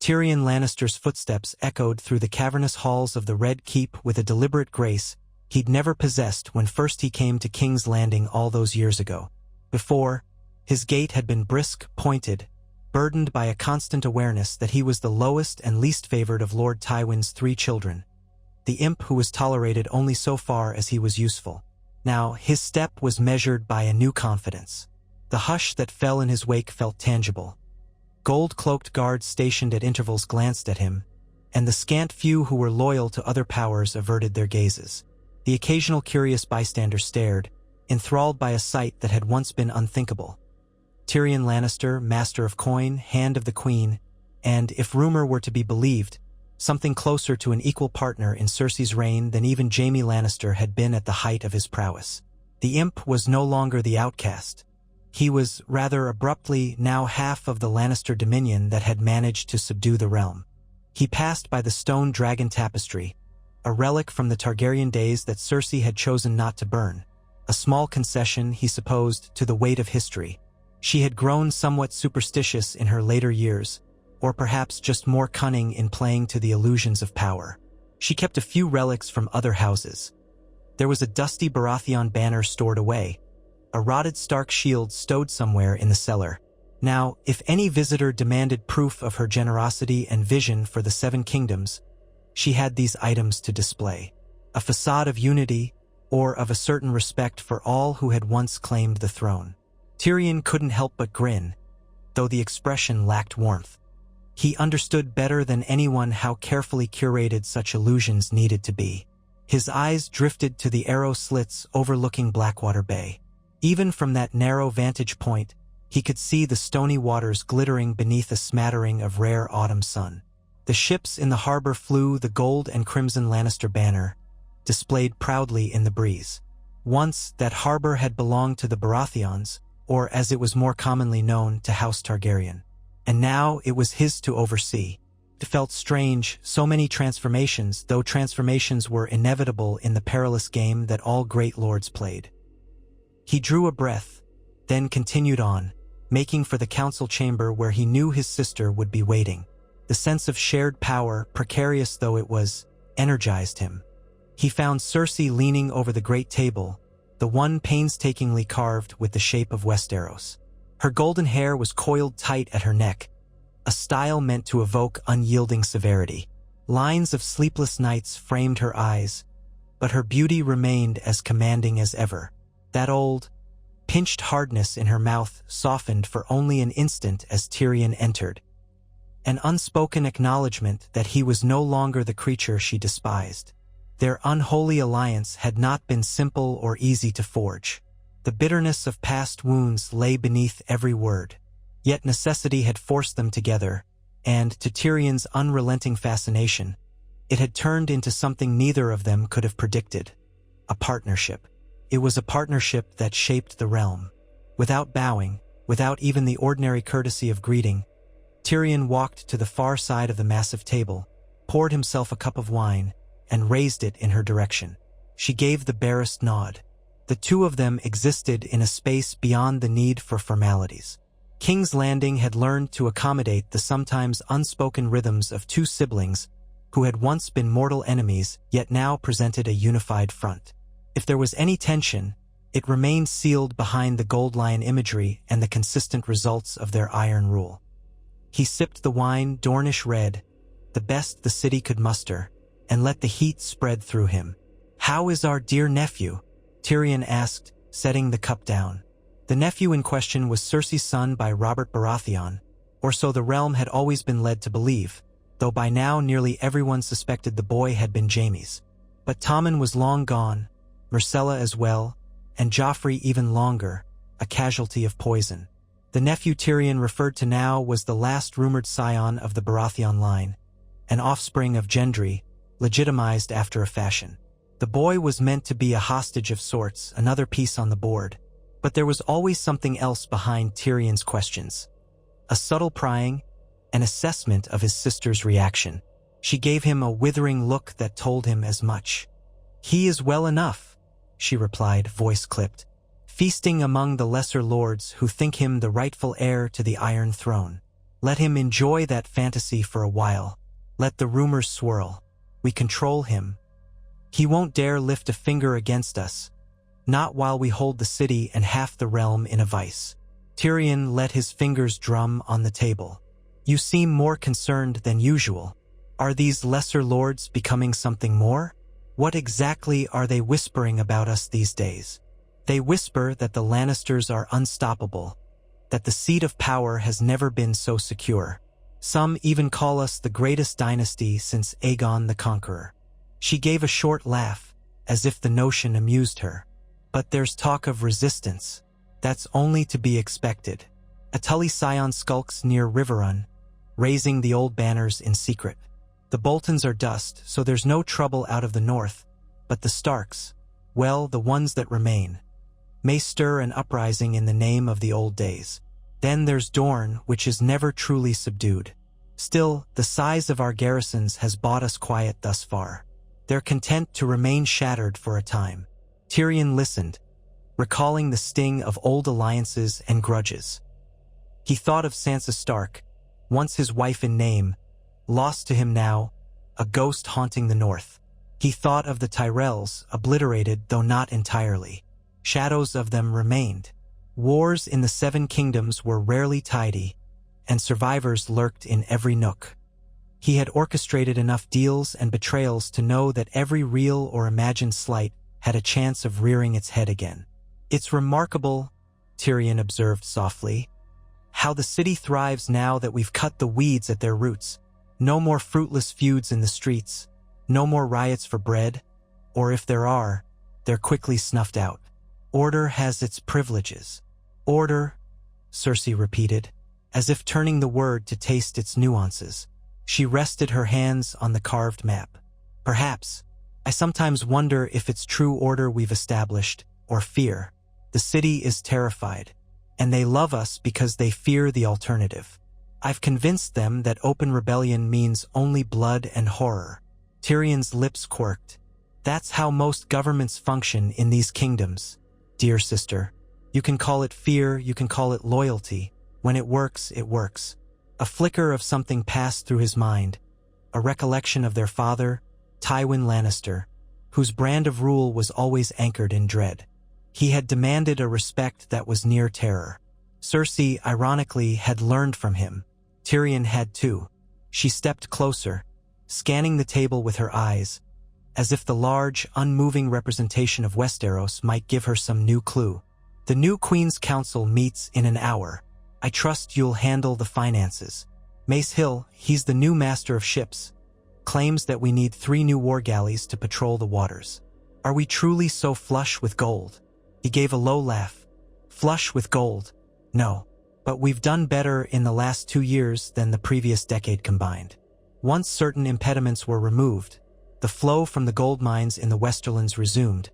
Tyrion Lannister's footsteps echoed through the cavernous halls of the Red Keep with a deliberate grace he'd never possessed when first he came to King's Landing all those years ago. Before, his gait had been brisk, pointed, burdened by a constant awareness that he was the lowest and least favored of Lord Tywin's 3 children, the imp who was tolerated only so far as he was useful. Now, his step was measured by a new confidence. The hush that fell in his wake felt tangible. Gold-cloaked guards stationed at intervals glanced at him, and the scant few who were loyal to other powers averted their gazes. The occasional curious bystander stared, enthralled by a sight that had once been unthinkable. Tyrion Lannister, Master of Coin, Hand of the Queen, and, if rumor were to be believed, something closer to an equal partner in Cersei's reign than even Jaime Lannister had been at the height of his prowess. The imp was no longer the outcast. He was, rather abruptly, now half of the Lannister dominion that had managed to subdue the realm. He passed by the stone dragon tapestry, a relic from the Targaryen days that Cersei had chosen not to burn, a small concession, he supposed, to the weight of history. She had grown somewhat superstitious in her later years, or perhaps just more cunning in playing to the illusions of power. She kept a few relics from other houses. There was a dusty Baratheon banner stored away, a rotted Stark shield stowed somewhere in the cellar. Now, if any visitor demanded proof of her generosity and vision for the 7 kingdoms, she had these items to display. A facade of unity, or of a certain respect for all who had once claimed the throne. Tyrion couldn't help but grin, though the expression lacked warmth. He understood better than anyone how carefully curated such illusions needed to be. His eyes drifted to the arrow slits overlooking Blackwater Bay. Even from that narrow vantage point, he could see the stony waters glittering beneath a smattering of rare autumn sun. The ships in the harbor flew the gold and crimson Lannister banner, displayed proudly in the breeze. Once, that harbor had belonged to the Baratheons, or as it was more commonly known, to House Targaryen. And now it was his to oversee. It felt strange, so many transformations, though transformations were inevitable in the perilous game that all great lords played. He drew a breath, then continued on, making for the council chamber where he knew his sister would be waiting. The sense of shared power, precarious though it was, energized him. He found Cersei leaning over the great table, the one painstakingly carved with the shape of Westeros. Her golden hair was coiled tight at her neck, a style meant to evoke unyielding severity. Lines of sleepless nights framed her eyes, but her beauty remained as commanding as ever. That old, pinched hardness in her mouth softened for only an instant as Tyrion entered, an unspoken acknowledgement that he was no longer the creature she despised. Their unholy alliance had not been simple or easy to forge. The bitterness of past wounds lay beneath every word. Yet necessity had forced them together, and, to Tyrion's unrelenting fascination, it had turned into something neither of them could have predicted: a partnership. It was a partnership that shaped the realm. Without bowing, without even the ordinary courtesy of greeting, Tyrion walked to the far side of the massive table, poured himself a cup of wine, and raised it in her direction. She gave the barest nod. The two of them existed in a space beyond the need for formalities. King's Landing had learned to accommodate the sometimes unspoken rhythms of 2 siblings who had once been mortal enemies yet now presented a unified front. If there was any tension, it remained sealed behind the gold lion imagery and the consistent results of their iron rule. He sipped the wine, Dornish red, the best the city could muster, and let the heat spread through him. "How is our dear nephew?" Tyrion asked, setting the cup down. The nephew in question was Cersei's son by Robert Baratheon, or so the realm had always been led to believe, though by now nearly everyone suspected the boy had been Jaime's. But Tommen was long gone, Myrcella as well, and Joffrey even longer, a casualty of poison. The nephew Tyrion referred to now was the last rumored scion of the Baratheon line, an offspring of Gendry, legitimized after a fashion. The boy was meant to be a hostage of sorts, another piece on the board. But there was always something else behind Tyrion's questions. A subtle prying, an assessment of his sister's reaction. She gave him a withering look that told him as much. "He is well enough," she replied, voice clipped, "feasting among the lesser lords who think him the rightful heir to the Iron Throne. Let him enjoy that fantasy for a while. Let the rumors swirl. We control him. He won't dare lift a finger against us. Not while we hold the city and half the realm in a vice. Tyrion let his fingers drum on the table. You seem more concerned than usual. Are these lesser lords becoming something more? What exactly are they whispering about us these days? They whisper that the Lannisters are unstoppable, that the seat of power has never been so secure. Some even call us the greatest dynasty since Aegon the Conqueror. She gave a short laugh, as if the notion amused her. But there's talk of resistance. That's only to be expected. A Tully scion skulks near Riverrun, raising the old banners in secret. The Boltons are dust, so there's no trouble out of the north. But the Starks, well, the ones that remain, may stir an uprising in the name of the old days. Then there's Dorne, which is never truly subdued. Still, the size of our garrisons has bought us quiet thus far. They're content to remain shattered for a time. Tyrion listened, recalling the sting of old alliances and grudges. He thought of Sansa Stark, once his wife in name, lost to him now, a ghost haunting the north. He thought of the Tyrells, obliterated though not entirely. Shadows of them remained. Wars in the Seven Kingdoms were rarely tidy, and survivors lurked in every nook. He had orchestrated enough deals and betrayals to know that every real or imagined slight had a chance of rearing its head again. It's remarkable, Tyrion observed softly, how the city thrives now that we've cut the weeds at their roots. No more fruitless feuds in the streets, no more riots for bread, or if there are, they're quickly snuffed out. Order has its privileges. Order, Cersei repeated, as if turning the word to taste its nuances. She rested her hands on the carved map. Perhaps. I sometimes wonder if it's true order we've established, or fear. The city is terrified, and they love us because they fear the alternative. I've convinced them that open rebellion means only blood and horror. Tyrion's lips quirked. That's how most governments function in these kingdoms, dear sister. You can call it fear, you can call it loyalty. When it works, it works. A flicker of something passed through his mind, a recollection of their father, Tywin Lannister, whose brand of rule was always anchored in dread. He had demanded a respect that was near terror. Cersei, ironically, had learned from him. Tyrion had too. She stepped closer, scanning the table with her eyes, as if the large, unmoving representation of Westeros might give her some new clue. The new Queen's Council meets in an hour. I trust you'll handle the finances. Mace Hill, he's the new master of ships, claims that we need 3 new war galleys to patrol the waters. Are we truly so flush with gold? He gave a low laugh. Flush with gold? No. But we've done better in the last 2 years than the previous decade combined. Once certain impediments were removed, the flow from the gold mines in the Westerlands resumed,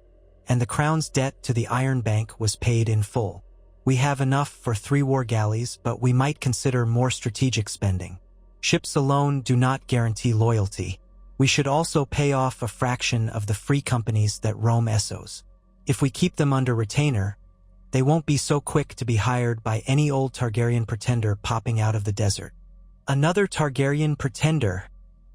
and the Crown's debt to the Iron Bank was paid in full. We have enough for 3 war galleys, but we might consider more strategic spending. Ships alone do not guarantee loyalty. We should also pay off a fraction of the free companies that roam Essos. If we keep them under retainer, they won't be so quick to be hired by any old Targaryen pretender popping out of the desert. Another Targaryen pretender,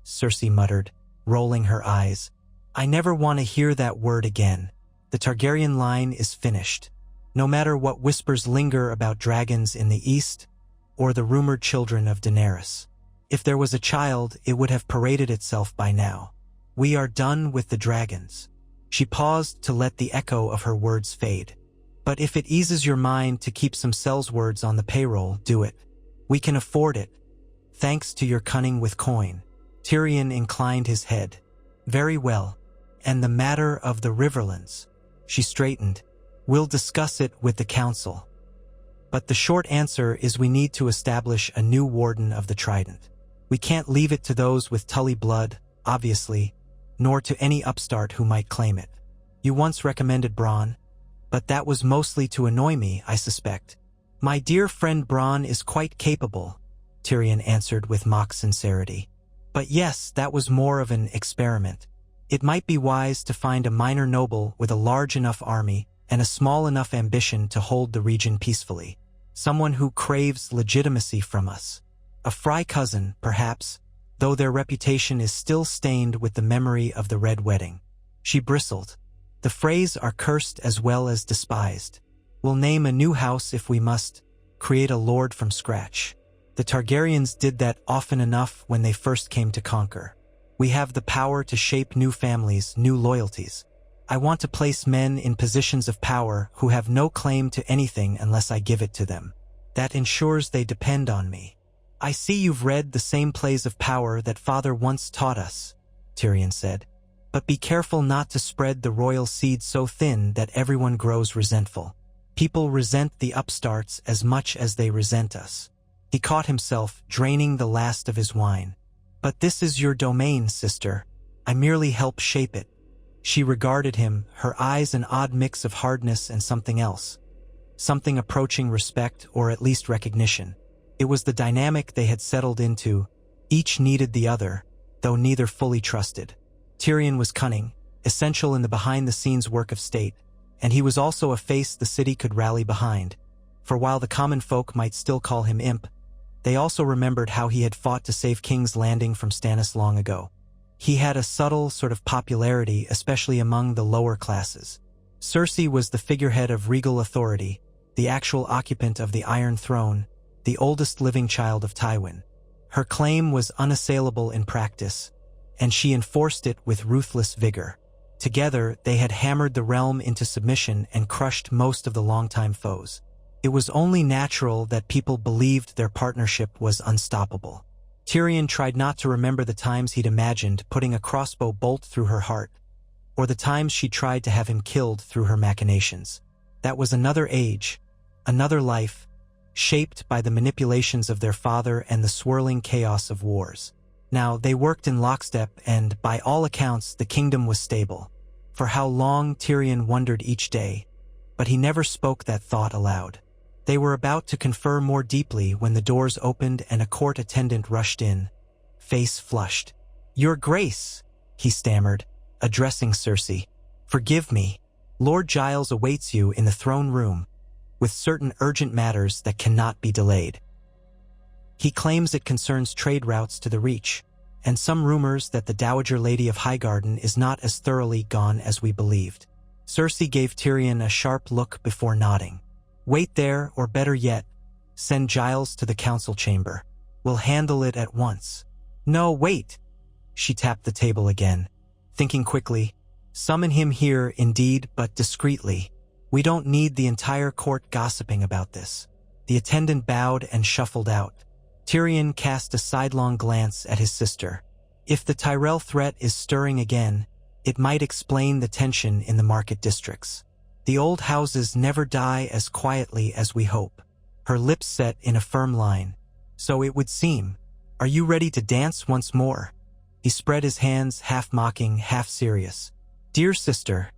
Cersei muttered, rolling her eyes. I never want to hear that word again. The Targaryen line is finished. No matter what whispers linger about dragons in the east, or the rumored children of Daenerys. If there was a child, it would have paraded itself by now. We are done with the dragons. She paused to let the echo of her words fade. But if it eases your mind to keep some Sells words on the payroll, do it. We can afford it. Thanks to your cunning with coin. Tyrion inclined his head. Very well. And the matter of the Riverlands. She straightened. We'll discuss it with the council. But the short answer is we need to establish a new warden of the Trident. We can't leave it to those with Tully blood, obviously, nor to any upstart who might claim it. You once recommended Bronn, but that was mostly to annoy me, I suspect. My dear friend Bronn is quite capable, Tyrion answered with mock sincerity. But yes, that was more of an experiment. It might be wise to find a minor noble with a large enough army and a small enough ambition to hold the region peacefully. Someone who craves legitimacy from us. A fry cousin, perhaps, though their reputation is still stained with the memory of the Red Wedding. She bristled. The Freys are cursed as well as despised. We'll name a new house if we must, create a lord from scratch. The Targaryens did that often enough when they first came to conquer. We have the power to shape new families, new loyalties. I want to place men in positions of power who have no claim to anything unless I give it to them. That ensures they depend on me. I see you've read the same plays of power that Father once taught us, Tyrion said. But be careful not to spread the royal seed so thin that everyone grows resentful. People resent the upstarts as much as they resent us. He caught himself draining the last of his wine. But this is your domain, sister. I merely help shape it. She regarded him, her eyes an odd mix of hardness and something else. Something approaching respect or at least recognition. It was the dynamic they had settled into. Each needed the other, though neither fully trusted. Tyrion was cunning, essential in the behind-the-scenes work of state, and he was also a face the city could rally behind. For while the common folk might still call him Imp, they also remembered how he had fought to save King's Landing from Stannis long ago. He had a subtle sort of popularity, especially among the lower classes. Cersei was the figurehead of regal authority, the actual occupant of the Iron Throne, the oldest living child of Tywin. Her claim was unassailable in practice, and she enforced it with ruthless vigor. Together, they had hammered the realm into submission and crushed most of the longtime foes. It was only natural that people believed their partnership was unstoppable. Tyrion tried not to remember the times he'd imagined putting a crossbow bolt through her heart, or the times she tried to have him killed through her machinations. That was another age, another life, shaped by the manipulations of their father and the swirling chaos of wars. Now, they worked in lockstep and, by all accounts, the kingdom was stable. For how long, Tyrion wondered each day, but he never spoke that thought aloud. They were about to confer more deeply when the doors opened and a court attendant rushed in, face flushed. "Your Grace," he stammered, addressing Cersei. "Forgive me. Lord Giles awaits you in the throne room, with certain urgent matters that cannot be delayed. He claims it concerns trade routes to the Reach, and some rumors that the Dowager Lady of Highgarden is not as thoroughly gone as we believed." Cersei gave Tyrion a sharp look before nodding. "Wait there, or better yet, send Giles to the council chamber. We'll handle it at once." "No, wait!" She tapped the table again, thinking quickly. "Summon him here, indeed, but discreetly. We don't need the entire court gossiping about this." The attendant bowed and shuffled out. Tyrion cast a sidelong glance at his sister. If the Tyrell threat is stirring again, it might explain the tension in the market districts. The old houses never die as quietly as we hope. Her lips set in a firm line. "So it would seem. Are you ready to dance once more?" He spread his hands, half mocking, half serious. "Dear sister,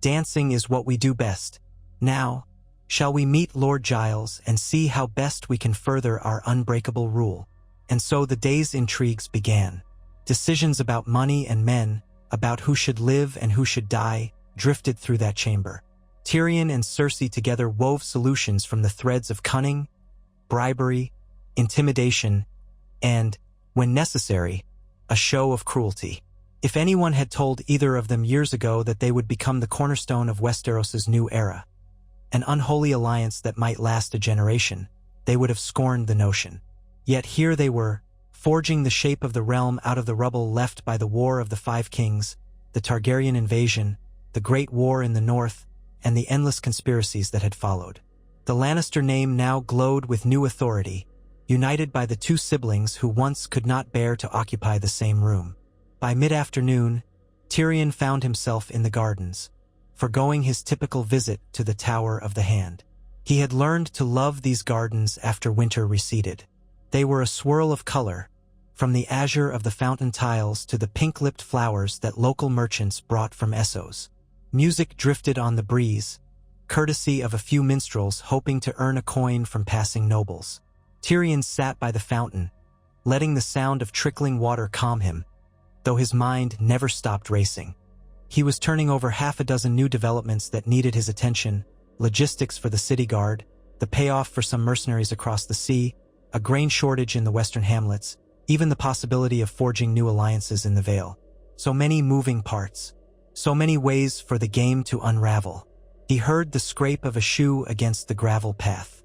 dancing is what we do best. Now, shall we meet Lord Giles and see how best we can further our unbreakable rule?" And so the day's intrigues began. Decisions about money and men, about who should live and who should die, drifted through that chamber. Tyrion and Cersei together wove solutions from the threads of cunning, bribery, intimidation, and, when necessary, a show of cruelty. If anyone had told either of them years ago that they would become the cornerstone of Westeros's new era, an unholy alliance that might last a generation, they would have scorned the notion. Yet here they were, forging the shape of the realm out of the rubble left by the War of the Five Kings, the Targaryen invasion, the Great War in the north, and the endless conspiracies that had followed. The Lannister name now glowed with new authority, united by the two siblings who once could not bear to occupy the same room. By mid-afternoon, Tyrion found himself in the gardens, forgoing his typical visit to the Tower of the Hand. He had learned to love these gardens after winter receded. They were a swirl of color, from the azure of the fountain tiles to the pink-lipped flowers that local merchants brought from Essos. Music drifted on the breeze, courtesy of a few minstrels hoping to earn a coin from passing nobles. Tyrion sat by the fountain, letting the sound of trickling water calm him, though his mind never stopped racing. He was turning over half a dozen new developments that needed his attention: logistics for the city guard, the payoff for some mercenaries across the sea, a grain shortage in the western hamlets, even the possibility of forging new alliances in the Vale. So many moving parts. So many ways for the game to unravel. He heard the scrape of a shoe against the gravel path.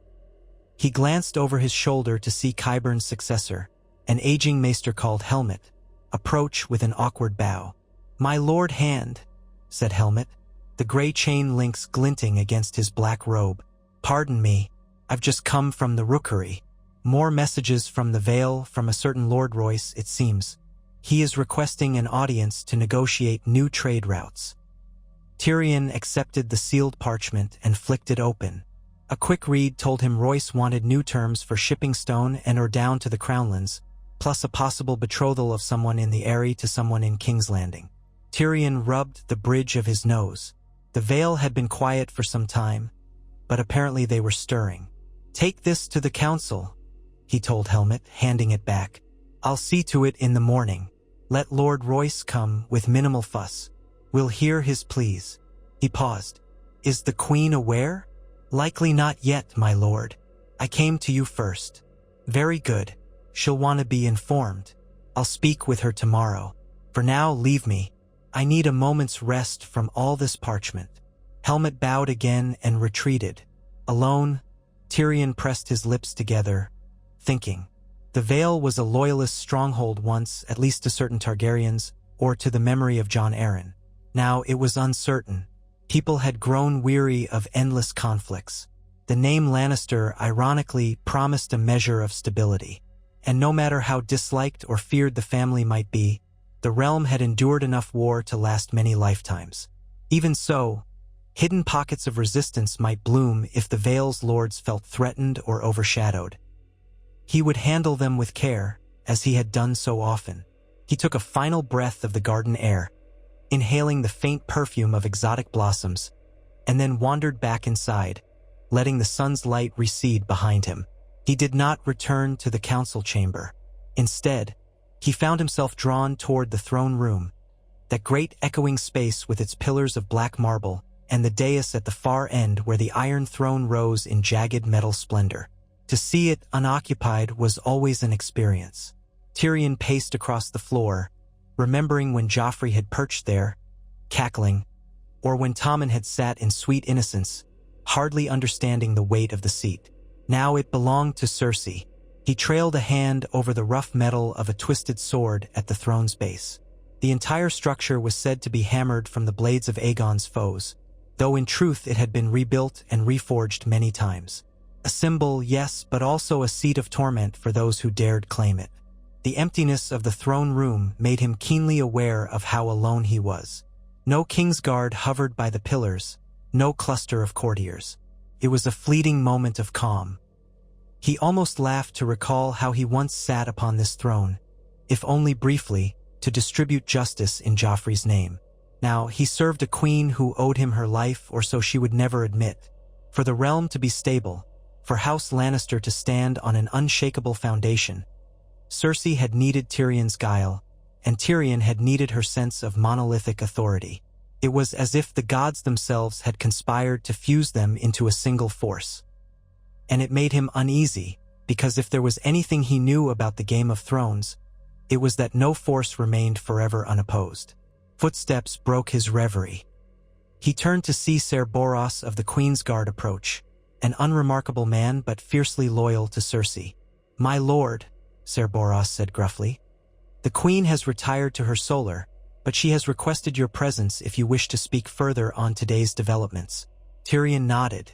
He glanced over his shoulder to see Qyburn's successor, an aging maester called Helmet, approach with an awkward bow. "My Lord Hand," said Helmet, the gray chain links glinting against his black robe. "Pardon me, I've just come from the rookery. More messages from the Vale from a certain Lord Royce, it seems. He is requesting an audience to negotiate new trade routes." Tyrion accepted the sealed parchment and flicked it open. A quick read told him Royce wanted new terms for shipping stone and or down to the Crownlands, plus a possible betrothal of someone in the Eyrie to someone in King's Landing. Tyrion rubbed the bridge of his nose. The Vale had been quiet for some time, but apparently they were stirring. "Take this to the council," he told Helmet, handing it back. "I'll see to it in the morning. Let Lord Royce come with minimal fuss. We'll hear his pleas." He paused. "Is the Queen aware?" "Likely not yet, my lord. I came to you first." "Very good. She'll want to be informed. I'll speak with her tomorrow. For now, leave me. I need a moment's rest from all this parchment." Helmet bowed again and retreated. Alone, Tyrion pressed his lips together, thinking. The Vale was a loyalist stronghold once, at least to certain Targaryens, or to the memory of Jon Arryn. Now it was uncertain. People had grown weary of endless conflicts. The name Lannister, ironically, promised a measure of stability. And no matter how disliked or feared the family might be, the realm had endured enough war to last many lifetimes. Even so, hidden pockets of resistance might bloom if the Vale's lords felt threatened or overshadowed. He would handle them with care, as he had done so often. He took a final breath of the garden air, inhaling the faint perfume of exotic blossoms, and then wandered back inside, letting the sun's light recede behind him. He did not return to the council chamber. Instead, he found himself drawn toward the throne room, that great echoing space with its pillars of black marble, and the dais at the far end where the Iron Throne rose in jagged metal splendor. To see it unoccupied was always an experience. Tyrion paced across the floor, remembering when Joffrey had perched there, cackling, or when Tommen had sat in sweet innocence, hardly understanding the weight of the seat. Now it belonged to Cersei. He trailed a hand over the rough metal of a twisted sword at the throne's base. The entire structure was said to be hammered from the blades of Aegon's foes, though in truth it had been rebuilt and reforged many times. A symbol, yes, but also a seat of torment for those who dared claim it. The emptiness of the throne room made him keenly aware of how alone he was. No Kingsguard hovered by the pillars, no cluster of courtiers. It was a fleeting moment of calm. He almost laughed to recall how he once sat upon this throne, if only briefly, to distribute justice in Joffrey's name. Now, he served a queen who owed him her life, or so she would never admit. For the realm to be stable, for House Lannister to stand on an unshakable foundation, Cersei had needed Tyrion's guile, and Tyrion had needed her sense of monolithic authority. It was as if the gods themselves had conspired to fuse them into a single force. And it made him uneasy, because if there was anything he knew about the Game of Thrones, it was that no force remained forever unopposed. Footsteps broke his reverie. He turned to see Ser Boros of the Queen's Guard approach, an unremarkable man but fiercely loyal to Cersei. "My lord," Ser Boros said gruffly, "the Queen has retired to her solar, but she has requested your presence if you wish to speak further on today's developments." Tyrion nodded.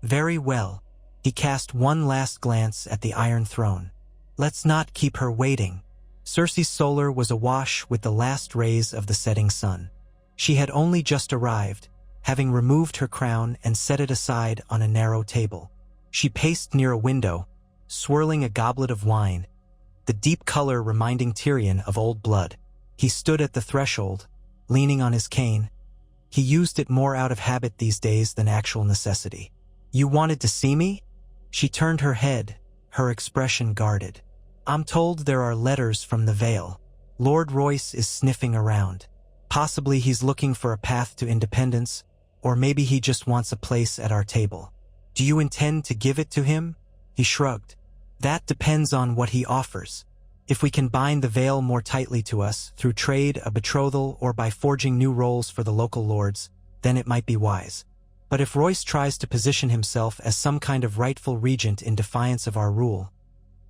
"Very well." He cast one last glance at the Iron Throne. "Let's not keep her waiting." Cersei's solar was awash with the last rays of the setting sun. She had only just arrived, having removed her crown and set it aside on a narrow table. She paced near a window, swirling a goblet of wine, the deep color reminding Tyrion of old blood. He stood at the threshold, leaning on his cane. He used it more out of habit these days than actual necessity. "You wanted to see me?" She turned her head, her expression guarded. "I'm told there are letters from the Vale. Lord Royce is sniffing around. Possibly he's looking for a path to independence, or maybe he just wants a place at our table. Do you intend to give it to him?" He shrugged. That depends on what he offers. If we can bind the veil more tightly to us, through trade, a betrothal, or by forging new roles for the local lords, then it might be wise. But if Royce tries to position himself as some kind of rightful regent in defiance of our rule,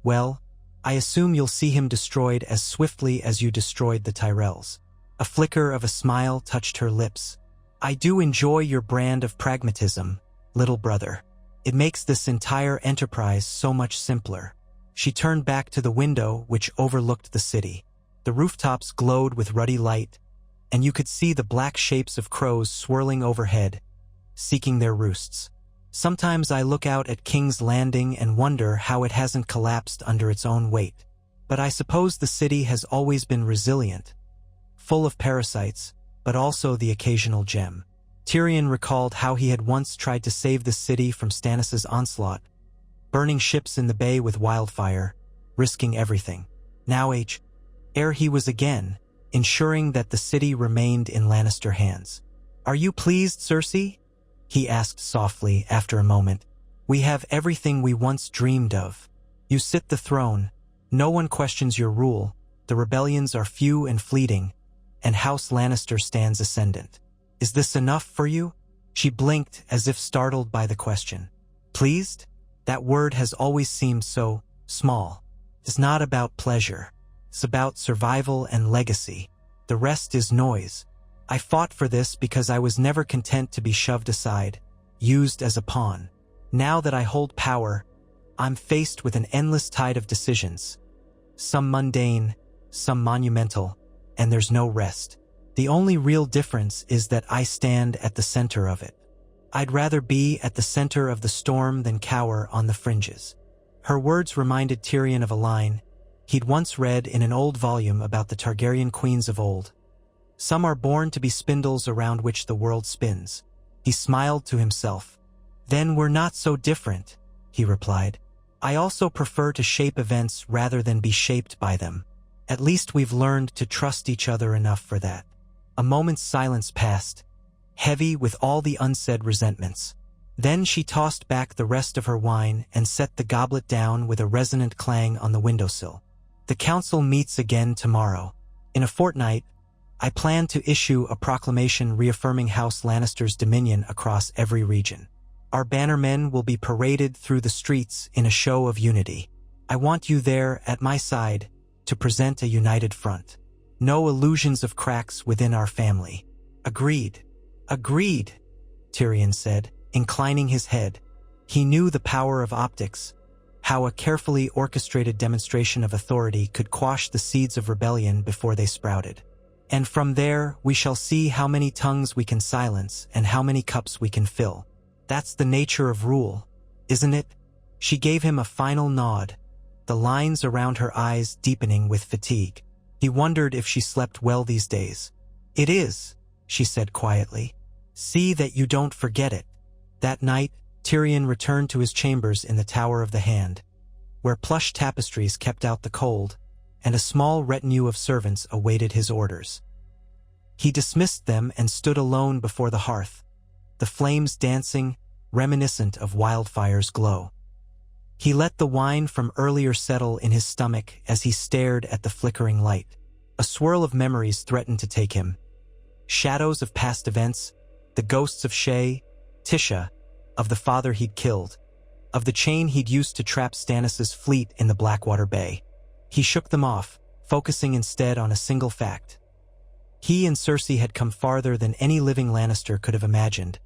well, I assume you'll see him destroyed as swiftly as you destroyed the Tyrells. A flicker of a smile touched her lips. I do enjoy your brand of pragmatism, little brother. It makes this entire enterprise so much simpler. She turned back to the window which overlooked the city. The rooftops glowed with ruddy light, and you could see the black shapes of crows swirling overhead, seeking their roosts. Sometimes I look out at King's Landing and wonder how it hasn't collapsed under its own weight. But I suppose the city has always been resilient, full of parasites, but also the occasional gem. Tyrion recalled how he had once tried to save the city from Stannis' onslaught, burning ships in the bay with wildfire, risking everything. Now ere he was again, ensuring that the city remained in Lannister hands. Are you pleased, Cersei? He asked softly after a moment. We have everything we once dreamed of. You sit the throne. No one questions your rule. The rebellions are few and fleeting, and House Lannister stands ascendant. Is this enough for you? She blinked as if startled by the question. Pleased? That word has always seemed so small. It's not about pleasure. It's about survival and legacy. The rest is noise. I fought for this because I was never content to be shoved aside, used as a pawn. Now that I hold power, I'm faced with an endless tide of decisions. Some mundane, some monumental, and there's no rest. The only real difference is that I stand at the center of it. I'd rather be at the center of the storm than cower on the fringes. Her words reminded Tyrion of a line he'd once read in an old volume about the Targaryen queens of old. Some are born to be spindles around which the world spins. He smiled to himself. Then we're not so different, he replied. I also prefer to shape events rather than be shaped by them. At least we've learned to trust each other enough for that. A moment's silence passed, heavy with all the unsaid resentments. Then she tossed back the rest of her wine and set the goblet down with a resonant clang on the windowsill. The council meets again tomorrow. In a fortnight, I plan to issue a proclamation reaffirming House Lannister's dominion across every region. Our bannermen will be paraded through the streets in a show of unity. I want you there at my side to present a united front. No illusions of cracks within our family. Agreed. Agreed, Tyrion said, inclining his head. He knew the power of optics, how a carefully orchestrated demonstration of authority could quash the seeds of rebellion before they sprouted. And from there, we shall see how many tongues we can silence and how many cups we can fill. That's the nature of rule, isn't it? She gave him a final nod, the lines around her eyes deepening with fatigue. He wondered if she slept well these days. It is, she said quietly. See that you don't forget it. That night, Tyrion returned to his chambers in the Tower of the Hand, where plush tapestries kept out the cold, and a small retinue of servants awaited his orders. He dismissed them and stood alone before the hearth, the flames dancing, reminiscent of wildfire's glow. He let the wine from earlier settle in his stomach as he stared at the flickering light. A swirl of memories threatened to take him. Shadows of past events, the ghosts of Shay, Tisha, of the father he'd killed, of the chain he'd used to trap Stannis' fleet in the Blackwater Bay. He shook them off, focusing instead on a single fact. He and Cersei had come farther than any living Lannister could have imagined,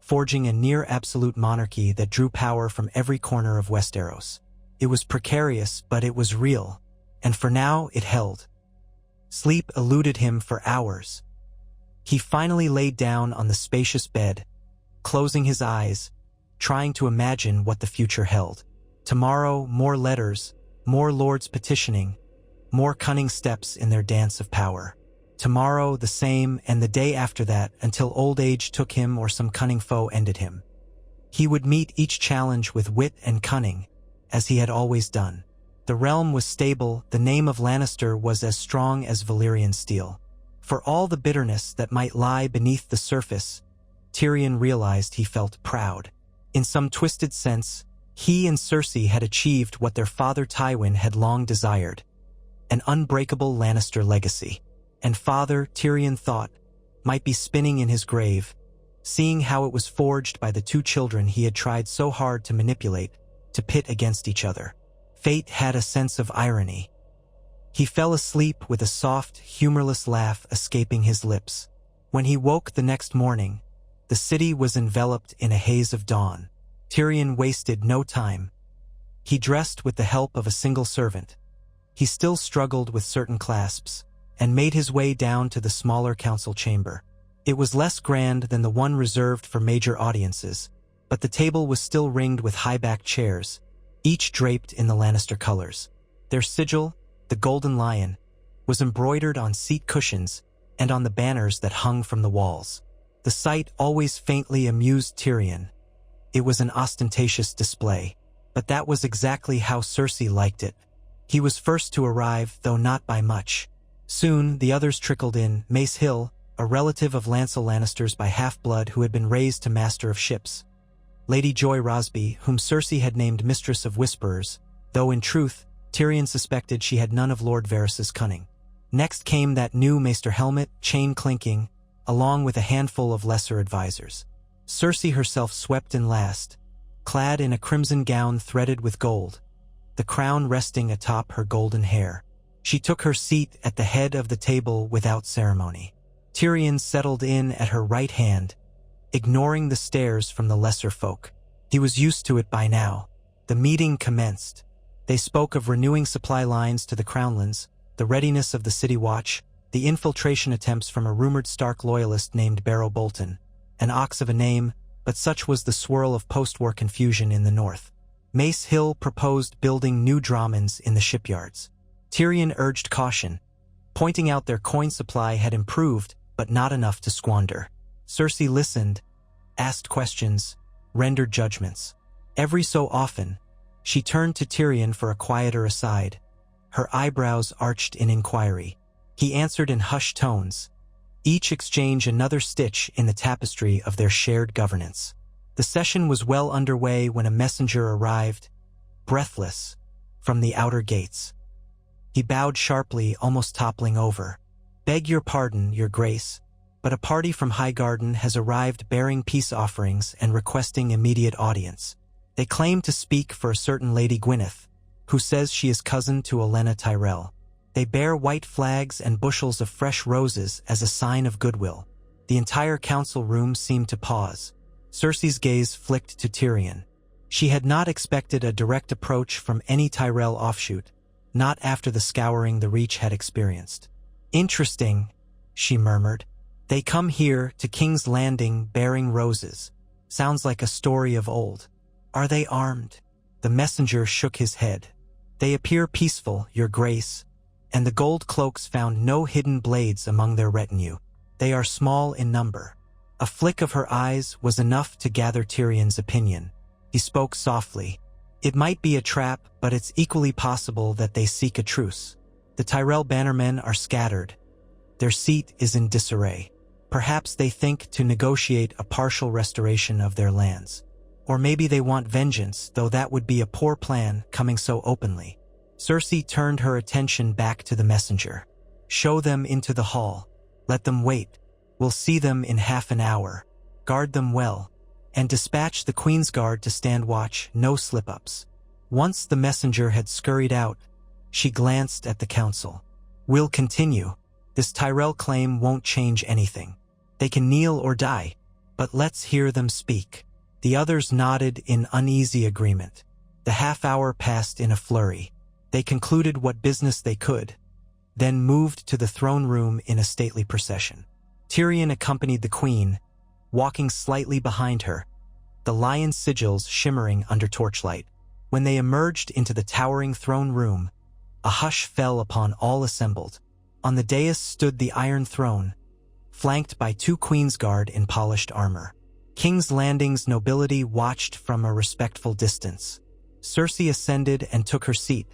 forging a near-absolute monarchy that drew power from every corner of Westeros. It was precarious, but it was real, and for now it held. Sleep eluded him for hours. He finally laid down on the spacious bed, closing his eyes, trying to imagine what the future held. Tomorrow, more letters, more lords petitioning, more cunning steps in their dance of power. Tomorrow the same, and the day after that, until old age took him or some cunning foe ended him. He would meet each challenge with wit and cunning, as he had always done. The realm was stable, the name of Lannister was as strong as Valyrian steel. For all the bitterness that might lie beneath the surface, Tyrion realized he felt proud. In some twisted sense, He and Cersei had achieved what their father Tywin had long desired, an unbreakable Lannister legacy. And Father, Tyrion thought, might be spinning in his grave, seeing how it was forged by the two children he had tried so hard to manipulate, to pit against each other. Fate had a sense of irony. He fell asleep with a soft, humorless laugh escaping his lips. When he woke the next morning, the city was enveloped in a haze of dawn. Tyrion wasted no time. He dressed with the help of a single servant. He still struggled with certain clasps, and made his way down to the smaller council chamber. It was less grand than the one reserved for major audiences, but the table was still ringed with high-backed chairs, each draped in the Lannister colors. Their sigil, the Golden Lion, was embroidered on seat cushions and on the banners that hung from the walls. The sight always faintly amused Tyrion. It was an ostentatious display, but that was exactly how Cersei liked it. He was first to arrive, though not by much. Soon, the others trickled in. Mace Hill, a relative of Lancel Lannister's by half-blood who had been raised to Master of Ships. Lady Joy Rosby, whom Cersei had named Mistress of Whisperers, though in truth, Tyrion suspected she had none of Lord Varys's cunning. Next came that new Maester Helmet, chain clinking, along with a handful of lesser advisors. Cersei herself swept in last, clad in a crimson gown threaded with gold, the crown resting atop her golden hair. She took her seat at the head of the table without ceremony. Tyrion settled in at her right hand, ignoring the stares from the lesser folk. He was used to it by now. The meeting commenced. They spoke of renewing supply lines to the Crownlands, the readiness of the City Watch, the infiltration attempts from a rumored Stark loyalist named Barrow Bolton, an ox of a name, but such was the swirl of post-war confusion in the north. Mace Hill proposed building new dramens in the shipyards. Tyrion urged caution, pointing out their coin supply had improved, but not enough to squander. Cersei listened, asked questions, rendered judgments. Every so often, she turned to Tyrion for a quieter aside, her eyebrows arched in inquiry. He answered in hushed tones, each exchange another stitch in the tapestry of their shared governance. The session was well underway when a messenger arrived, breathless, from the outer gates. He bowed sharply, almost toppling over. "Beg your pardon, your grace, but a party from Highgarden has arrived bearing peace offerings and requesting immediate audience. They claim to speak for a certain Lady Gwyneth, who says she is cousin to Olenna Tyrell. They bear white flags and bushels of fresh roses as a sign of goodwill." The entire council room seemed to pause. Cersei's gaze flicked to Tyrion. She had not expected a direct approach from any Tyrell offshoot, not after the scouring the Reach had experienced. "Interesting," she murmured. "They come here to King's Landing bearing roses. Sounds like a story of old. Are they armed?" The messenger shook his head. "They appear peaceful, your grace, and the gold cloaks found no hidden blades among their retinue. They are small in number." A flick of her eyes was enough to gather Tyrion's opinion. He spoke softly. "It might be a trap, but it's equally possible that they seek a truce. The Tyrell bannermen are scattered. Their seat is in disarray. Perhaps they think to negotiate a partial restoration of their lands. Or maybe they want vengeance, though that would be a poor plan coming so openly." Cersei turned her attention back to the messenger. "Show them into the hall. Let them wait. We'll see them in half an hour. Guard them well, and dispatch the Queen's Guard to stand watch, no slip-ups." Once the messenger had scurried out, she glanced at the council. "We'll continue. This Tyrell claim won't change anything. They can kneel or die, but let's hear them speak." The others nodded in uneasy agreement. The half-hour passed in a flurry. They concluded what business they could, then moved to the throne room in a stately procession. Tyrion accompanied the Queen, walking slightly behind her, the lion sigils shimmering under torchlight. When they emerged into the towering throne room, a hush fell upon all assembled. On the dais stood the Iron Throne, flanked by two Queen's Guard in polished armor. King's Landing's nobility watched from a respectful distance. Cersei ascended and took her seat,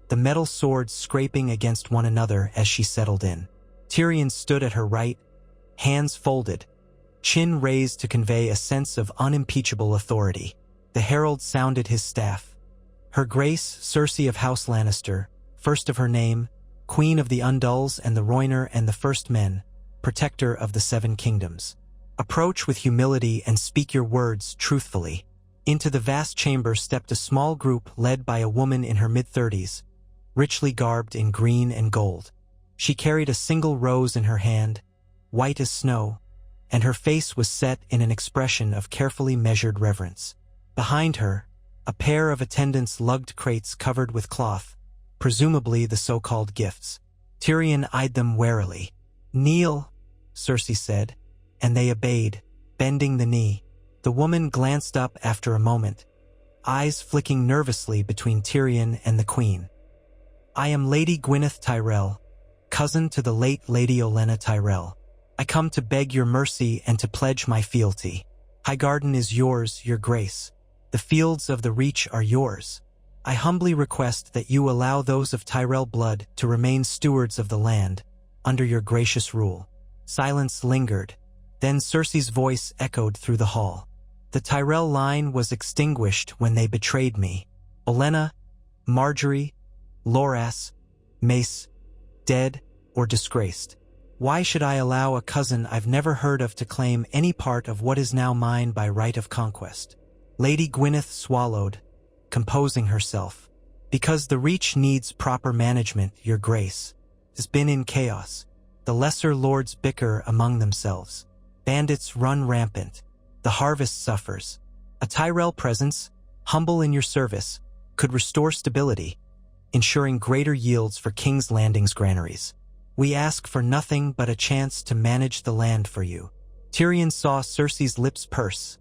the metal swords scraping against one another as she settled in. Tyrion stood at her right, hands folded, chin raised to convey a sense of unimpeachable authority. The herald sounded his staff. Her Grace, Cersei of House Lannister, first of her name, Queen of the Undulls and the Royner and the First Men, Protector of the Seven Kingdoms. Approach with humility and speak your words truthfully. Into the vast chamber stepped a small group led by a woman in her mid-30s, richly garbed in green and gold. She carried a single rose in her hand, white as snow, and her face was set in an expression of carefully measured reverence. Behind her, a pair of attendants lugged crates covered with cloth, presumably the so-called gifts. Tyrion eyed them warily. "Kneel," Cersei said, and they obeyed, bending the knee. The woman glanced up after a moment, eyes flicking nervously between Tyrion and the Queen. "I am Lady Gwyneth Tyrell, cousin to the late Lady Olenna Tyrell. I come to beg your mercy and to pledge my fealty. Highgarden is yours, your grace. The fields of the Reach are yours. I humbly request that you allow those of Tyrell blood to remain stewards of the land, under your gracious rule." Silence lingered. Then Cersei's voice echoed through the hall. "The Tyrell line was extinguished when they betrayed me. Olenna, Marjorie, Loras, Mace, dead or disgraced. Why should I allow a cousin I've never heard of to claim any part of what is now mine by right of conquest?" Lady Gwyneth swallowed, composing herself. "Because the Reach needs proper management, your grace. Has been in chaos. The lesser lords bicker among themselves. Bandits run rampant. The harvest suffers. A Tyrell presence, humble in your service, could restore stability, ensuring greater yields for King's Landing's granaries. We ask for nothing but a chance to manage the land for you." Tyrion saw Cersei's lips purse,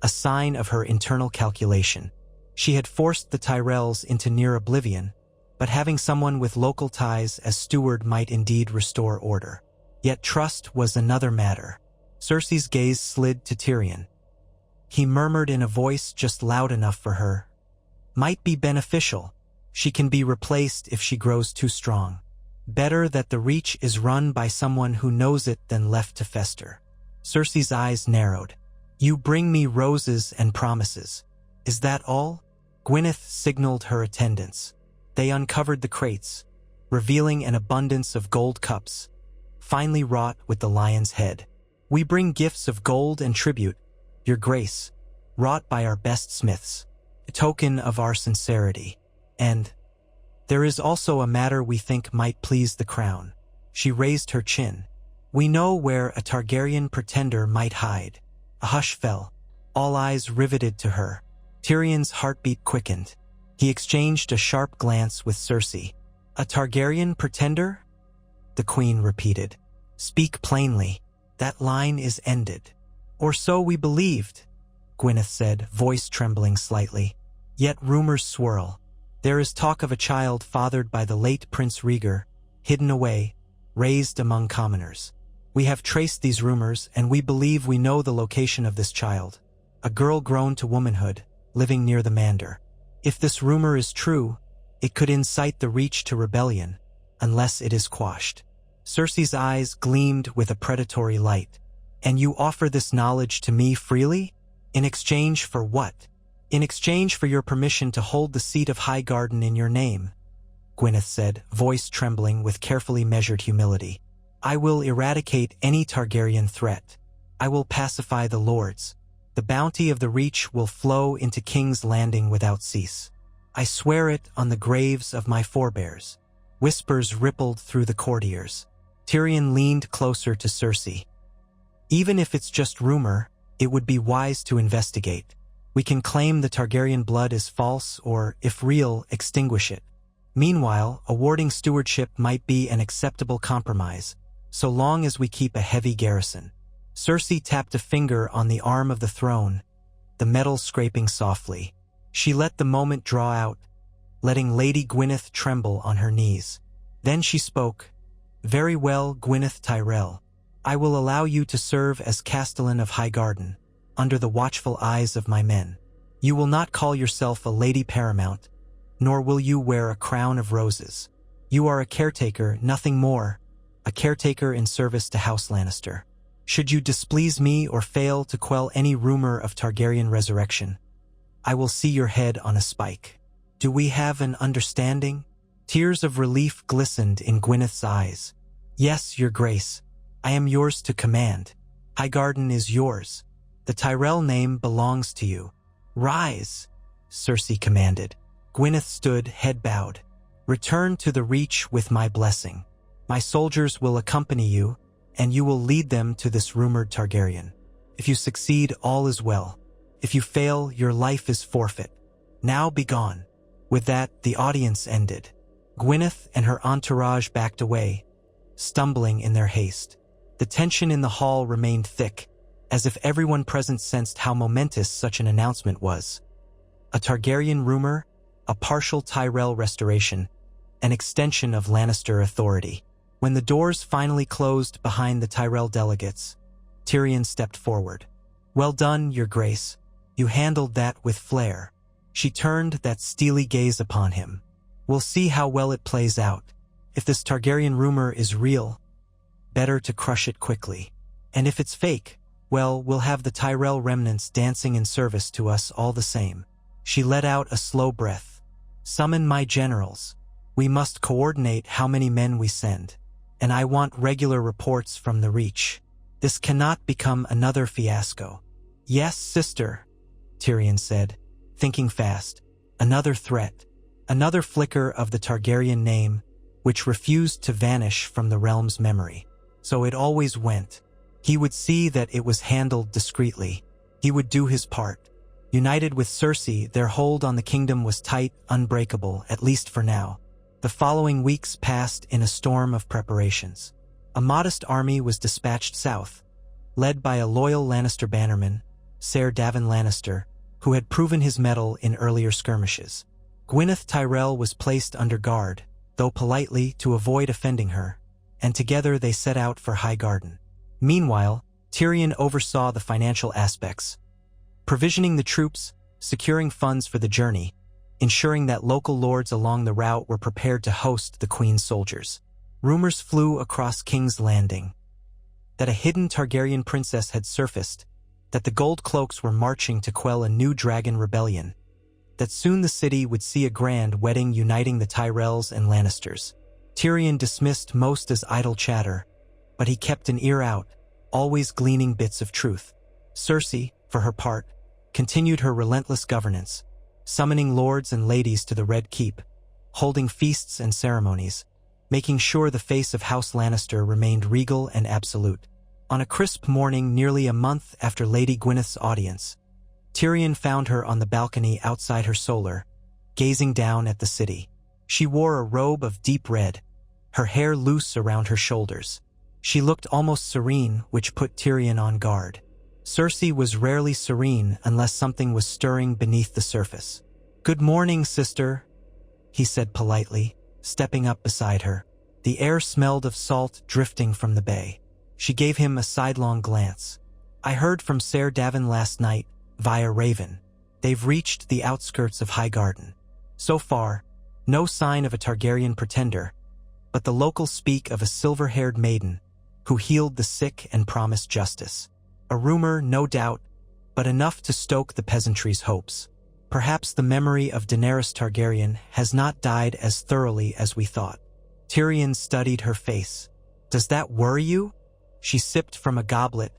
a sign of her internal calculation. She had forced the Tyrells into near oblivion, but having someone with local ties as steward might indeed restore order. Yet trust was another matter. Cersei's gaze slid to Tyrion. He murmured in a voice just loud enough for her. "Might be beneficial. She can be replaced if she grows too strong. Better that the Reach is run by someone who knows it than left to fester." Cersei's eyes narrowed. "You bring me roses and promises. Is that all?" Gwyneth signaled her attendants. They uncovered the crates, revealing an abundance of gold cups, finely wrought with the lion's head. "We bring gifts of gold and tribute, your grace, wrought by our best smiths, a token of our sincerity. And there is also a matter we think might please the crown." She raised her chin. "We know where a Targaryen pretender might hide." A hush fell, all eyes riveted to her. Tyrion's heartbeat quickened. He exchanged a sharp glance with Cersei. "A Targaryen pretender?" the Queen repeated. "Speak plainly. That line is ended." "Or so we believed," Gwyneth said, voice trembling slightly. "Yet rumors swirl. There is talk of a child fathered by the late Prince Rhaegar, hidden away, raised among commoners. We have traced these rumors, and we believe we know the location of this child. A girl grown to womanhood, living near the Mander. If this rumor is true, it could incite the Reach to rebellion, unless it is quashed." Cersei's eyes gleamed with a predatory light. "And you offer this knowledge to me freely? In exchange for what?" "In exchange for your permission to hold the seat of Highgarden in your name," Gwyneth said, voice trembling with carefully measured humility. "I will eradicate any Targaryen threat. I will pacify the lords. The bounty of the Reach will flow into King's Landing without cease. I swear it on the graves of my forebears." Whispers rippled through the courtiers. Tyrion leaned closer to Cersei. "Even if it's just rumor, it would be wise to investigate. We can claim the Targaryen blood is false or, if real, extinguish it. Meanwhile, awarding stewardship might be an acceptable compromise, so long as we keep a heavy garrison." Cersei tapped a finger on the arm of the throne, the metal scraping softly. She let the moment draw out, letting Lady Gwyneth tremble on her knees. Then she spoke. "Very well, Gwyneth Tyrell. I will allow you to serve as Castellan of Highgarden, under the watchful eyes of my men. You will not call yourself a lady paramount, nor will you wear a crown of roses. You are a caretaker, nothing more, a caretaker in service to House Lannister. Should you displease me or fail to quell any rumor of Targaryen resurrection, I will see your head on a spike. Do we have an understanding?" Tears of relief glistened in Gwyneth's eyes. "Yes, your grace. I am yours to command. Highgarden is yours. The Tyrell name belongs to you. Rise," Cersei commanded. Gwyneth stood, head bowed. "Return to the Reach with my blessing. My soldiers will accompany you, and you will lead them to this rumored Targaryen. If you succeed, all is well. If you fail, your life is forfeit. Now be gone." With that, the audience ended. Gwyneth and her entourage backed away, stumbling in their haste. The tension in the hall remained thick, as if everyone present sensed how momentous such an announcement was. A Targaryen rumor, a partial Tyrell restoration, an extension of Lannister authority. When the doors finally closed behind the Tyrell delegates, Tyrion stepped forward. "Well done, your grace. You handled that with flair." She turned that steely gaze upon him. "We'll see how well it plays out. If this Targaryen rumor is real, better to crush it quickly. And if it's fake, well, we'll have the Tyrell remnants dancing in service to us all the same." She let out a slow breath. "Summon my generals. We must coordinate how many men we send. And I want regular reports from the Reach. This cannot become another fiasco." "Yes, sister," Tyrion said, thinking fast. Another threat. Another flicker of the Targaryen name, which refused to vanish from the realm's memory. So it always went. He would see that it was handled discreetly. He would do his part. United with Cersei, their hold on the kingdom was tight, unbreakable, at least for now. The following weeks passed in a storm of preparations. A modest army was dispatched south, led by a loyal Lannister bannerman, Ser Davin Lannister, who had proven his mettle in earlier skirmishes. Gwyneth Tyrell was placed under guard, though politely to avoid offending her, and together they set out for Highgarden. Meanwhile, Tyrion oversaw the financial aspects, provisioning the troops, securing funds for the journey, ensuring that local lords along the route were prepared to host the Queen's soldiers. Rumors flew across King's Landing that a hidden Targaryen princess had surfaced, that the Gold Cloaks were marching to quell a new dragon rebellion, that soon the city would see a grand wedding uniting the Tyrells and Lannisters. Tyrion dismissed most as idle chatter, but he kept an ear out, always gleaning bits of truth. Cersei, for her part, continued her relentless governance, summoning lords and ladies to the Red Keep, holding feasts and ceremonies, making sure the face of House Lannister remained regal and absolute. On a crisp morning nearly a month after Lady Gwyneth's audience, Tyrion found her on the balcony outside her solar, gazing down at the city. She wore a robe of deep red, her hair loose around her shoulders. She looked almost serene, which put Tyrion on guard. Cersei was rarely serene unless something was stirring beneath the surface. "Good morning, sister," he said politely, stepping up beside her. The air smelled of salt drifting from the bay. She gave him a sidelong glance. "I heard from Ser Davin last night, via Raven. They've reached the outskirts of Highgarden. So far, no sign of a Targaryen pretender, but the locals speak of a silver-haired maiden who healed the sick and promised justice. A rumor, no doubt, but enough to stoke the peasantry's hopes. Perhaps the memory of Daenerys Targaryen has not died as thoroughly as we thought." Tyrion studied her face. "Does that worry you?" She sipped from a goblet,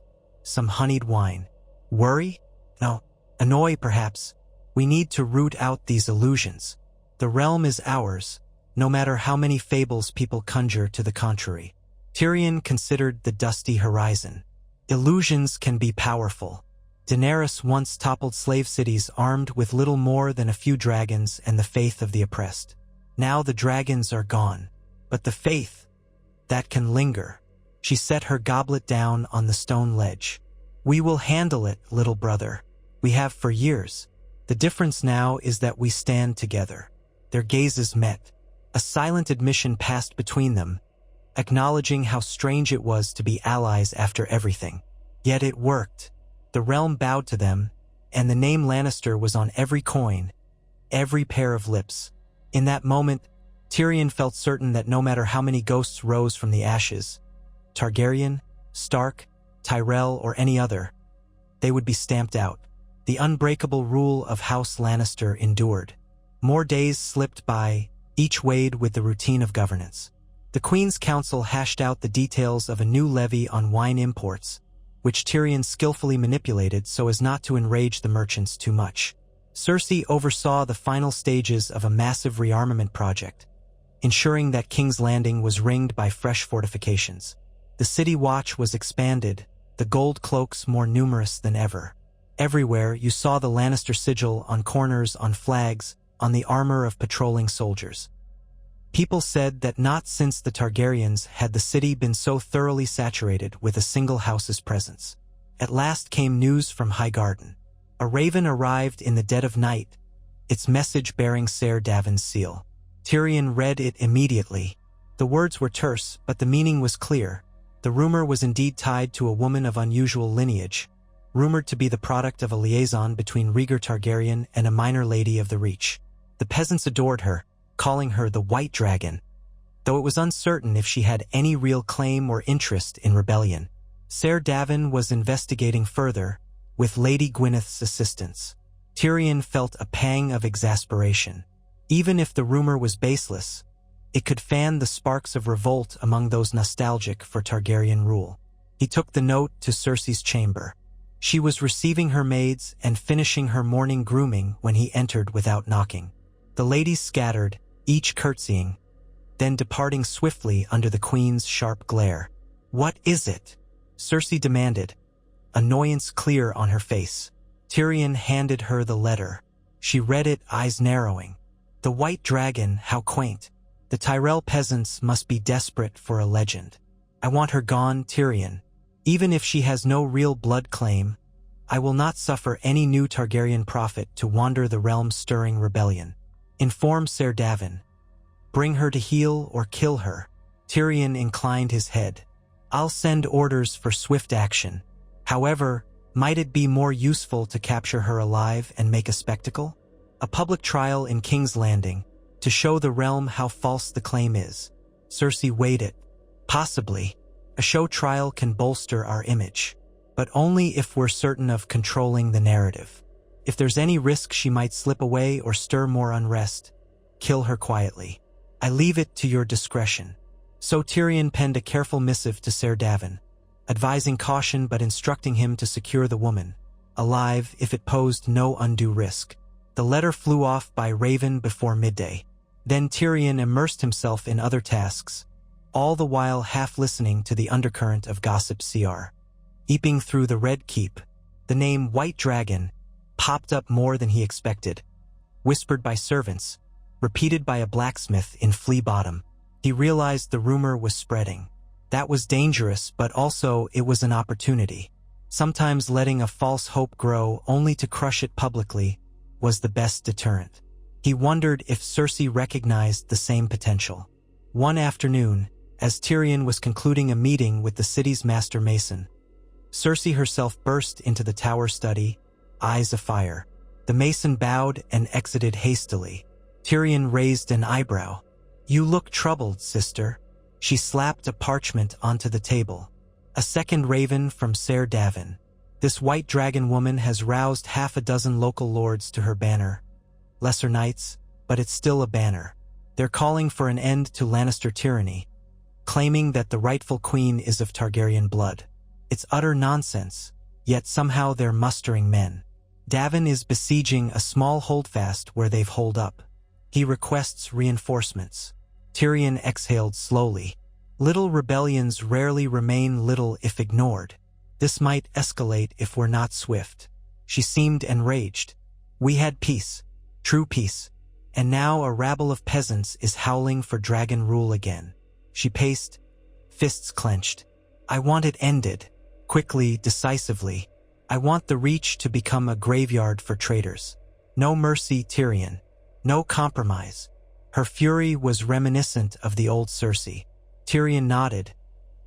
some honeyed wine. "Worry? No. Annoy, perhaps. We need to root out these illusions. The realm is ours, no matter how many fables people conjure to the contrary." Tyrion considered the dusty horizon. Illusions can be powerful. Daenerys once toppled slave cities armed with little more than a few dragons and the faith of the oppressed. Now the dragons are gone. But the faith, that can linger. She set her goblet down on the stone ledge. "We will handle it, little brother. We have for years. The difference now is that we stand together." Their gazes met. A silent admission passed between them, acknowledging how strange it was to be allies after everything. Yet it worked. The realm bowed to them, and the name Lannister was on every coin, every pair of lips. In that moment, Tyrion felt certain that no matter how many ghosts rose from the ashes, Targaryen, Stark, Tyrell, or any other, they would be stamped out. The unbreakable rule of House Lannister endured. More days slipped by, each weighed with the routine of governance. The Queen's Council hashed out the details of a new levy on wine imports, which Tyrion skillfully manipulated so as not to enrage the merchants too much. Cersei oversaw the final stages of a massive rearmament project, ensuring that King's Landing was ringed by fresh fortifications. The city watch was expanded, the gold cloaks more numerous than ever. Everywhere you saw the Lannister sigil on corners, on flags, on the armor of patrolling soldiers. People said that not since the Targaryens had the city been so thoroughly saturated with a single house's presence. At last came news from Highgarden. A raven arrived in the dead of night, its message bearing Ser Davin's seal. Tyrion read it immediately. The words were terse, but the meaning was clear. The rumor was indeed tied to a woman of unusual lineage, rumored to be the product of a liaison between Rhaegar Targaryen and a minor lady of the Reach. The peasants adored her, calling her the White Dragon, though it was uncertain if she had any real claim or interest in rebellion. Ser Davin was investigating further, with Lady Gwyneth's assistance. Tyrion felt a pang of exasperation. Even if the rumor was baseless, it could fan the sparks of revolt among those nostalgic for Targaryen rule. He took the note to Cersei's chamber. She was receiving her maids and finishing her morning grooming when he entered without knocking. The ladies scattered, each curtsying, then departing swiftly under the Queen's sharp glare. "What is it?" Cersei demanded, annoyance clear on her face. Tyrion handed her the letter. She read it, eyes narrowing. The White Dragon, how quaint. The Tyrell peasants must be desperate for a legend. I want her gone, Tyrion. Even if she has no real blood claim, I will not suffer any new Targaryen prophet to wander the realm-stirring rebellion. Inform Ser Davin. Bring her to heel or kill her. Tyrion inclined his head. I'll send orders for swift action. However, might it be more useful to capture her alive and make a spectacle? A public trial in King's Landing, to show the realm how false the claim is. Cersei weighed it. Possibly. A show trial can bolster our image, but only if we're certain of controlling the narrative. If there's any risk she might slip away or stir more unrest, kill her quietly. I leave it to your discretion. So Tyrion penned a careful missive to Ser Davin, advising caution but instructing him to secure the woman, alive if it posed no undue risk. The letter flew off by raven before midday. Then Tyrion immersed himself in other tasks, all the while half listening to the undercurrent of gossip cr. Eeping through the Red Keep, the name White Dragon popped up more than he expected, whispered by servants, repeated by a blacksmith in Flea Bottom. He realized the rumor was spreading. That was dangerous, but also it was an opportunity. Sometimes letting a false hope grow only to crush it publicly was the best deterrent. He wondered if Cersei recognized the same potential. One afternoon, as Tyrion was concluding a meeting with the city's master mason, Cersei herself burst into the tower study, eyes afire. The mason bowed and exited hastily. Tyrion raised an eyebrow. You look troubled, sister. She slapped a parchment onto the table. A second raven from Ser Davin. This White Dragon woman has roused half a dozen local lords to her banner. Lesser knights, but it's still a banner. They're calling for an end to Lannister tyranny, claiming that the rightful queen is of Targaryen blood. It's utter nonsense, yet somehow they're mustering men. Davin is besieging a small holdfast where they've holed up. He requests reinforcements. Tyrion exhaled slowly. Little rebellions rarely remain little if ignored. This might escalate if we're not swift. She seemed enraged. We had peace, true peace, and now a rabble of peasants is howling for dragon rule again. She paced, fists clenched. I want it ended, quickly, decisively. I want the Reach to become a graveyard for traitors. No mercy, Tyrion. No compromise. Her fury was reminiscent of the old Cersei. Tyrion nodded,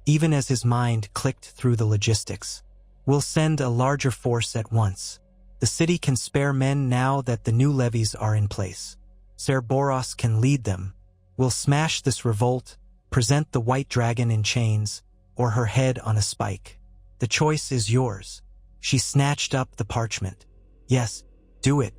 even as his mind clicked through the logistics. We'll send a larger force at once. The city can spare men now that the new levies are in place. Ser Boros can lead them. We'll smash this revolt, present the White Dragon in chains, or her head on a spike. The choice is yours. She snatched up the parchment. Yes, do it.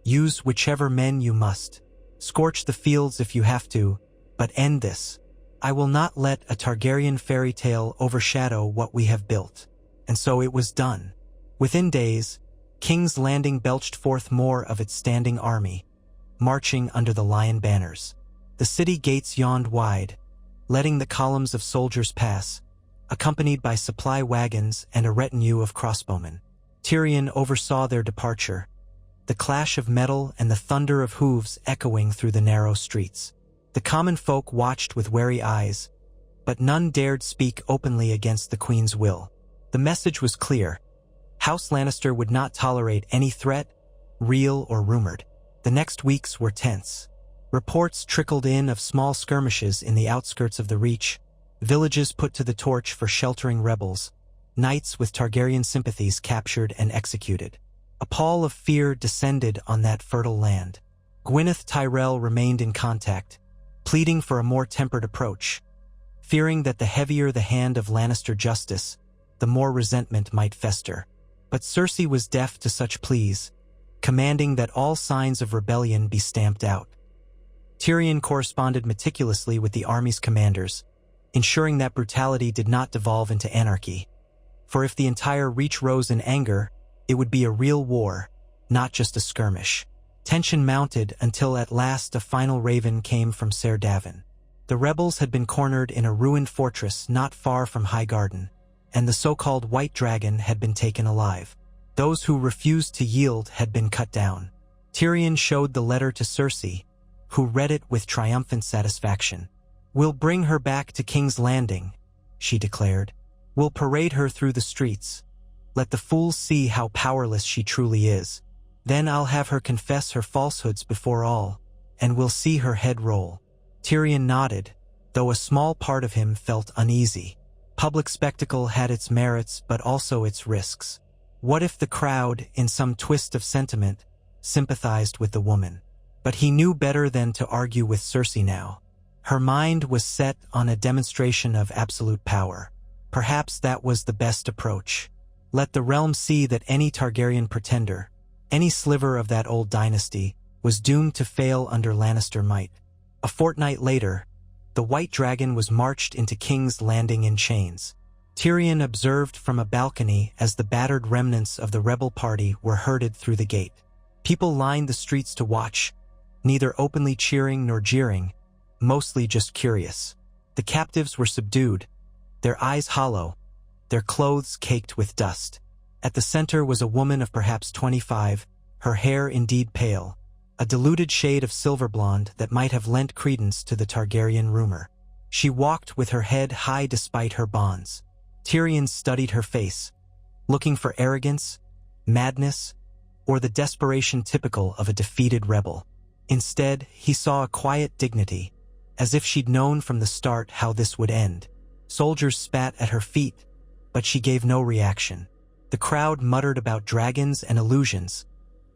Use whichever men you must. Scorch the fields if you have to, but end this. I will not let a Targaryen fairy tale overshadow what we have built. And so it was done. Within days, King's Landing belched forth more of its standing army, marching under the lion banners. The city gates yawned wide, letting the columns of soldiers pass, accompanied by supply wagons and a retinue of crossbowmen. Tyrion oversaw their departure, the clash of metal and the thunder of hooves echoing through the narrow streets. The common folk watched with wary eyes, but none dared speak openly against the Queen's will. The message was clear. House Lannister would not tolerate any threat, real or rumored. The next weeks were tense. Reports trickled in of small skirmishes in the outskirts of the Reach, villages put to the torch for sheltering rebels, knights with Targaryen sympathies captured and executed. A pall of fear descended on that fertile land. Gwyneth Tyrell remained in contact, pleading for a more tempered approach, fearing that the heavier the hand of Lannister justice, the more resentment might fester. But Cersei was deaf to such pleas, commanding that all signs of rebellion be stamped out. Tyrion corresponded meticulously with the army's commanders, ensuring that brutality did not devolve into anarchy. For if the entire Reach rose in anger, it would be a real war, not just a skirmish. Tension mounted until at last a final raven came from Ser Davin. The rebels had been cornered in a ruined fortress not far from Highgarden, and the so-called White Dragon had been taken alive. Those who refused to yield had been cut down. Tyrion showed the letter to Cersei, who read it with triumphant satisfaction. "We'll bring her back to King's Landing," she declared. "We'll parade her through the streets. Let the fools see how powerless she truly is. Then I'll have her confess her falsehoods before all, and we'll see her head roll." Tyrion nodded, though a small part of him felt uneasy. Public spectacle had its merits but also its risks. What if the crowd, in some twist of sentiment, sympathized with the woman? But he knew better than to argue with Cersei now. Her mind was set on a demonstration of absolute power. Perhaps that was the best approach. Let the realm see that any Targaryen pretender, any sliver of that old dynasty, was doomed to fail under Lannister might. A fortnight later, the White Dragon was marched into King's Landing in chains. Tyrion observed from a balcony as the battered remnants of the rebel party were herded through the gate. People lined the streets to watch, neither openly cheering nor jeering, mostly just curious. The captives were subdued, their eyes hollow, their clothes caked with dust. At the center was a woman of perhaps 25, her hair indeed pale, a diluted shade of silver blonde that might have lent credence to the Targaryen rumor. She walked with her head high despite her bonds. Tyrion studied her face, looking for arrogance, madness, or the desperation typical of a defeated rebel. Instead, he saw a quiet dignity, as if she'd known from the start how this would end. Soldiers spat at her feet, but she gave no reaction. The crowd muttered about dragons and illusions,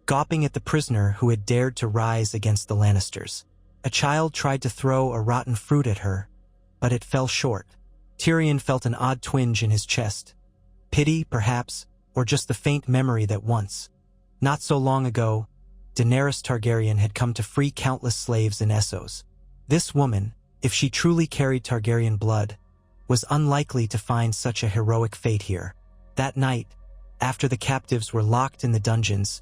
gawping at the prisoner who had dared to rise against the Lannisters. A child tried to throw a rotten fruit at her, but it fell short. Tyrion felt an odd twinge in his chest. Pity, perhaps, or just the faint memory that once, not so long ago, Daenerys Targaryen had come to free countless slaves in Essos. This woman, if she truly carried Targaryen blood, was unlikely to find such a heroic fate here. That night, after the captives were locked in the dungeons,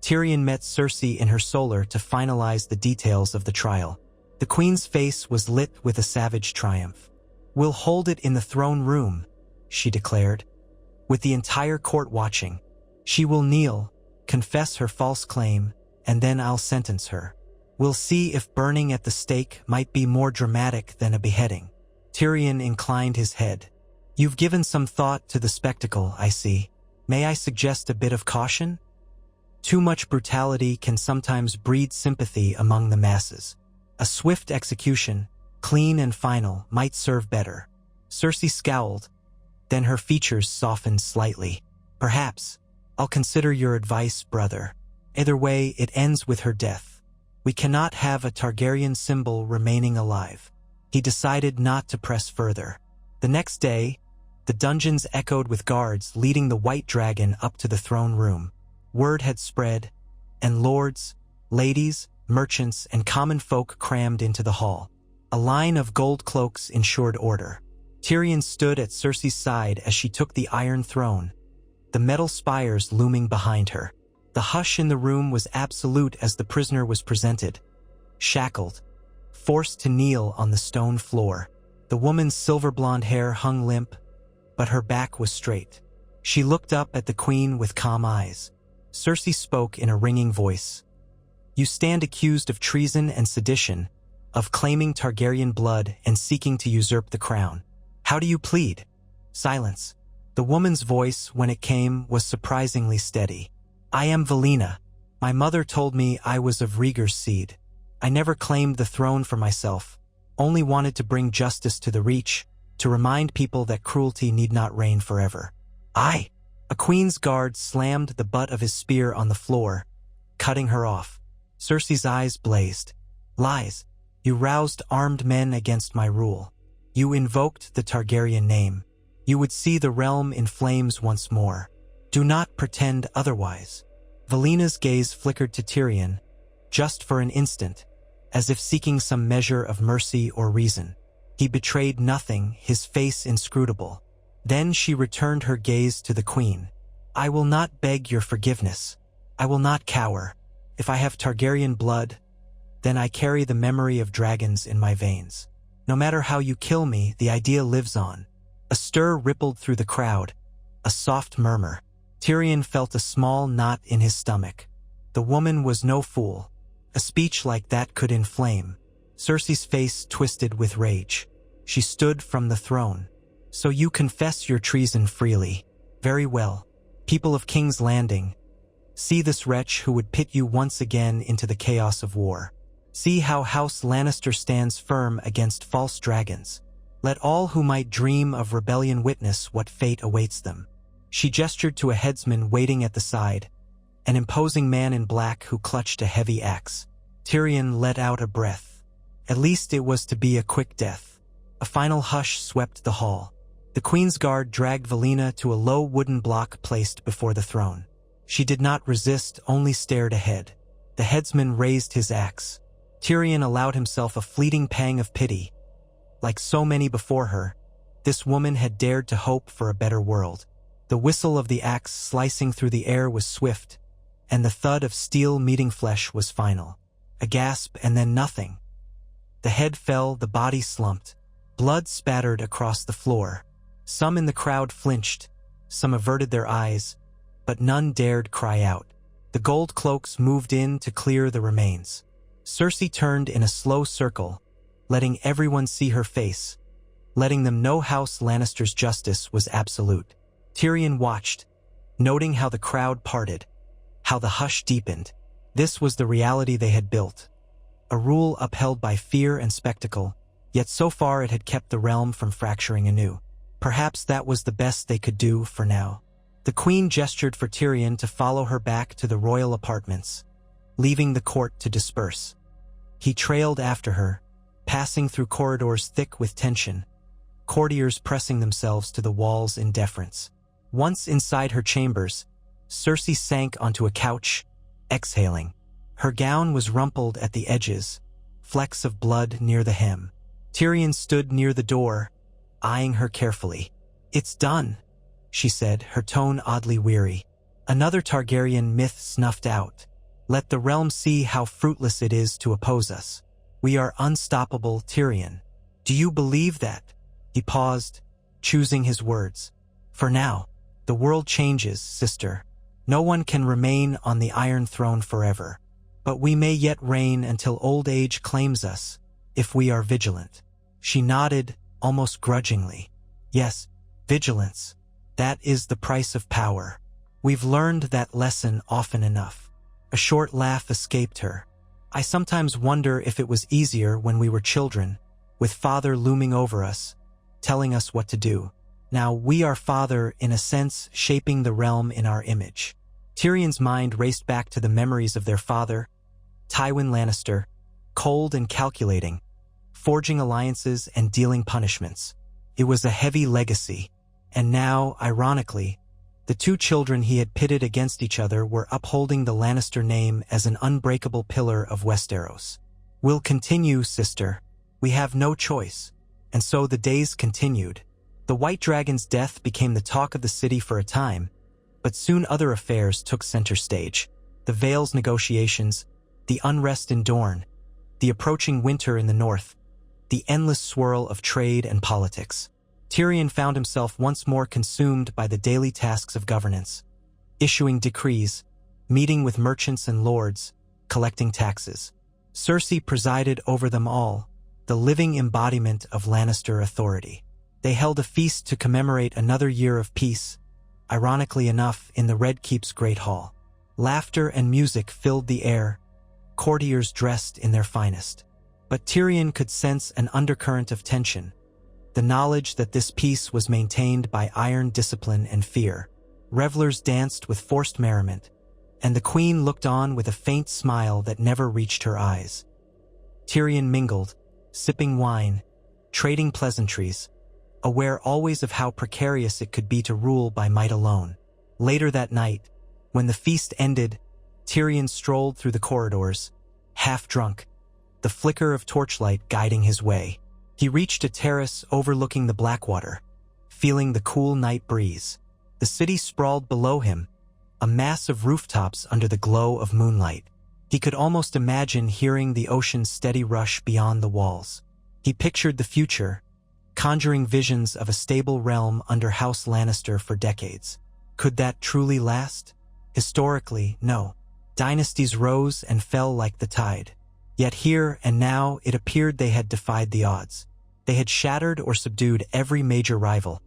Tyrion met Cersei in her solar to finalize the details of the trial. The queen's face was lit with a savage triumph. "We'll hold it in the throne room," she declared, with the entire court watching. "She will kneel, confess her false claim, and then I'll sentence her. We'll see if burning at the stake might be more dramatic than a beheading." Tyrion inclined his head. "You've given some thought to the spectacle, I see. May I suggest a bit of caution? Too much brutality can sometimes breed sympathy among the masses. A swift execution, clean and final, might serve better." Cersei scowled, then her features softened slightly. "Perhaps. I'll consider your advice, brother. Either way, it ends with her death. We cannot have a Targaryen symbol remaining alive." He decided not to press further. The next day, the dungeons echoed with guards leading the White Dragon up to the throne room. Word had spread, and lords, ladies, merchants, and common folk crammed into the hall. A line of gold cloaks ensured order. Tyrion stood at Cersei's side as she took the Iron Throne, the metal spires looming behind her. The hush in the room was absolute as the prisoner was presented, shackled, forced to kneel on the stone floor. The woman's silver-blonde hair hung limp, but her back was straight. She looked up at the queen with calm eyes. Cersei spoke in a ringing voice. "You stand accused of treason and sedition, of claiming Targaryen blood and seeking to usurp the crown. How do you plead?" Silence. The woman's voice, when it came, was surprisingly steady. "I am Valina. My mother told me I was of Rhaegar's seed. I never claimed the throne for myself, only wanted to bring justice to the Reach, to remind people that cruelty need not reign forever." "I!" A queen's guard slammed the butt of his spear on the floor, cutting her off. Cersei's eyes blazed. "Lies. You roused armed men against my rule. You invoked the Targaryen name. You would see the realm in flames once more. Do not pretend otherwise." Valina's gaze flickered to Tyrion, just for an instant, as if seeking some measure of mercy or reason. He betrayed nothing, his face inscrutable. Then she returned her gaze to the queen. "I will not beg your forgiveness. I will not cower. If I have Targaryen blood, then I carry the memory of dragons in my veins. No matter how you kill me, the idea lives on." A stir rippled through the crowd, a soft murmur. Tyrion felt a small knot in his stomach. The woman was no fool. A speech like that could inflame. Cersei's face twisted with rage. She stood from the throne. "So you confess your treason freely. Very well. People of King's Landing, see this wretch who would pit you once again into the chaos of war. See how House Lannister stands firm against false dragons. Let all who might dream of rebellion witness what fate awaits them." She gestured to a headsman waiting at the side, an imposing man in black who clutched a heavy axe. Tyrion let out a breath. At least it was to be a quick death. A final hush swept the hall. The Queen's Guard dragged Valina to a low wooden block placed before the throne. She did not resist, only stared ahead. The headsman raised his axe. Tyrion allowed himself a fleeting pang of pity. Like so many before her, this woman had dared to hope for a better world. The whistle of the axe slicing through the air was swift, and the thud of steel meeting flesh was final. A gasp and then nothing. The head fell, the body slumped. Blood spattered across the floor. Some in the crowd flinched, some averted their eyes, but none dared cry out. The gold cloaks moved in to clear the remains. Cersei turned in a slow circle, letting everyone see her face, letting them know House Lannister's justice was absolute. Tyrion watched, noting how the crowd parted, how the hush deepened. This was the reality they had built. A rule upheld by fear and spectacle, yet so far it had kept the realm from fracturing anew. Perhaps that was the best they could do for now. The queen gestured for Tyrion to follow her back to the royal apartments, leaving the court to disperse. He trailed after her, passing through corridors thick with tension, courtiers pressing themselves to the walls in deference. Once inside her chambers, Cersei sank onto a couch, exhaling. Her gown was rumpled at the edges, flecks of blood near the hem. Tyrion stood near the door, eyeing her carefully. "It's done," she said, her tone oddly weary. "Another Targaryen myth snuffed out. Let the realm see how fruitless it is to oppose us. We are unstoppable, Tyrion. Do you believe that?" He paused, choosing his words. "For now, the world changes, sister. No one can remain on the Iron Throne forever. But we may yet reign until old age claims us, if we are vigilant." She nodded, almost grudgingly. "Yes, vigilance. That is the price of power. We've learned that lesson often enough." A short laugh escaped her. "I sometimes wonder if it was easier when we were children, with father looming over us, telling us what to do. Now we are father, in a sense, shaping the realm in our image." Tyrion's mind raced back to the memories of their father, Tywin Lannister, cold and calculating, forging alliances and dealing punishments. It was a heavy legacy, and now, ironically, The two children he had pitted against each other were upholding the Lannister name as an unbreakable pillar of Westeros. "We'll continue, sister. We have no choice." And so the days continued. The White Dragon's death became the talk of the city for a time, but soon other affairs took center stage. The Vale's negotiations, the unrest in Dorne, the approaching winter in the north, the endless swirl of trade and politics. Tyrion found himself once more consumed by the daily tasks of governance, issuing decrees, meeting with merchants and lords, collecting taxes. Cersei presided over them all, the living embodiment of Lannister authority. They held a feast to commemorate another year of peace, ironically enough in the Red Keep's Great Hall. Laughter and music filled the air, courtiers dressed in their finest. But Tyrion could sense an undercurrent of tension, the knowledge that this peace was maintained by iron discipline and fear. Revelers danced with forced merriment, and the queen looked on with a faint smile that never reached her eyes. Tyrion mingled, sipping wine, trading pleasantries, aware always of how precarious it could be to rule by might alone. Later that night, when the feast ended, Tyrion strolled through the corridors, half drunk, the flicker of torchlight guiding his way. He reached a terrace overlooking the Blackwater, feeling the cool night breeze. The city sprawled below him, a mass of rooftops under the glow of moonlight. He could almost imagine hearing the ocean's steady rush beyond the walls. He pictured the future, conjuring visions of a stable realm under House Lannister for decades. Could that truly last? Historically, no. Dynasties rose and fell like the tide. Yet here and now it appeared they had defied the odds. They had shattered or subdued every major rival,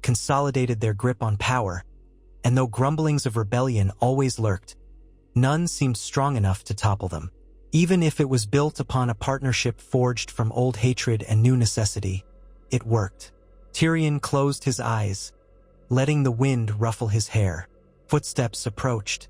consolidated their grip on power, and though grumblings of rebellion always lurked, none seemed strong enough to topple them. Even if it was built upon a partnership forged from old hatred and new necessity, it worked. Tyrion closed his eyes, letting the wind ruffle his hair. Footsteps approached.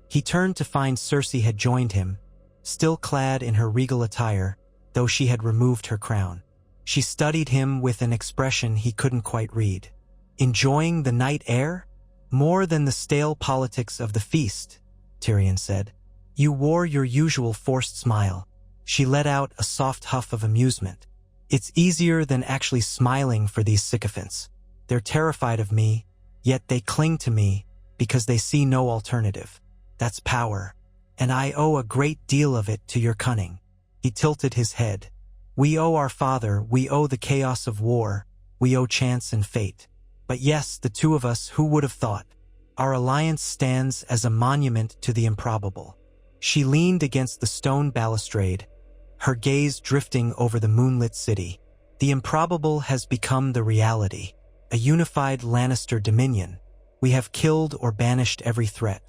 He turned to find Cersei had joined him, still clad in her regal attire, though she had removed her crown. She studied him with an expression he couldn't quite read. "Enjoying the night air? More than the stale politics of the feast," Tyrion said. "You wore your usual forced smile." She let out a soft huff of amusement. "It's easier than actually smiling for these sycophants. They're terrified of me, yet they cling to me because they see no alternative. That's power, and I owe a great deal of it to your cunning." He tilted his head. "We owe our father, we owe the chaos of war, we owe chance and fate. But yes, the two of us, who would have thought? Our alliance stands as a monument to the improbable." She leaned against the stone balustrade, her gaze drifting over the moonlit city. "The improbable has become the reality. A unified Lannister dominion. We have killed or banished every threat.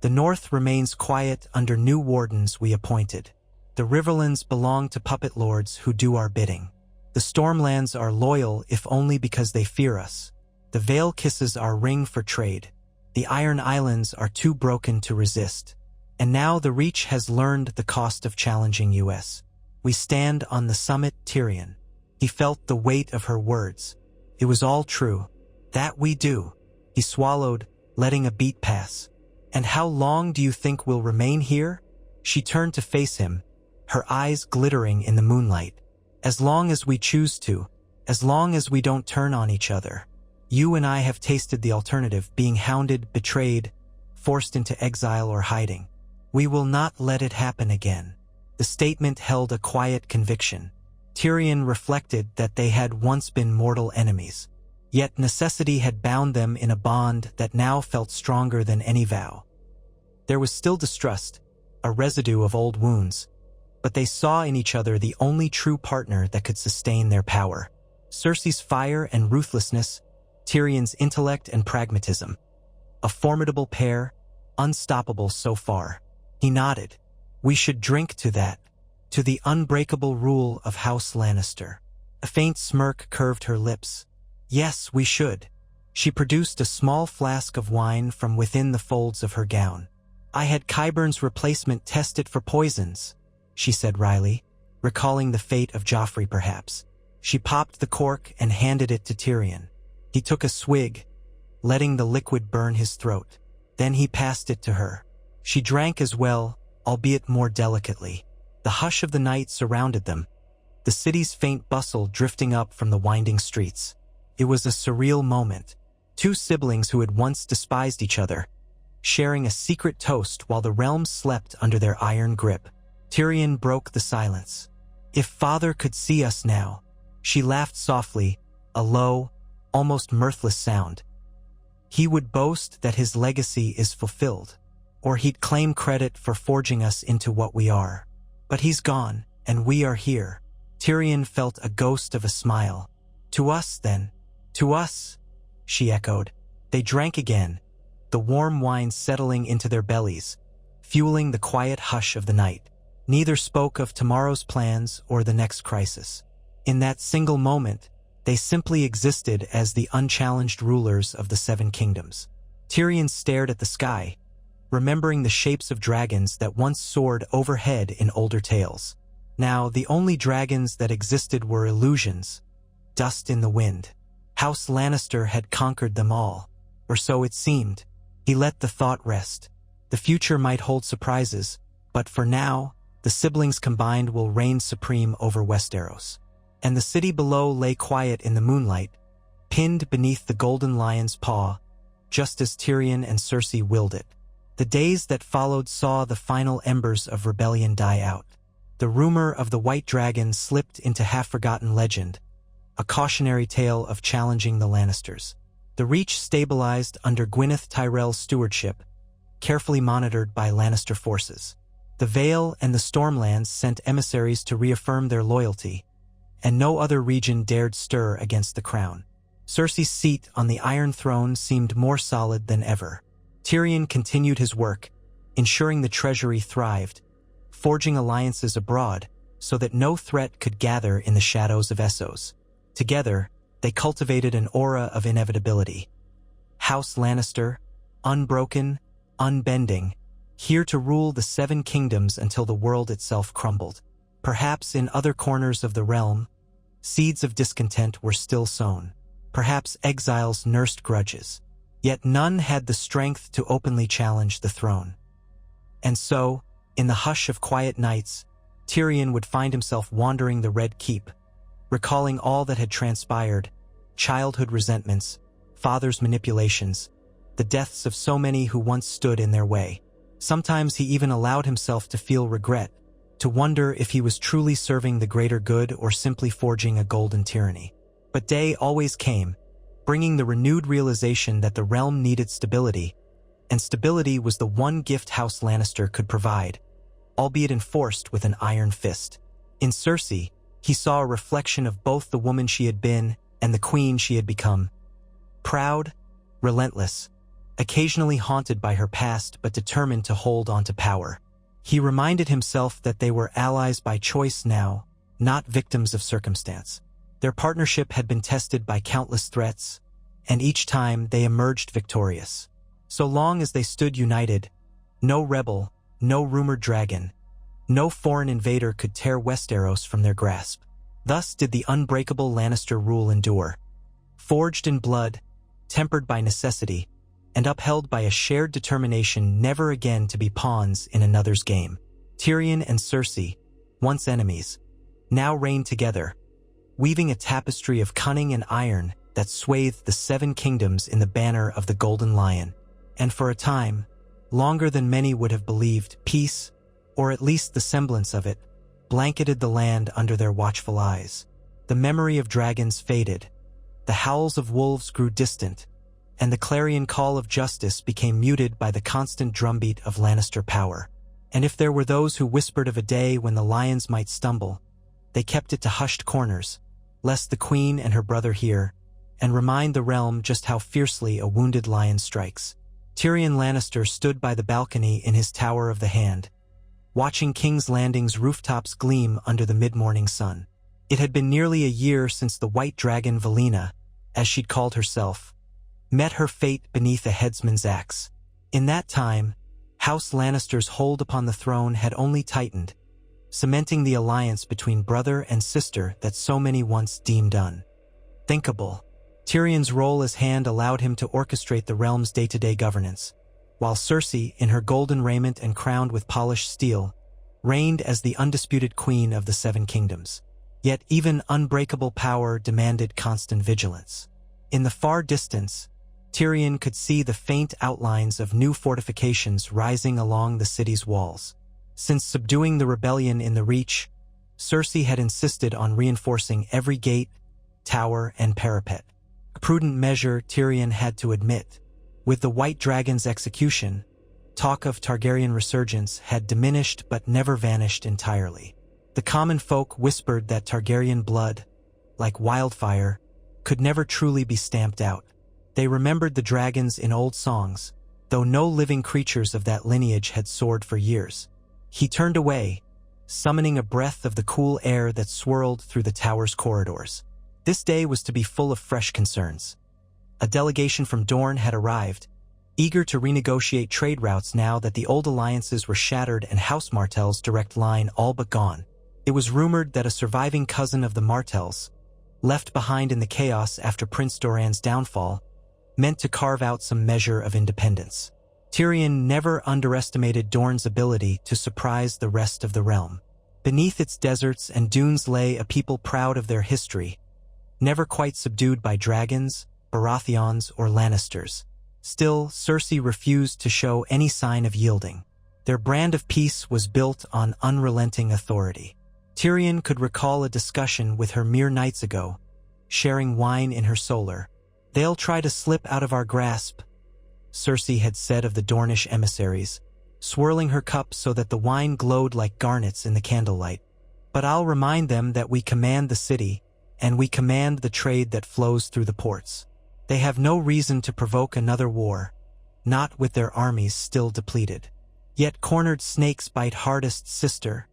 The North remains quiet under new wardens we appointed. The Riverlands belong to puppet lords who do our bidding. The Stormlands are loyal if only because they fear us. The Vale kisses our ring for trade. The Iron Islands are too broken to resist. And now the Reach has learned the cost of challenging us. We stand on the summit, Tyrion." He felt the weight of her words. It was all true. "That we do." He swallowed, letting a beat pass. "And how long do you think we'll remain here?" She turned to face him, her eyes glittering in the moonlight. "As long as we choose to, as long as we don't turn on each other. You and I have tasted the alternative, being hounded, betrayed, forced into exile or hiding. We will not let it happen again." The statement held a quiet conviction. Tyrion reflected that they had once been mortal enemies. Yet necessity had bound them in a bond that now felt stronger than any vow. There was still distrust, a residue of old wounds, but they saw in each other the only true partner that could sustain their power. Cersei's fire and ruthlessness, Tyrion's intellect and pragmatism. A formidable pair, unstoppable so far. He nodded. "We should drink to that, to the unbreakable rule of House Lannister." A faint smirk curved her lips. "Yes, we should." She produced a small flask of wine from within the folds of her gown. "I had Qyburn's replacement test it for poisons," she said wryly, recalling the fate of Joffrey perhaps. She popped the cork and handed it to Tyrion. He took a swig, letting the liquid burn his throat. Then he passed it to her. She drank as well, albeit more delicately. The hush of the night surrounded them, the city's faint bustle drifting up from the winding streets. It was a surreal moment. Two siblings who had once despised each other, sharing a secret toast while the realm slept under their iron grip. Tyrion broke the silence. "If father could see us now," she laughed softly, a low, almost mirthless sound. "He would boast that his legacy is fulfilled, or he'd claim credit for forging us into what we are. But he's gone, and we are here." Tyrion felt a ghost of a smile. "To us, then. To us," she echoed. They drank again, the warm wine settling into their bellies, fueling the quiet hush of the night. Neither spoke of tomorrow's plans or the next crisis. In that single moment, they simply existed as the unchallenged rulers of the Seven Kingdoms. Tyrion stared at the sky, remembering the shapes of dragons that once soared overhead in older tales. Now, the only dragons that existed were illusions, dust in the wind. House Lannister had conquered them all, or so it seemed. He let the thought rest. The future might hold surprises, but for now, the siblings combined will reign supreme over Westeros. And the city below lay quiet in the moonlight, pinned beneath the golden lion's paw, just as Tyrion and Cersei willed it. The days that followed saw the final embers of rebellion die out. The rumor of the White Dragon slipped into half-forgotten legend, a cautionary tale of challenging the Lannisters. The Reach stabilized under Gwyneth Tyrell's stewardship, carefully monitored by Lannister forces. The Vale and the Stormlands sent emissaries to reaffirm their loyalty, and no other region dared stir against the crown. Cersei's seat on the Iron Throne seemed more solid than ever. Tyrion continued his work, ensuring the treasury thrived, forging alliances abroad so that no threat could gather in the shadows of Essos. Together, they cultivated an aura of inevitability. House Lannister, unbroken, unbending, here to rule the Seven Kingdoms until the world itself crumbled. Perhaps in other corners of the realm, seeds of discontent were still sown. Perhaps exiles nursed grudges. Yet none had the strength to openly challenge the throne. And so, in the hush of quiet nights, Tyrion would find himself wandering the Red Keep, recalling all that had transpired, childhood resentments, father's manipulations, the deaths of so many who once stood in their way. Sometimes he even allowed himself to feel regret, to wonder if he was truly serving the greater good or simply forging a golden tyranny. But day always came, bringing the renewed realization that the realm needed stability, and stability was the one gift House Lannister could provide, albeit enforced with an iron fist. In Cersei, he saw a reflection of both the woman she had been and the queen she had become. Proud, relentless, occasionally haunted by her past but determined to hold on to power. He reminded himself that they were allies by choice now, not victims of circumstance. Their partnership had been tested by countless threats, and each time they emerged victorious. So long as they stood united, no rebel, no rumored dragon, no foreign invader could tear Westeros from their grasp. Thus did the unbreakable Lannister rule endure. Forged in blood, tempered by necessity, and upheld by a shared determination never again to be pawns in another's game. Tyrion and Cersei, once enemies, now reigned together, weaving a tapestry of cunning and iron that swathed the Seven Kingdoms in the banner of the Golden Lion. And for a time, longer than many would have believed, peace, or at least the semblance of it, blanketed the land under their watchful eyes. The memory of dragons faded, the howls of wolves grew distant, and the clarion call of justice became muted by the constant drumbeat of Lannister power. And if there were those who whispered of a day when the lions might stumble, they kept it to hushed corners, lest the queen and her brother hear, and remind the realm just how fiercely a wounded lion strikes. Tyrion Lannister stood by the balcony in his Tower of the Hand, watching King's Landing's rooftops gleam under the mid-morning sun. It had been nearly a year since the White Dragon Valina, as she'd called herself, met her fate beneath a headsman's axe. In that time, House Lannister's hold upon the throne had only tightened, cementing the alliance between brother and sister that so many once deemed unthinkable. Tyrion's role as Hand allowed him to orchestrate the realm's day-to-day governance, while Cersei, in her golden raiment and crowned with polished steel, reigned as the undisputed queen of the Seven Kingdoms. Yet even unbreakable power demanded constant vigilance. In the far distance, Tyrion could see the faint outlines of new fortifications rising along the city's walls. Since subduing the rebellion in the Reach, Cersei had insisted on reinforcing every gate, tower, and parapet. A prudent measure, Tyrion had to admit. With the White Dragon's execution, talk of Targaryen resurgence had diminished but never vanished entirely. The common folk whispered that Targaryen blood, like wildfire, could never truly be stamped out. They remembered the dragons in old songs, though no living creatures of that lineage had soared for years. He turned away, summoning a breath of the cool air that swirled through the tower's corridors. This day was to be full of fresh concerns. A delegation from Dorne had arrived, eager to renegotiate trade routes now that the old alliances were shattered and House Martell's direct line all but gone. It was rumored that a surviving cousin of the Martells, left behind in the chaos after Prince Doran's downfall, meant to carve out some measure of independence. Tyrion never underestimated Dorne's ability to surprise the rest of the realm. Beneath its deserts and dunes lay a people proud of their history, never quite subdued by dragons, Baratheons, or Lannisters. Still, Cersei refused to show any sign of yielding. Their brand of peace was built on unrelenting authority. Tyrion could recall a discussion with her mere nights ago, sharing wine in her solar. "They'll try to slip out of our grasp," Cersei had said of the Dornish emissaries, swirling her cup so that the wine glowed like garnets in the candlelight. "But I'll remind them that we command the city, and we command the trade that flows through the ports. They have no reason to provoke another war, not with their armies still depleted." "Yet cornered snakes bite hardest, sister,"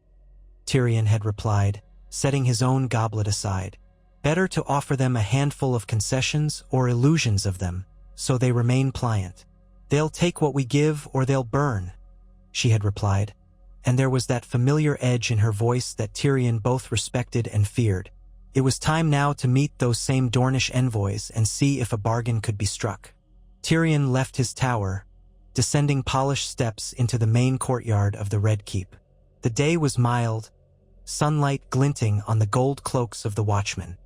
Tyrion had replied, setting his own goblet aside. "Better to offer them a handful of concessions or illusions of them, so they remain pliant." "They'll take what we give or they'll burn," she had replied, and there was that familiar edge in her voice that Tyrion both respected and feared. It was time now to meet those same Dornish envoys and see if a bargain could be struck. Tyrion left his tower, descending polished steps into the main courtyard of the Red Keep. The day was mild, sunlight glinting on the gold cloaks of the watchmen.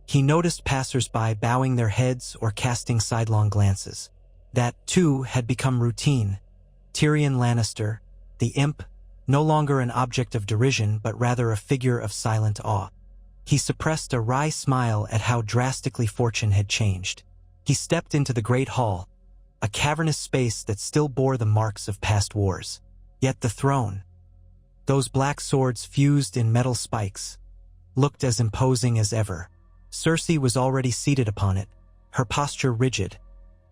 He noticed passers-by bowing their heads or casting sidelong glances. That, too, had become routine. Tyrion Lannister, the imp, no longer an object of derision but rather a figure of silent awe. He suppressed a wry smile at how drastically fortune had changed. He stepped into the great hall, a cavernous space that still bore the marks of past wars. Yet the throne, those black swords fused in metal spikes, looked as imposing as ever. Cersei was already seated upon it, her posture rigid,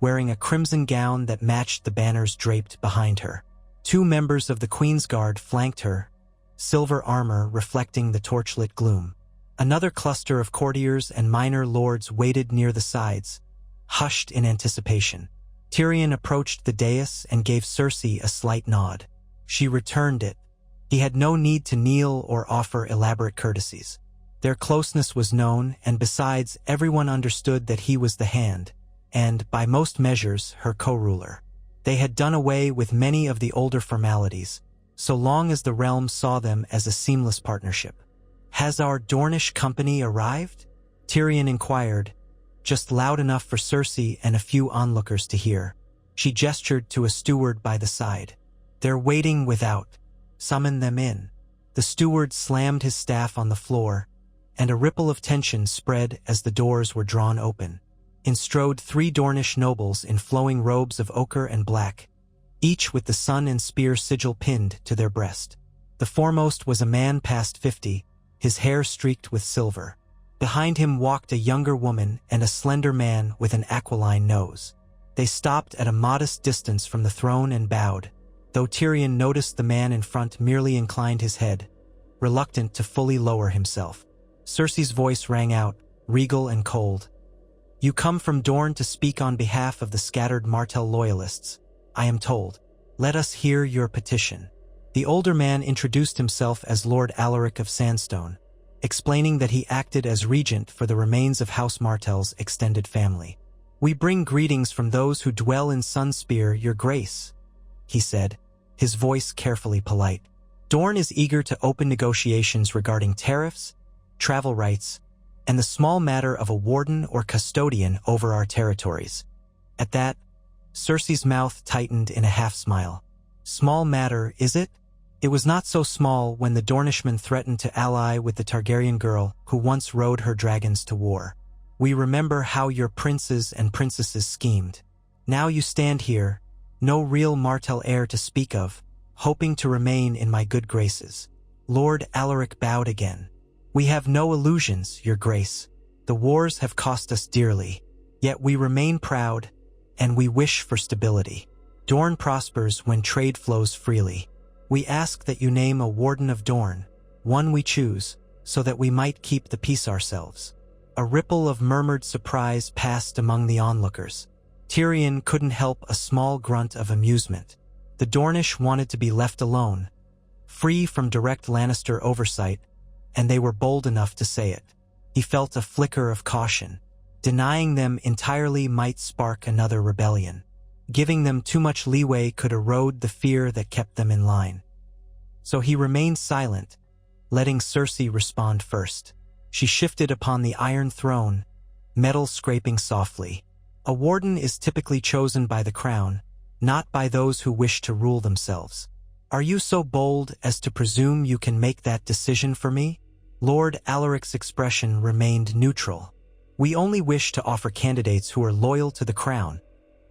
wearing a crimson gown that matched the banners draped behind her. 2 members of the Queen's Guard flanked her, silver armor reflecting the torchlit gloom. Another cluster of courtiers and minor lords waited near the sides, hushed in anticipation. Tyrion approached the dais and gave Cersei a slight nod. She returned it. He had no need to kneel or offer elaborate courtesies. Their closeness was known, and besides, everyone understood that he was the Hand, and, by most measures, her co-ruler. They had done away with many of the older formalities, so long as the realm saw them as a seamless partnership. "Has our Dornish company arrived?" Tyrion inquired, just loud enough for Cersei and a few onlookers to hear. She gestured to a steward by the side. "They're waiting without. Summon them in." The steward slammed his staff on the floor, and a ripple of tension spread as the doors were drawn open. In strode 3 Dornish nobles in flowing robes of ochre and black, each with the sun and spear sigil pinned to their breast. The foremost was a man past 50, his hair streaked with silver. Behind him walked a younger woman and a slender man with an aquiline nose. They stopped at a modest distance from the throne and bowed, though Tyrion noticed the man in front merely inclined his head, reluctant to fully lower himself. Cersei's voice rang out, regal and cold. "You come from Dorne to speak on behalf of the scattered Martell loyalists, I am told. Let us hear your petition." The older man introduced himself as Lord Alaric of Sandstone, explaining that he acted as regent for the remains of House Martell's extended family. "We bring greetings from those who dwell in Sunspear, your grace," he said, his voice carefully polite. "Dorne is eager to open negotiations regarding tariffs, travel rights, and the small matter of a warden or custodian over our territories." At that, Cersei's mouth tightened in a half-smile. Small matter, is it? It was not so small when the Dornishman threatened to ally with the Targaryen girl who once rode her dragons to war. "We remember how your princes and princesses schemed. Now you stand here, no real Martell heir to speak of, hoping to remain in my good graces." Lord Alaric bowed again. "We have no illusions, your grace. The wars have cost us dearly. Yet we remain proud, and we wish for stability. Dorne prospers when trade flows freely. We ask that you name a warden of Dorne, one we choose, so that we might keep the peace ourselves." A ripple of murmured surprise passed among the onlookers. Tyrion couldn't help a small grunt of amusement. The Dornish wanted to be left alone, free from direct Lannister oversight, and they were bold enough to say it. He felt a flicker of caution. Denying them entirely might spark another rebellion. Giving them too much leeway could erode the fear that kept them in line. So he remained silent, letting Cersei respond first. She shifted upon the iron throne, metal scraping softly. "A warden is typically chosen by the crown, not by those who wish to rule themselves. Are you so bold as to presume you can make that decision for me?" Lord Alaric's expression remained neutral. "We only wish to offer candidates who are loyal to the crown,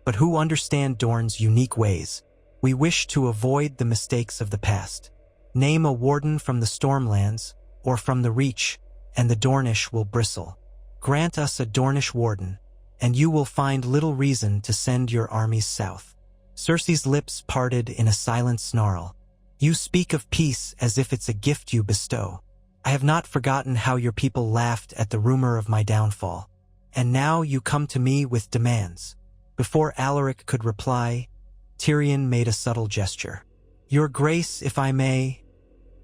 but who understand Dorne's unique ways. We wish to avoid the mistakes of the past. Name a warden from the Stormlands, or from the Reach, and the Dornish will bristle. Grant us a Dornish warden, and you will find little reason to send your armies south." Cersei's lips parted in a silent snarl. "You speak of peace as if it's a gift you bestow. I have not forgotten how your people laughed at the rumor of my downfall. And now you come to me with demands." Before Alaric could reply, Tyrion made a subtle gesture. "Your grace, if I may,"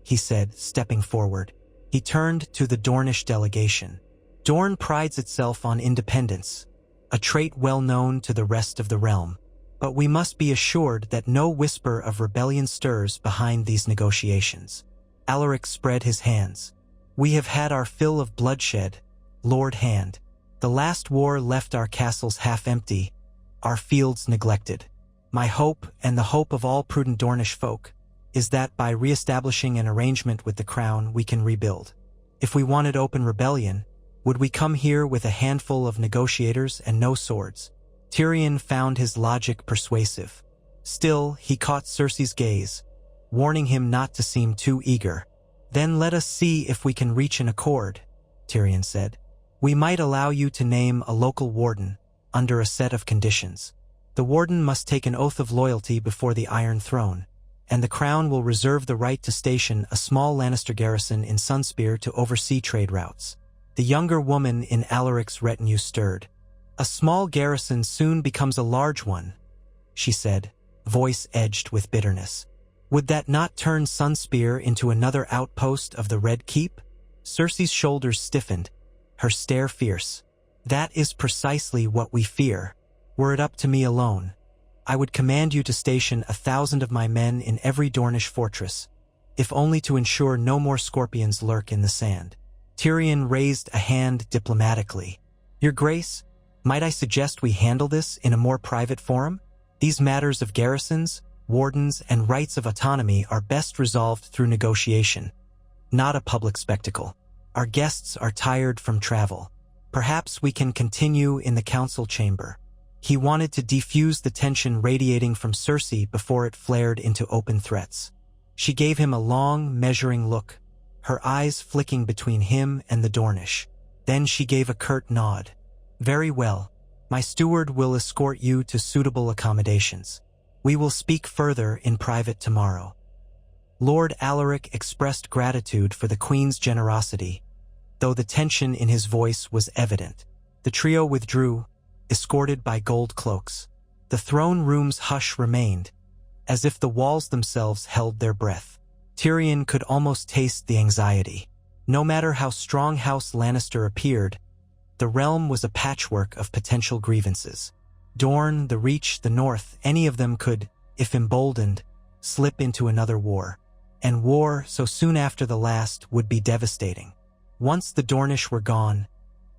he said, stepping forward. He turned to the Dornish delegation. "Dorne prides itself on independence, a trait well known to the rest of the realm. But we must be assured that no whisper of rebellion stirs behind these negotiations." Alaric spread his hands. "We have had our fill of bloodshed, Lord Hand. The last war left our castles half empty, our fields neglected. My hope, and the hope of all prudent Dornish folk, is that by re-establishing an arrangement with the crown we can rebuild. If we wanted open rebellion, would we come here with a handful of negotiators and no swords?" Tyrion found his logic persuasive. Still, he caught Cersei's gaze, warning him not to seem too eager. "Then let us see if we can reach an accord," Tyrion said. "We might allow you to name a local warden, under a set of conditions. The warden must take an oath of loyalty before the Iron Throne, and the crown will reserve the right to station a small Lannister garrison in Sunspear to oversee trade routes." The younger woman in Alaric's retinue stirred. "A small garrison soon becomes a large one," she said, voice edged with bitterness. "Would that not turn Sunspear into another outpost of the Red Keep?" Cersei's shoulders stiffened, her stare fierce. "That is precisely what we fear. Were it up to me alone, I would command you to station 1,000 of my men in every Dornish fortress, if only to ensure no more scorpions lurk in the sand." Tyrion raised a hand diplomatically. "Your Grace, might I suggest we handle this in a more private forum? These matters of garrisons, wardens, and rights of autonomy are best resolved through negotiation, not a public spectacle. Our guests are tired from travel. Perhaps we can continue in the council chamber." He wanted to defuse the tension radiating from Cersei before it flared into open threats. She gave him a long, measuring look, her eyes flicking between him and the Dornish. Then she gave a curt nod. "Very well. My steward will escort you to suitable accommodations. We will speak further in private tomorrow." Lord Alaric expressed gratitude for the Queen's generosity, though the tension in his voice was evident. The trio withdrew, escorted by gold cloaks. The throne room's hush remained, as if the walls themselves held their breath. Tyrion could almost taste the anxiety. No matter how strong House Lannister appeared, the realm was a patchwork of potential grievances. Dorne, the Reach, the North, any of them could, if emboldened, slip into another war. And war, so soon after the last, would be devastating. Once the Dornish were gone,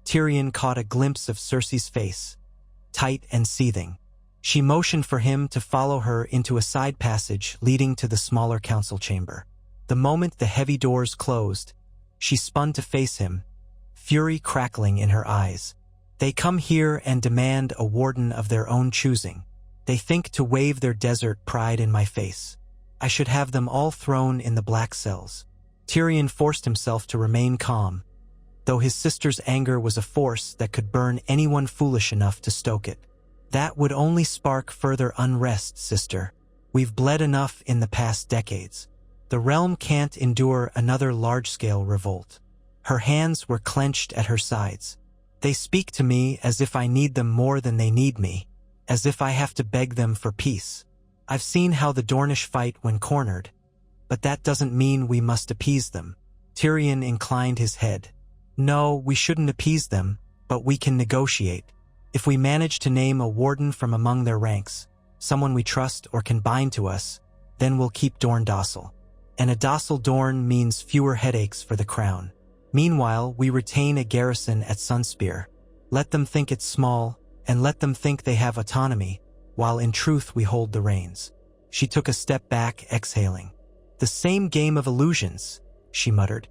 Tyrion caught a glimpse of Cersei's face, tight and seething. She motioned for him to follow her into a side passage leading to the smaller council chamber. The moment the heavy doors closed, she spun to face him, fury crackling in her eyes. They come here and demand a warden of their own choosing. They think to wave their desert pride in my face. I should have them all thrown in the black cells. Tyrion forced himself to remain calm, though his sister's anger was a force that could burn anyone foolish enough to stoke it. That would only spark further unrest, sister. We've bled enough in the past decades. The realm can't endure another large-scale revolt. Her hands were clenched at her sides. They speak to me as if I need them more than they need me, as if I have to beg them for peace. I've seen how the Dornish fight when cornered, but that doesn't mean we must appease them. Tyrion inclined his head. No, we shouldn't appease them, but we can negotiate. If we manage to name a warden from among their ranks, someone we trust or can bind to us, then we'll keep Dorne docile. And a docile Dorne means fewer headaches for the crown. Meanwhile, we retain a garrison at Sunspear. Let them think it's small, and let them think they have autonomy, while in truth we hold the reins. She took a step back, exhaling. The same game of illusions, she muttered.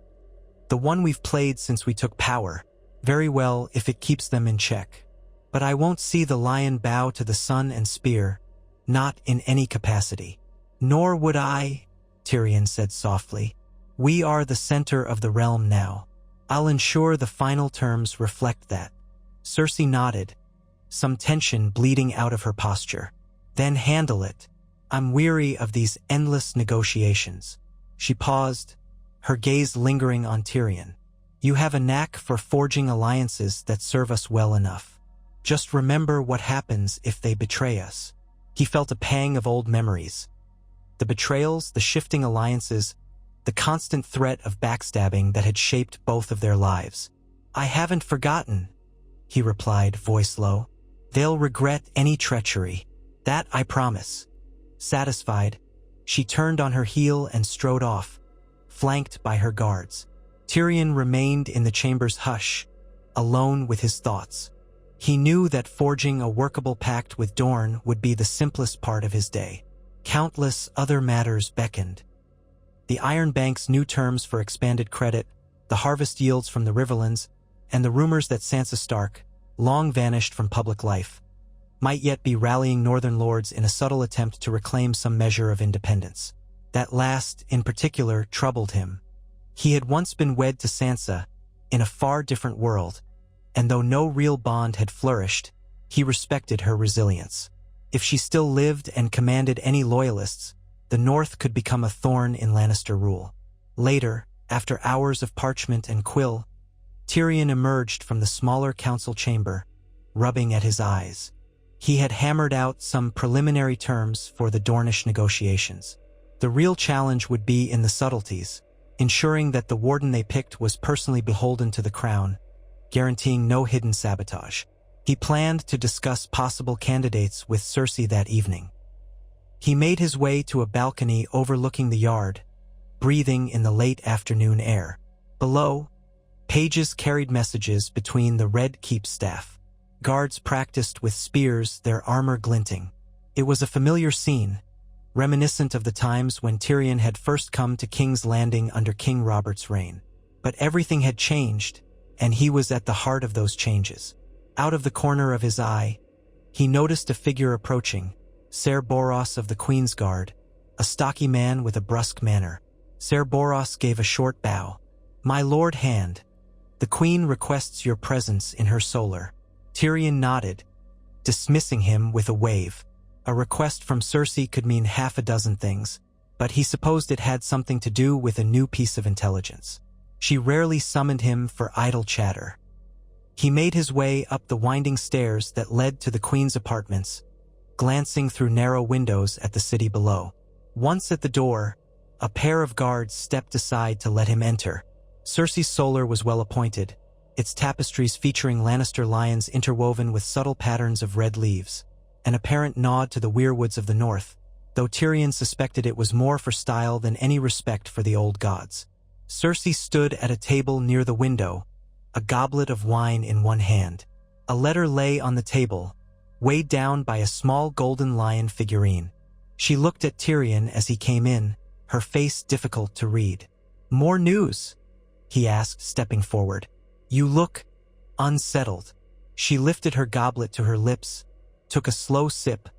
The one we've played since we took power. Very well, if it keeps them in check. But I won't see the lion bow to the sun and spear, not in any capacity. Nor would I, Tyrion said softly. We are the center of the realm now. I'll ensure the final terms reflect that. Cersei nodded, some tension bleeding out of her posture. Then handle it. I'm weary of these endless negotiations. She paused, her gaze lingering on Tyrion. You have a knack for forging alliances that serve us well enough. Just remember what happens if they betray us. He felt a pang of old memories. The betrayals, the shifting alliances, the constant threat of backstabbing that had shaped both of their lives. I haven't forgotten, he replied, voice low. They'll regret any treachery. That I promise. Satisfied, she turned on her heel and strode off, flanked by her guards. Tyrion remained in the chamber's hush, alone with his thoughts. He knew that forging a workable pact with Dorne would be the simplest part of his day. Countless other matters beckoned. The Iron Bank's new terms for expanded credit, the harvest yields from the Riverlands, and the rumors that Sansa Stark, long vanished from public life, might yet be rallying northern lords in a subtle attempt to reclaim some measure of independence. That last, in particular, troubled him. He had once been wed to Sansa, in a far different world, and though no real bond had flourished, he respected her resilience. If she still lived and commanded any loyalists, the North could become a thorn in Lannister rule. Later, after hours of parchment and quill, Tyrion emerged from the smaller council chamber, rubbing at his eyes. He had hammered out some preliminary terms for the Dornish negotiations. The real challenge would be in the subtleties, ensuring that the warden they picked was personally beholden to the crown, guaranteeing no hidden sabotage. He planned to discuss possible candidates with Cersei that evening. He made his way to a balcony overlooking the yard, breathing in the late afternoon air. Below, pages carried messages between the Red Keep staff. Guards practiced with spears, their armor glinting. It was a familiar scene, reminiscent of the times when Tyrion had first come to King's Landing under King Robert's reign. But everything had changed, and he was at the heart of those changes. Out of the corner of his eye, he noticed a figure approaching, Ser Boros of the Queen's Guard, a stocky man with a brusque manner. Ser Boros gave a short bow. My Lord Hand, the Queen requests your presence in her solar. Tyrion nodded, dismissing him with a wave. A request from Cersei could mean half a dozen things, but he supposed it had something to do with a new piece of intelligence. She rarely summoned him for idle chatter. He made his way up the winding stairs that led to the Queen's apartments, glancing through narrow windows at the city below. Once at the door, a pair of guards stepped aside to let him enter, Cersei's solar was well appointed, its tapestries featuring Lannister lions interwoven with subtle patterns of red leaves, an apparent nod to the weirwoods of the north, though Tyrion suspected it was more for style than any respect for the old gods. Cersei stood at a table near the window, a goblet of wine in one hand. A letter lay on the table, weighed down by a small golden lion figurine. She looked at Tyrion as he came in, her face difficult to read. "More news?" he asked, stepping forward. "You look unsettled." She lifted her goblet to her lips, took a slow sip,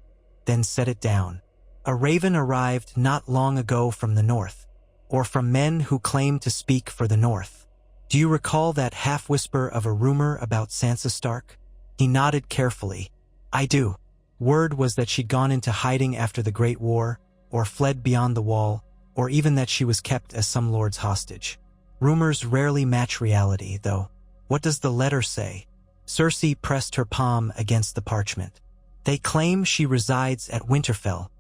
then set it down. "A raven arrived not long ago from the north, or from men who claim to speak for the north. Do you recall that half-whisper of a rumor about Sansa Stark?" He nodded carefully. "I do. Word was that she'd gone into hiding after the Great War, or fled beyond the wall, or even that she was kept as some lord's hostage. Rumors rarely match reality, though. What does the letter say?" Cersei pressed her palm against the parchment. "They claim she resides at Winterfell,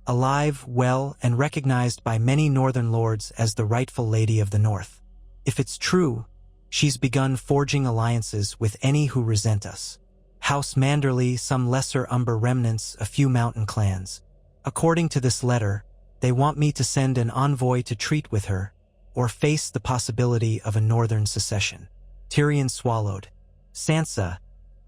alive, well, and recognized by many northern lords as the rightful lady of the north. If it's true, she's begun forging alliances with any who resent us. House Manderly, some lesser Umber remnants, a few mountain clans. According to this letter, they want me to send an envoy to treat with her, or face the possibility of a northern secession." Tyrion swallowed. Sansa,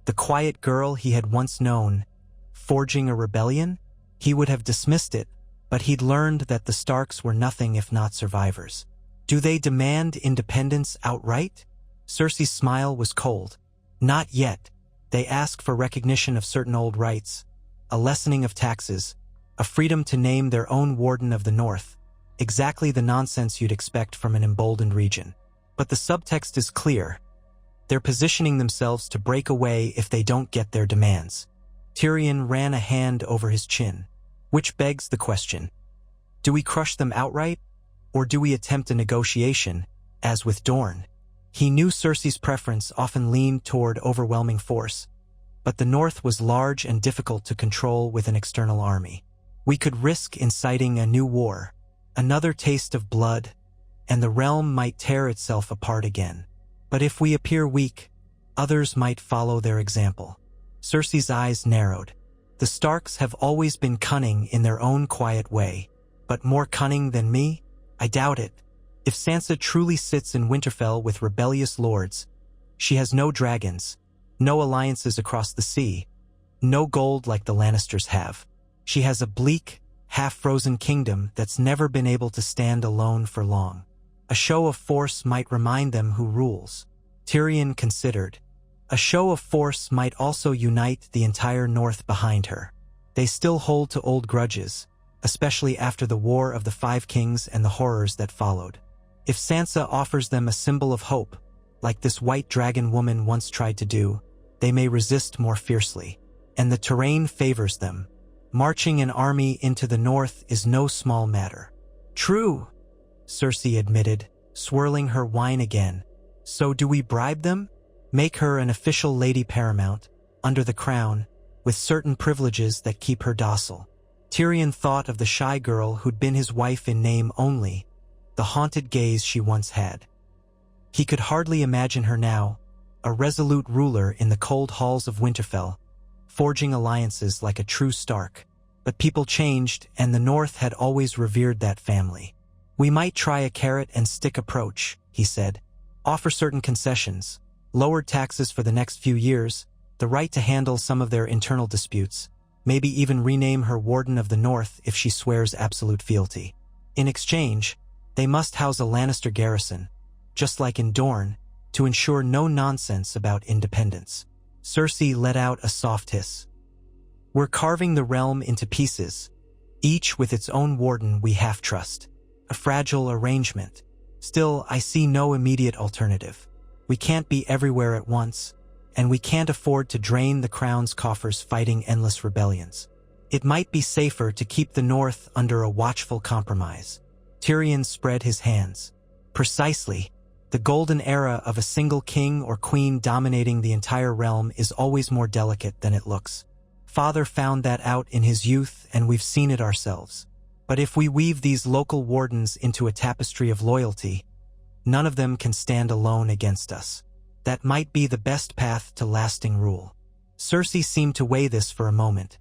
the quiet girl he had once known, forging a rebellion? He would have dismissed it, but he'd learned that the Starks were nothing if not survivors. "Do they demand independence outright?" Cersei's smile was cold. "Not yet. They ask for recognition of certain old rights, a lessening of taxes, a freedom to name their own warden of the north. Exactly the nonsense you'd expect from an emboldened region. But the subtext is clear. They're positioning themselves to break away if they don't get their demands." Tyrion ran a hand over his chin. "Which begs the question. Do we crush them outright, or do we attempt a negotiation, as with Dorne?" He knew Cersei's preference often leaned toward overwhelming force, but the north was large and difficult to control with an external army. "We could risk inciting a new war, another taste of blood, and the realm might tear itself apart again. But if we appear weak, others might follow their example." Cersei's eyes narrowed. "The Starks have always been cunning in their own quiet way, but more cunning than me? I doubt it. If Sansa truly sits in Winterfell with rebellious lords, she has no dragons, no alliances across the sea, no gold like the Lannisters have. She has a bleak, half-frozen kingdom that's never been able to stand alone for long. A show of force might remind them who rules." Tyrion considered. A show of force might also unite the entire north behind her. They still hold to old grudges, especially after the War of the Five Kings and the horrors that followed. If Sansa offers them a symbol of hope, like this white dragon woman once tried to do, they may resist more fiercely. And the terrain favors them. Marching an army into the north is no small matter. "True," Cersei admitted, swirling her wine again. "So do we bribe them? Make her an official lady paramount, under the crown, with certain privileges that keep her docile." Tyrion thought of the shy girl who'd been his wife in name only, the haunted gaze she once had. He could hardly imagine her now, a resolute ruler in the cold halls of Winterfell, forging alliances like a true Stark. But people changed, and the North had always revered that family. "We might try a carrot-and-stick approach," he said. "Offer certain concessions, lowered taxes for the next few years, the right to handle some of their internal disputes, maybe even rename her Warden of the North if she swears absolute fealty. In exchange, they must house a Lannister garrison, just like in Dorne, to ensure no nonsense about independence." Cersei let out a soft hiss. "We're carving the realm into pieces, each with its own warden we half trust. A fragile arrangement. Still, I see no immediate alternative. We can't be everywhere at once, and we can't afford to drain the crown's coffers fighting endless rebellions. It might be safer to keep the North under a watchful compromise." Tyrion spread his hands. "Precisely. The golden era of a single king or queen dominating the entire realm is always more delicate than it looks. Father found that out in his youth, and we've seen it ourselves. But if we weave these local wardens into a tapestry of loyalty, None of them can stand alone against us. That might be the best path to lasting rule. Cersei seemed to weigh this for a moment,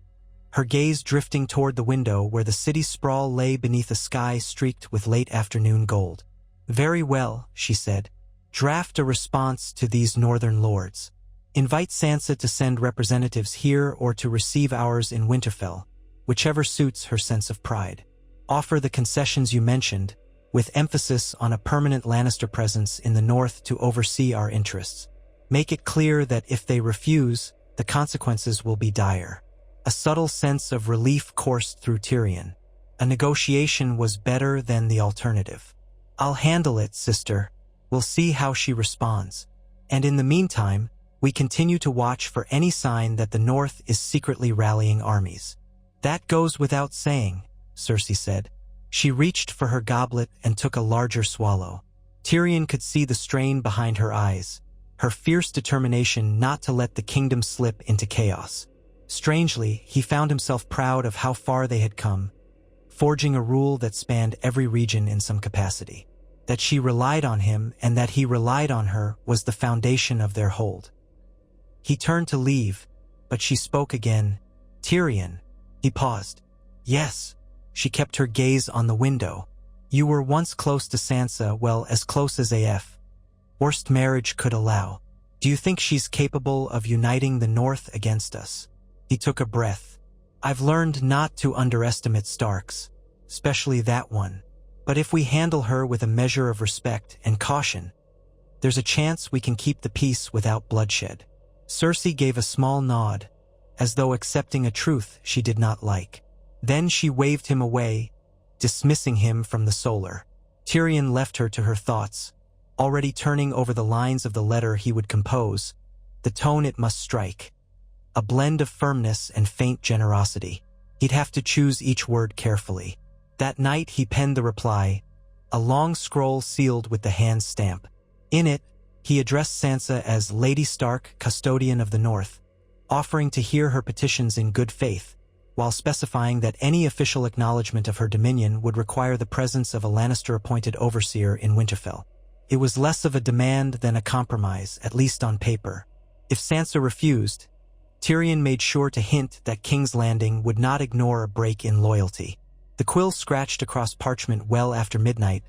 her gaze drifting toward the window where the city's sprawl lay beneath a sky streaked with late afternoon gold. "Very well," she said. "Draft a response to these northern lords. Invite Sansa to send representatives here or to receive ours in Winterfell, whichever suits her sense of pride. Offer the concessions you mentioned, with emphasis on a permanent Lannister presence in the north to oversee our interests. Make it clear that if they refuse, the consequences will be dire." A subtle sense of relief coursed through Tyrion. A negotiation was better than the alternative. "I'll handle it, sister. We'll see how she responds. And in the meantime, we continue to watch for any sign that the North is secretly rallying armies." "That goes without saying," Cersei said. She reached for her goblet and took a larger swallow. Tyrion could see the strain behind her eyes, her fierce determination not to let the kingdom slip into chaos. Strangely, he found himself proud of how far they had come, forging a rule that spanned every region in some capacity. That she relied on him and that he relied on her was the foundation of their hold. He turned to leave, but she spoke again. "Tyrion." He paused. "Yes." She kept her gaze on the window. "You were once close to Sansa, well, as close as AF. Worst marriage could allow. Do you think she's capable of uniting the North against us?" He took a breath. "I've learned not to underestimate Starks, especially that one. But if we handle her with a measure of respect and caution, there's a chance we can keep the peace without bloodshed." Cersei gave a small nod, as though accepting a truth she did not like. Then she waved him away, dismissing him from the Solar. Tyrion left her to her thoughts, already turning over the lines of the letter he would compose, the tone it must strike. A blend of firmness and faint generosity. He'd have to choose each word carefully. That night he penned the reply, a long scroll sealed with the hand stamp. In it, he addressed Sansa as Lady Stark, Custodian of the North, offering to hear her petitions in good faith, while specifying that any official acknowledgement of her dominion would require the presence of a Lannister-appointed overseer in Winterfell. It was less of a demand than a compromise, at least on paper. If Sansa refused, Tyrion made sure to hint that King's Landing would not ignore a break in loyalty. The quill scratched across parchment well after midnight,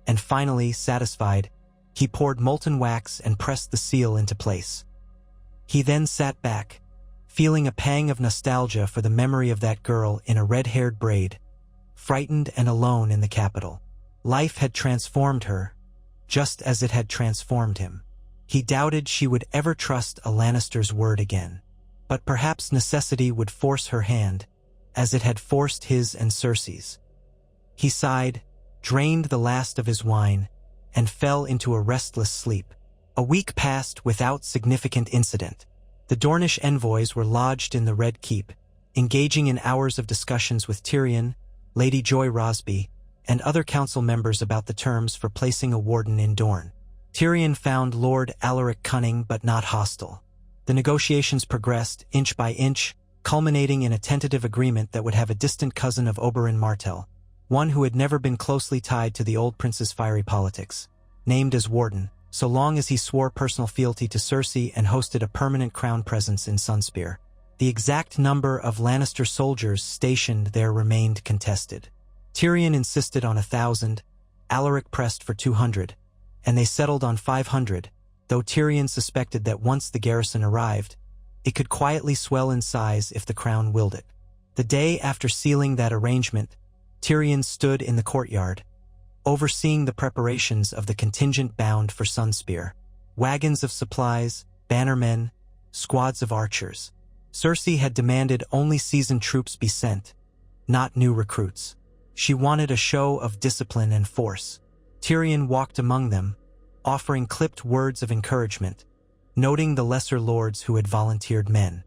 and finally, satisfied, he poured molten wax and pressed the seal into place. He then sat back, feeling a pang of nostalgia for the memory of that girl in a red-haired braid, frightened and alone in the capital. Life had transformed her, just as it had transformed him. He doubted she would ever trust a Lannister's word again. But perhaps necessity would force her hand, as it had forced his and Cersei's. He sighed, drained the last of his wine, and fell into a restless sleep. A week passed without significant incident. The Dornish envoys were lodged in the Red Keep, engaging in hours of discussions with Tyrion, Lady Joy Rosby, and other council members about the terms for placing a warden in Dorne. Tyrion found Lord Alaric cunning but not hostile. The negotiations progressed, inch by inch, culminating in a tentative agreement that would have a distant cousin of Oberyn Martell, one who had never been closely tied to the old prince's fiery politics, named as warden, so long as he swore personal fealty to Cersei and hosted a permanent crown presence in Sunspear. The exact number of Lannister soldiers stationed there remained contested. Tyrion insisted on 1,000, Alaric pressed for 200, and they settled on 500, though Tyrion suspected that once the garrison arrived, it could quietly swell in size if the crown willed it. The day after sealing that arrangement, Tyrion stood in the courtyard, overseeing the preparations of the contingent bound for Sunspear. Wagons of supplies, bannermen, squads of archers. Cersei had demanded only seasoned troops be sent, not new recruits. She wanted a show of discipline and force. Tyrion walked among them, offering clipped words of encouragement, noting the lesser lords who had volunteered men.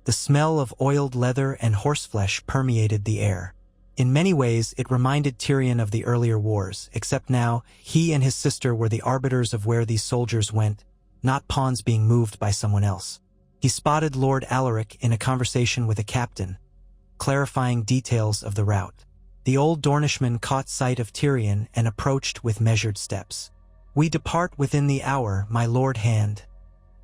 The smell of oiled leather and horseflesh permeated the air. In many ways, it reminded Tyrion of the earlier wars, except now he and his sister were the arbiters of where these soldiers went, not pawns being moved by someone else. He spotted Lord Alaric in a conversation with a captain, clarifying details of the route. The old Dornishman caught sight of Tyrion and approached with measured steps. "We depart within the hour, my lord Hand,"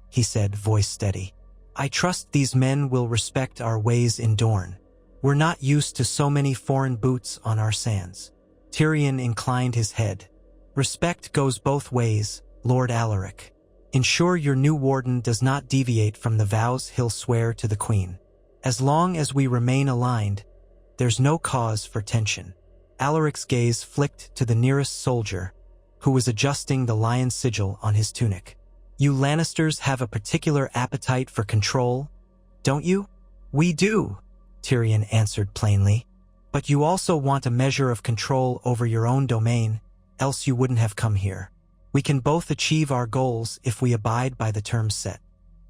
he said, voice steady. "I trust these men will respect our ways in Dorne. We're not used to so many foreign boots on our sands." Tyrion inclined his head. "Respect goes both ways, Lord Alaric. Ensure your new warden does not deviate from the vows he'll swear to the Queen. As long as we remain aligned, there's no cause for tension." Alaric's gaze flicked to the nearest soldier, who was adjusting the lion's sigil on his tunic. "You Lannisters have a particular appetite for control, don't you?" "We do," Tyrion answered plainly. "But you also want a measure of control over your own domain, else you wouldn't have come here. We can both achieve our goals if we abide by the terms set."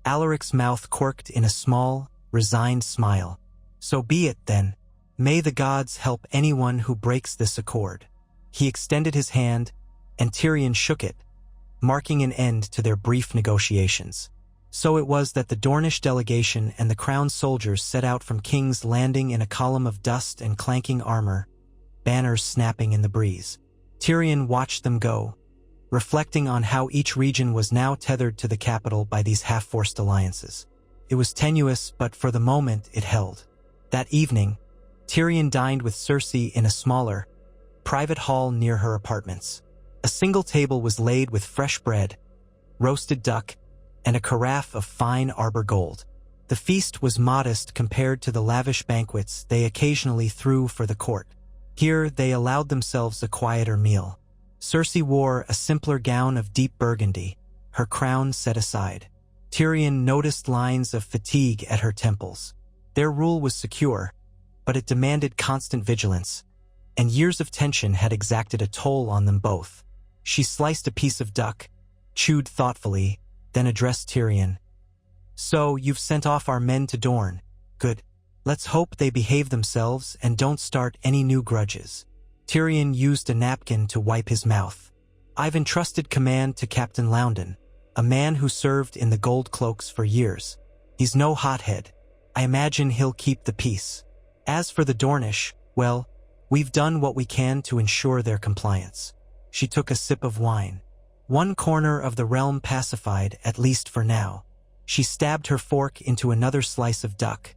Alaric's mouth quirked in a small, resigned smile. "So be it, then. May the gods help anyone who breaks this accord." He extended his hand, and Tyrion shook it, marking an end to their brief negotiations. So it was that the Dornish delegation and the crowned soldiers set out from King's Landing in a column of dust and clanking armor, banners snapping in the breeze. Tyrion watched them go, reflecting on how each region was now tethered to the capital by these half-forced alliances. It was tenuous, but for the moment it held. That evening, Tyrion dined with Cersei in a smaller, private hall near her apartments. A single table was laid with fresh bread, roasted duck, and a carafe of fine arbor gold. The feast was modest compared to the lavish banquets they occasionally threw for the court. Here they allowed themselves a quieter meal. Cersei wore a simpler gown of deep burgundy, her crown set aside. Tyrion noticed lines of fatigue at her temples. Their rule was secure, but it demanded constant vigilance, and years of tension had exacted a toll on them both. She sliced a piece of duck, chewed thoughtfully, then addressed Tyrion. "So, you've sent off our men to Dorne. Good. Let's hope they behave themselves and don't start any new grudges." Tyrion used a napkin to wipe his mouth. "I've entrusted command to Captain Loudon, a man who served in the Gold Cloaks for years. He's no hothead. I imagine he'll keep the peace. As for the Dornish, well, we've done what we can to ensure their compliance." She took a sip of wine. One corner of the realm pacified, at least for now. She stabbed her fork into another slice of duck,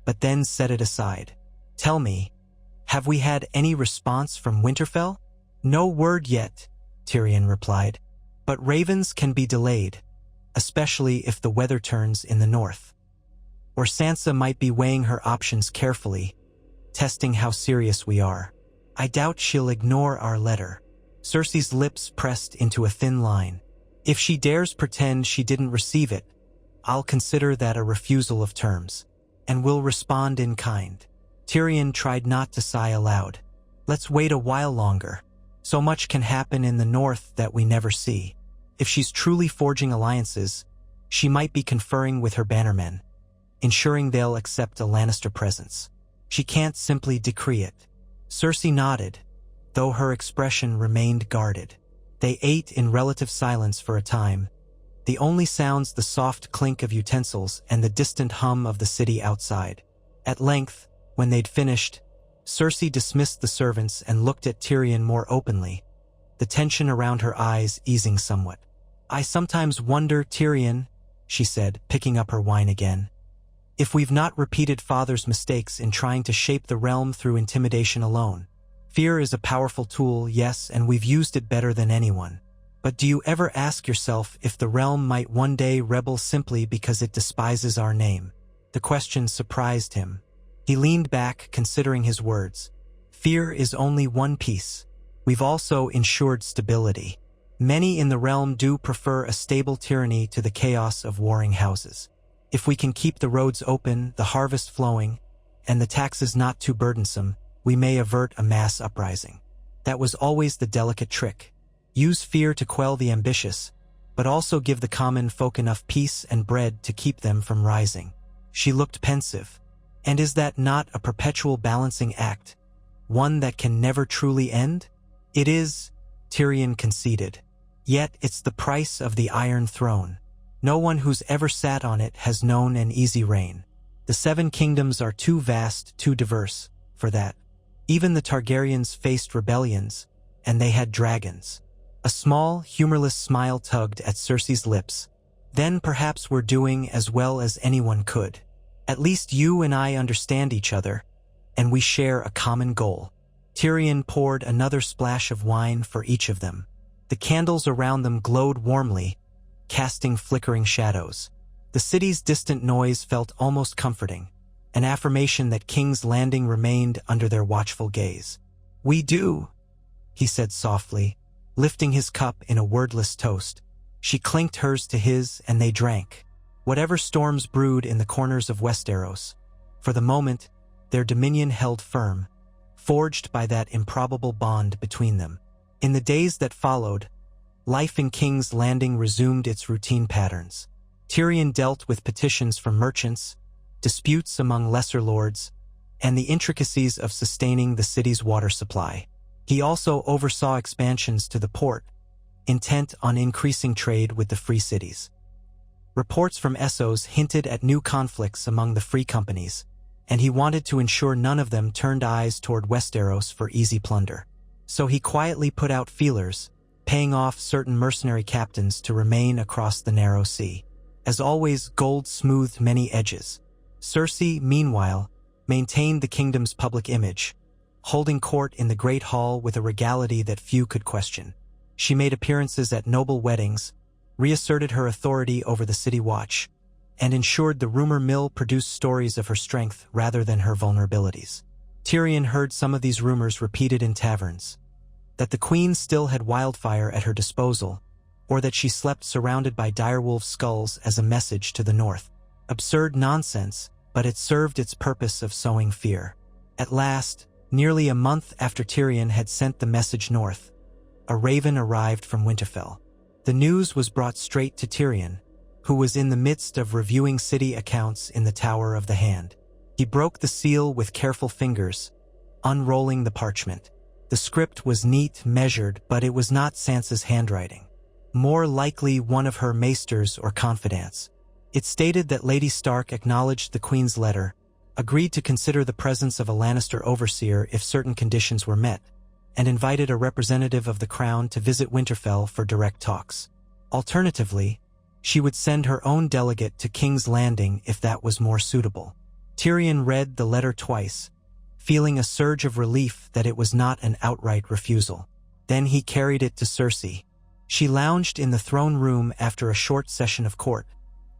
but then set it aside. "Tell me, have we had any response from Winterfell?" "No word yet," Tyrion replied. "But ravens can be delayed, especially if the weather turns in the north. Or Sansa might be weighing her options carefully, testing how serious we are. I doubt she'll ignore our letter." Cersei's lips pressed into a thin line. "If she dares pretend she didn't receive it, I'll consider that a refusal of terms, and will respond in kind." Tyrion tried not to sigh aloud. "Let's wait a while longer. So much can happen in the north that we never see. If she's truly forging alliances, she might be conferring with her bannermen, ensuring they'll accept a Lannister presence. She can't simply decree it." Cersei nodded, though her expression remained guarded. They ate in relative silence for a time, the only sounds the soft clink of utensils and the distant hum of the city outside. At length, when they'd finished, Cersei dismissed the servants and looked at Tyrion more openly, the tension around her eyes easing somewhat. "I sometimes wonder, Tyrion," she said, picking up her wine again, "if we've not repeated Father's mistakes in trying to shape the realm through intimidation alone. Fear is a powerful tool, yes, and we've used it better than anyone. But do you ever ask yourself if the realm might one day rebel simply because it despises our name?" The question surprised him. He leaned back, considering his words. "Fear is only one piece. We've also ensured stability. Many in the realm do prefer a stable tyranny to the chaos of warring houses. If we can keep the roads open, the harvest flowing, and the taxes not too burdensome, we may avert a mass uprising. That was always the delicate trick. Use fear to quell the ambitious, but also give the common folk enough peace and bread to keep them from rising." She looked pensive. "And is that not a perpetual balancing act, one that can never truly end?" "It is," Tyrion conceded. "Yet it's the price of the Iron Throne. No one who's ever sat on it has known an easy reign. The Seven Kingdoms are too vast, too diverse, for that. Even the Targaryens faced rebellions, and they had dragons. A small, humorless smile tugged at Cersei's lips. Then perhaps we're doing as well as anyone could. At least you and I understand each other, and we share a common goal. Tyrion poured another splash of wine for each of them. The candles around them glowed warmly, casting flickering shadows. The city's distant noise felt almost comforting, an affirmation that King's Landing remained under their watchful gaze. "We do," he said softly, lifting his cup in a wordless toast. She clinked hers to his, and they drank. Whatever storms brewed in the corners of Westeros, for the moment, their dominion held firm, forged by that improbable bond between them. In the days that followed, life in King's Landing resumed its routine patterns. Tyrion dealt with petitions from merchants, disputes among lesser lords, and the intricacies of sustaining the city's water supply. He also oversaw expansions to the port, intent on increasing trade with the free cities. Reports from Essos hinted at new conflicts among the free companies, and he wanted to ensure none of them turned eyes toward Westeros for easy plunder. So he quietly put out feelers, paying off certain mercenary captains to remain across the narrow sea. As always, gold smoothed many edges. Cersei, meanwhile, maintained the kingdom's public image, holding court in the Great Hall with a regality that few could question. She made appearances at noble weddings, reasserted her authority over the city watch, and ensured the rumor mill produced stories of her strength rather than her vulnerabilities. Tyrion heard some of these rumors repeated in taverns, that the queen still had wildfire at her disposal, or that she slept surrounded by direwolf skulls as a message to the north. Absurd nonsense, but it served its purpose of sowing fear. At last, nearly a month after Tyrion had sent the message north, a raven arrived from Winterfell. The news was brought straight to Tyrion, who was in the midst of reviewing city accounts in the Tower of the Hand. He broke the seal with careful fingers, unrolling the parchment. The script was neat, measured, but it was not Sansa's handwriting. More likely one of her maesters or confidants. It stated that Lady Stark acknowledged the Queen's letter, agreed to consider the presence of a Lannister overseer if certain conditions were met, and invited a representative of the Crown to visit Winterfell for direct talks. Alternatively, she would send her own delegate to King's Landing if that was more suitable. Tyrion read the letter twice, feeling a surge of relief that it was not an outright refusal. Then he carried it to Cersei. She lounged in the throne room after a short session of court,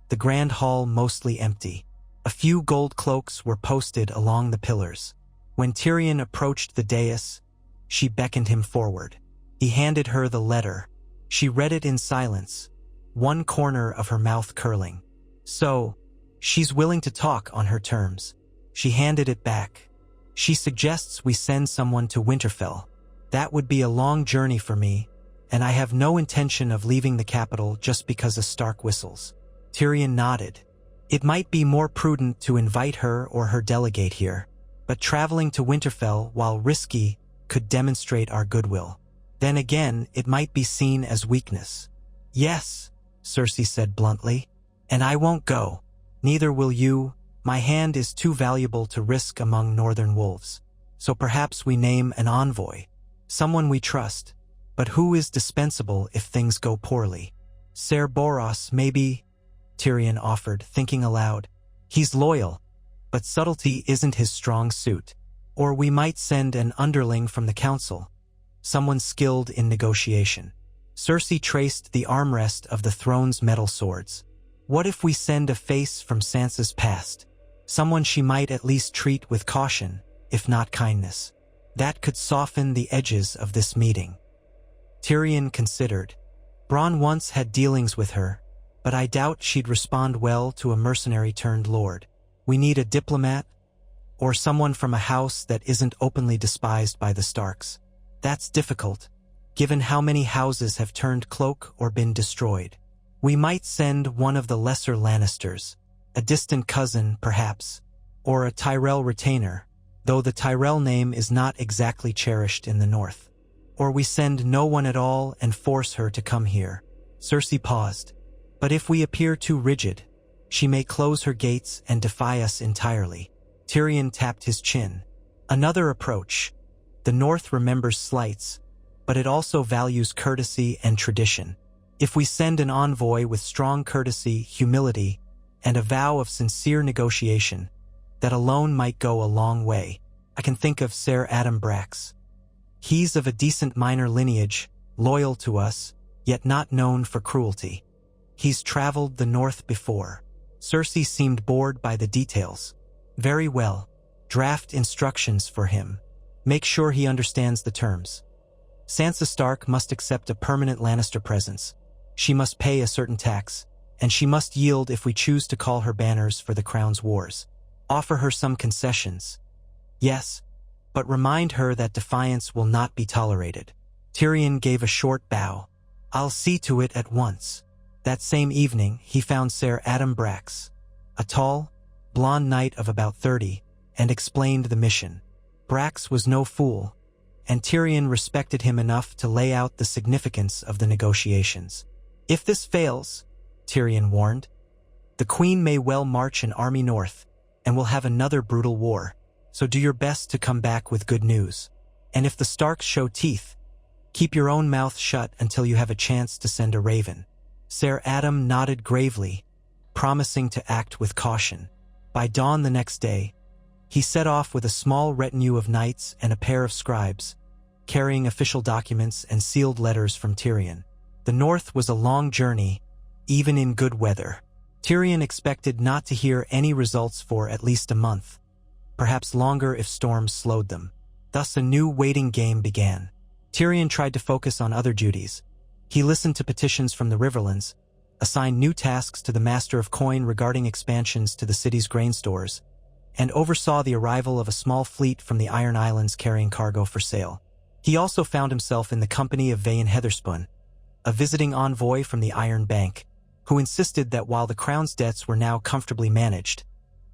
the grand hall mostly empty. A few gold cloaks were posted along the pillars. When Tyrion approached the dais, she beckoned him forward. He handed her the letter. She read it in silence, one corner of her mouth curling. "So, she's willing to talk on her terms." She handed it back. "She suggests we send someone to Winterfell. That would be a long journey for me, and I have no intention of leaving the capital just because a Stark whistles." Tyrion nodded. "It might be more prudent to invite her or her delegate here, but traveling to Winterfell, while risky, could demonstrate our goodwill. Then again, it might be seen as weakness." "Yes," Cersei said bluntly, "and I won't go. Neither will you. My hand is too valuable to risk among northern wolves. So perhaps we name an envoy, someone we trust, but who is dispensable if things go poorly. Ser Boros, maybe," Tyrion offered, thinking aloud. "He's loyal, but subtlety isn't his strong suit. Or we might send an underling from the council, someone skilled in negotiation." Cersei traced the armrest of the throne's metal swords. "What if we send a face from Sansa's past? Someone she might at least treat with caution, if not kindness. That could soften the edges of this meeting." Tyrion considered. Bronn once had dealings with her, but I doubt she'd respond well to a mercenary-turned-lord. "We need a diplomat, or someone from a house that isn't openly despised by the Starks. That's difficult, given how many houses have turned cloak or been destroyed. We might send one of the lesser Lannisters, a distant cousin, perhaps, or a Tyrell retainer, though the Tyrell name is not exactly cherished in the north. Or we send no one at all and force her to come here." Cersei paused. "But if we appear too rigid, she may close her gates and defy us entirely." Tyrion tapped his chin. "Another approach. The North remembers slights, but it also values courtesy and tradition. If we send an envoy with strong courtesy, humility, and a vow of sincere negotiation, that alone might go a long way. I can think of Ser Adam Brax. He's of a decent minor lineage, loyal to us, yet not known for cruelty. He's traveled the north before. Cersei seemed bored by the details. Very well. Draft instructions for him. Make sure he understands the terms. Sansa Stark must accept a permanent Lannister presence. She must pay a certain tax, and she must yield if we choose to call her banners for the crown's wars. Offer her some concessions. Yes, but remind her that defiance will not be tolerated. Tyrion gave a short bow. I'll see to it at once. That same evening, he found Ser Adam Brax, a tall, blonde knight of about 30, and explained the mission. Brax was no fool, and Tyrion respected him enough to lay out the significance of the negotiations. If this fails, Tyrion warned, the Queen may well march an army north, and we'll have another brutal war, so do your best to come back with good news. And if the Starks show teeth, keep your own mouth shut until you have a chance to send a raven. Ser Adam nodded gravely, promising to act with caution. By dawn the next day, he set off with a small retinue of knights and a pair of scribes, carrying official documents and sealed letters from Tyrion. The north was a long journey, even in good weather. Tyrion expected not to hear any results for at least a month, perhaps longer if storms slowed them. Thus a new waiting game began. Tyrion tried to focus on other duties. He listened to petitions from the Riverlands, assigned new tasks to the Master of Coin regarding expansions to the city's grain stores, and oversaw the arrival of a small fleet from the Iron Islands carrying cargo for sale. He also found himself in the company of Vayn Heatherspun, a visiting envoy from the Iron Bank, who insisted that while the Crown's debts were now comfortably managed,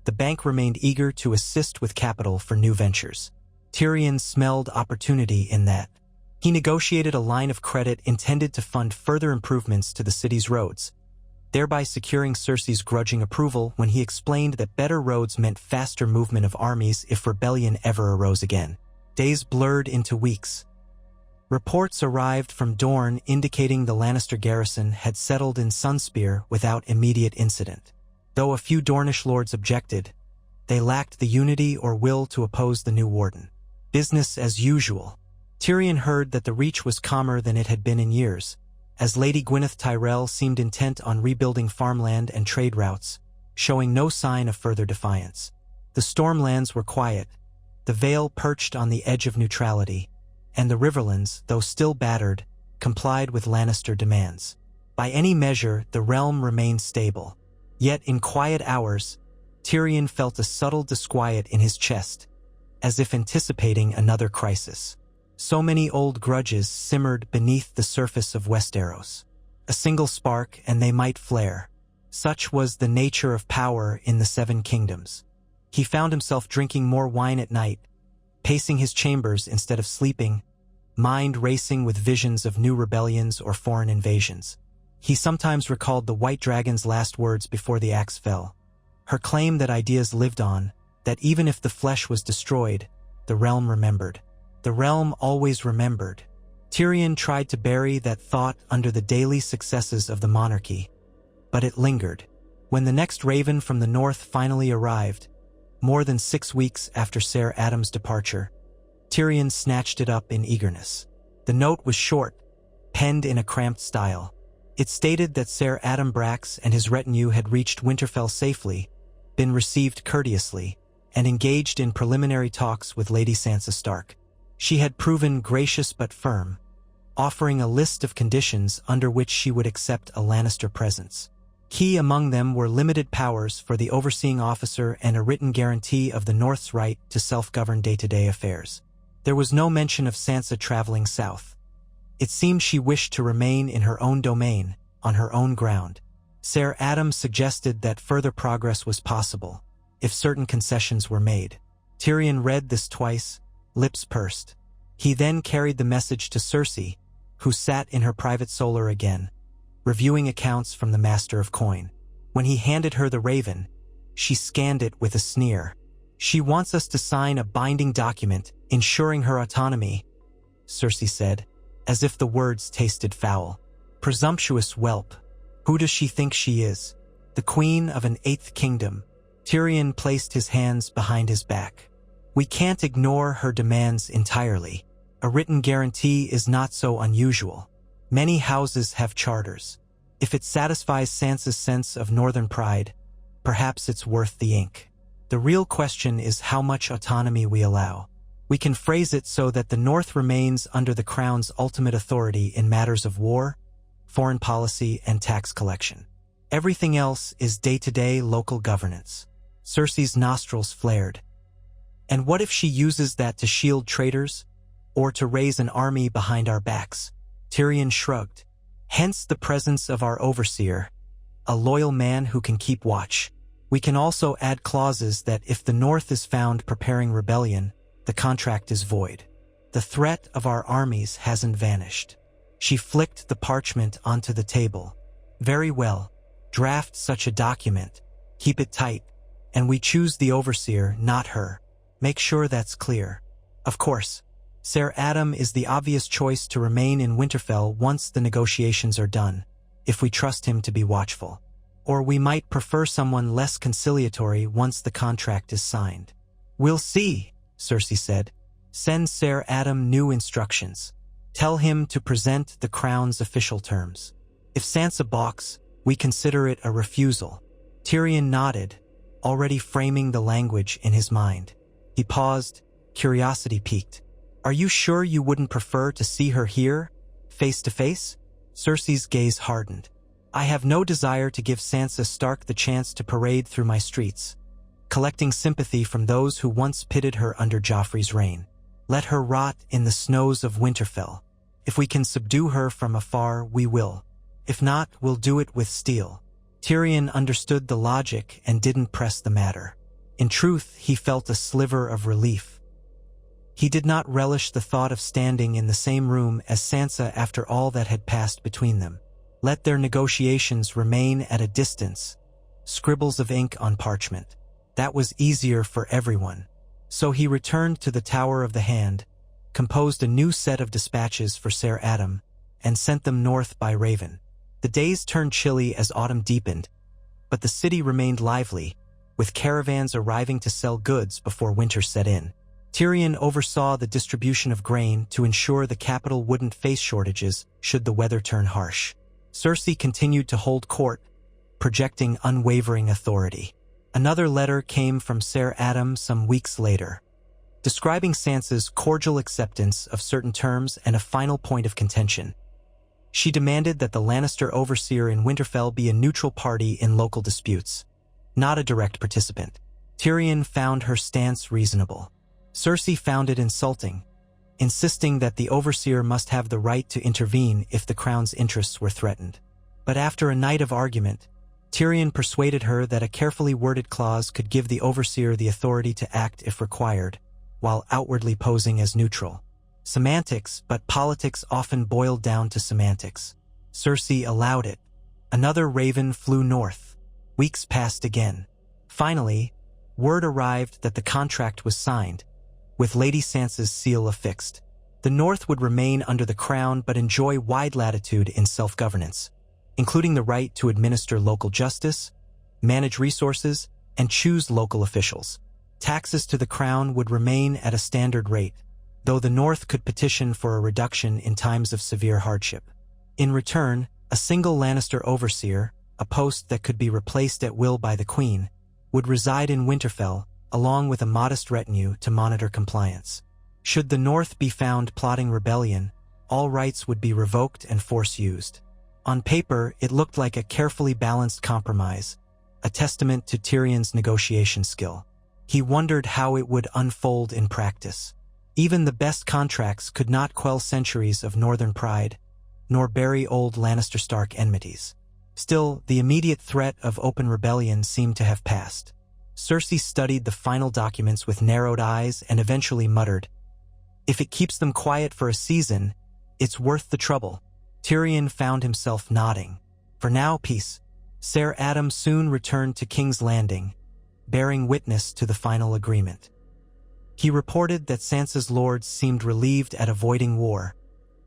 the bank remained eager to assist with capital for new ventures. Tyrion smelled opportunity in that. He negotiated a line of credit intended to fund further improvements to the city's roads, thereby securing Cersei's grudging approval when he explained that better roads meant faster movement of armies if rebellion ever arose again. Days blurred into weeks. Reports arrived from Dorne indicating the Lannister garrison had settled in Sunspear without immediate incident. Though a few Dornish lords objected, they lacked the unity or will to oppose the new warden. Business as usual. Tyrion heard that the Reach was calmer than it had been in years, as Lady Gwyneth Tyrell seemed intent on rebuilding farmland and trade routes, showing no sign of further defiance. The Stormlands were quiet, the Vale perched on the edge of neutrality, and the Riverlands, though still battered, complied with Lannister demands. By any measure, the realm remained stable. Yet in quiet hours, Tyrion felt a subtle disquiet in his chest, as if anticipating another crisis. So many old grudges simmered beneath the surface of Westeros. A single spark and they might flare. Such was the nature of power in the Seven Kingdoms. He found himself drinking more wine at night, pacing his chambers instead of sleeping, mind racing with visions of new rebellions or foreign invasions. He sometimes recalled the White Dragon's last words before the axe fell. Her claim that ideas lived on, that even if the flesh was destroyed, the realm remembered. The realm always remembered. Tyrion tried to bury that thought under the daily successes of the monarchy, but it lingered. When the next raven from the north finally arrived, more than 6 weeks after Ser Adam's departure, Tyrion snatched it up in eagerness. The note was short, penned in a cramped style. It stated that Ser Adam Brax and his retinue had reached Winterfell safely, been received courteously, and engaged in preliminary talks with Lady Sansa Stark. She had proven gracious but firm, offering a list of conditions under which she would accept a Lannister presence. Key among them were limited powers for the overseeing officer and a written guarantee of the North's right to self-govern day-to-day affairs. There was no mention of Sansa traveling south. It seemed she wished to remain in her own domain, on her own ground. Ser Adam suggested that further progress was possible, if certain concessions were made. Tyrion read this twice, lips pursed. He then carried the message to Cersei, who sat in her private solar again, reviewing accounts from the Master of Coin. When he handed her the raven, she scanned it with a sneer. "She wants us to sign a binding document, ensuring her autonomy," Cersei said. as if the words tasted foul. Presumptuous whelp. Who does she think she is? The queen of an 8th kingdom. Tyrion placed his hands behind his back. We can't ignore her demands entirely. A written guarantee is not so unusual. Many houses have charters. If it satisfies Sansa's sense of northern pride, perhaps it's worth the ink. The real question is how much autonomy we allow. We can phrase it so that the North remains under the Crown's ultimate authority in matters of war, foreign policy, and tax collection. Everything else is day-to-day local governance. Cersei's nostrils flared. And what if she uses that to shield traitors, or to raise an army behind our backs? Tyrion shrugged. Hence the presence of our overseer, a loyal man who can keep watch. We can also add clauses that if the North is found preparing rebellion, the contract is void. The threat of our armies hasn't vanished. She flicked the parchment onto the table. Very well. Draft such a document. Keep it tight. And we choose the overseer, not her. Make sure that's clear. Of course, Ser Adam is the obvious choice to remain in Winterfell once the negotiations are done, if we trust him to be watchful. Or we might prefer someone less conciliatory once the contract is signed. We'll see, Cersei said. Send Ser Adam new instructions. Tell him to present the crown's official terms. If Sansa balks, we consider it a refusal. Tyrion nodded, already framing the language in his mind. He paused, curiosity piqued. Are you sure you wouldn't prefer to see her here, face to face? Cersei's gaze hardened. I have no desire to give Sansa Stark the chance to parade through my streets, collecting sympathy from those who once pitted her under Joffrey's reign. Let her rot in the snows of Winterfell. If we can subdue her from afar, we will. If not, we'll do it with steel. Tyrion understood the logic and didn't press the matter. In truth, he felt a sliver of relief. He did not relish the thought of standing in the same room as Sansa after all that had passed between them. Let their negotiations remain at a distance. Scribbles of ink on parchment. That was easier for everyone. So he returned to the Tower of the Hand, composed a new set of dispatches for Ser Adam, and sent them north by Raven. The days turned chilly as autumn deepened, but the city remained lively, with caravans arriving to sell goods before winter set in. Tyrion oversaw the distribution of grain to ensure the capital wouldn't face shortages should the weather turn harsh. Cersei continued to hold court, projecting unwavering authority. Another letter came from Ser Adam some weeks later, describing Sansa's cordial acceptance of certain terms and a final point of contention. She demanded that the Lannister overseer in Winterfell be a neutral party in local disputes, not a direct participant. Tyrion found her stance reasonable. Cersei found it insulting, insisting that the overseer must have the right to intervene if the crown's interests were threatened. But after a night of argument, Tyrion persuaded her that a carefully worded clause could give the overseer the authority to act if required, while outwardly posing as neutral. Semantics, but politics often boiled down to semantics. Cersei allowed it. Another raven flew north. Weeks passed again. Finally, word arrived that the contract was signed, with Lady Sansa's seal affixed. The North would remain under the crown but enjoy wide latitude in self-governance, including the right to administer local justice, manage resources, and choose local officials. Taxes to the crown would remain at a standard rate, though the North could petition for a reduction in times of severe hardship. In return, a single Lannister overseer, a post that could be replaced at will by the Queen, would reside in Winterfell, along with a modest retinue to monitor compliance. Should the North be found plotting rebellion, all rights would be revoked and force used. On paper, it looked like a carefully balanced compromise, a testament to Tyrion's negotiation skill. He wondered how it would unfold in practice. Even the best contracts could not quell centuries of northern pride, nor bury old Lannister Stark enmities. Still, the immediate threat of open rebellion seemed to have passed. Cersei studied the final documents with narrowed eyes and eventually muttered, "If it keeps them quiet for a season, it's worth the trouble." Tyrion found himself nodding. For now, peace. Ser Adam soon returned to King's Landing, bearing witness to the final agreement. He reported that Sansa's lords seemed relieved at avoiding war,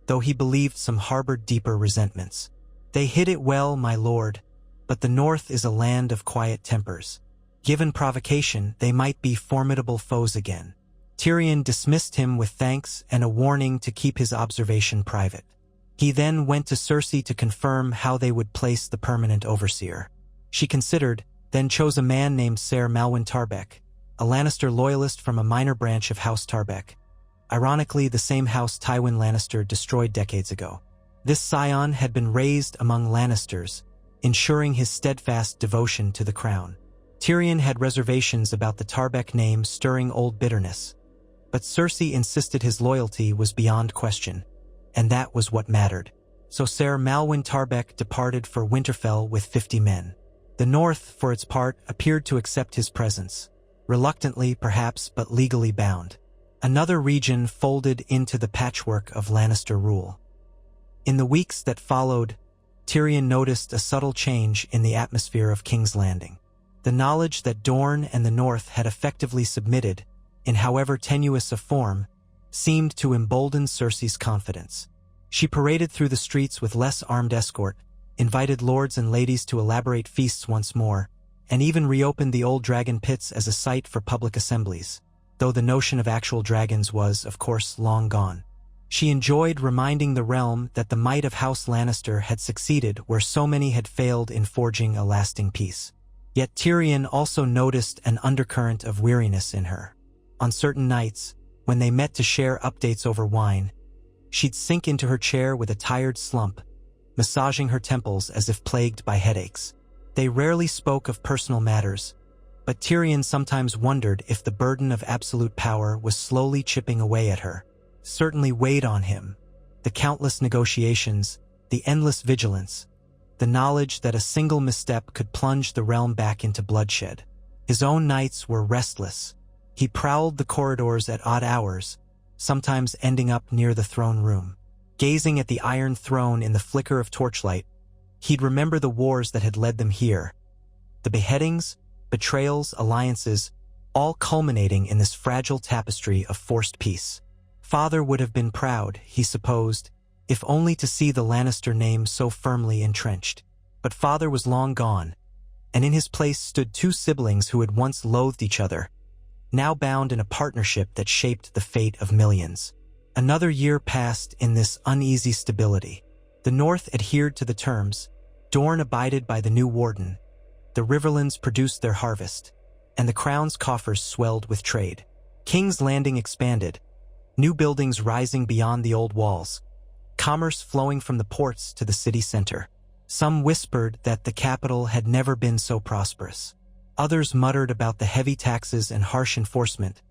though he believed some harbored deeper resentments. "They hid it well, my lord, but the north is a land of quiet tempers. Given provocation, they might be formidable foes again." Tyrion dismissed him with thanks and a warning to keep his observation private. He then went to Cersei to confirm how they would place the permanent overseer. She considered, then chose a man named Ser Malwyn Tarbeck, a Lannister loyalist from a minor branch of House Tarbeck. Ironically, the same house Tywin Lannister destroyed decades ago. This scion had been raised among Lannisters, ensuring his steadfast devotion to the crown. Tyrion had reservations about the Tarbeck name stirring old bitterness, but Cersei insisted his loyalty was beyond question, and that was what mattered. So Ser Malwyn Tarbeck departed for Winterfell with 50 men. The North, for its part, appeared to accept his presence, reluctantly perhaps, but legally bound. Another region folded into the patchwork of Lannister rule. In the weeks that followed, Tyrion noticed a subtle change in the atmosphere of King's Landing. The knowledge that Dorne and the North had effectively submitted, in however tenuous a form, seemed to embolden Cersei's confidence. She paraded through the streets with less armed escort, invited lords and ladies to elaborate feasts once more, and even reopened the old dragon pits as a site for public assemblies, though the notion of actual dragons was, of course, long gone. She enjoyed reminding the realm that the might of House Lannister had succeeded where so many had failed in forging a lasting peace. Yet Tyrion also noticed an undercurrent of weariness in her. On certain nights, when they met to share updates over wine, she'd sink into her chair with a tired slump, massaging her temples as if plagued by headaches. They rarely spoke of personal matters, but Tyrion sometimes wondered if the burden of absolute power was slowly chipping away at her. Certainly weighed on him. The countless negotiations, the endless vigilance, the knowledge that a single misstep could plunge the realm back into bloodshed. His own nights were restless. He prowled the corridors at odd hours, sometimes ending up near the throne room. Gazing at the Iron Throne in the flicker of torchlight, he'd remember the wars that had led them here. The beheadings, betrayals, alliances, all culminating in this fragile tapestry of forced peace. Father would have been proud, he supposed, if only to see the Lannister name so firmly entrenched. But father was long gone, and in his place stood two siblings who had once loathed each other, now bound in a partnership that shaped the fate of millions. Another year passed in this uneasy stability. The North adhered to the terms, Dorne abided by the new warden, the Riverlands produced their harvest, and the crown's coffers swelled with trade. King's Landing expanded, new buildings rising beyond the old walls, commerce flowing from the ports to the city center. Some whispered that the capital had never been so prosperous. Others muttered about the heavy taxes and harsh enforcement,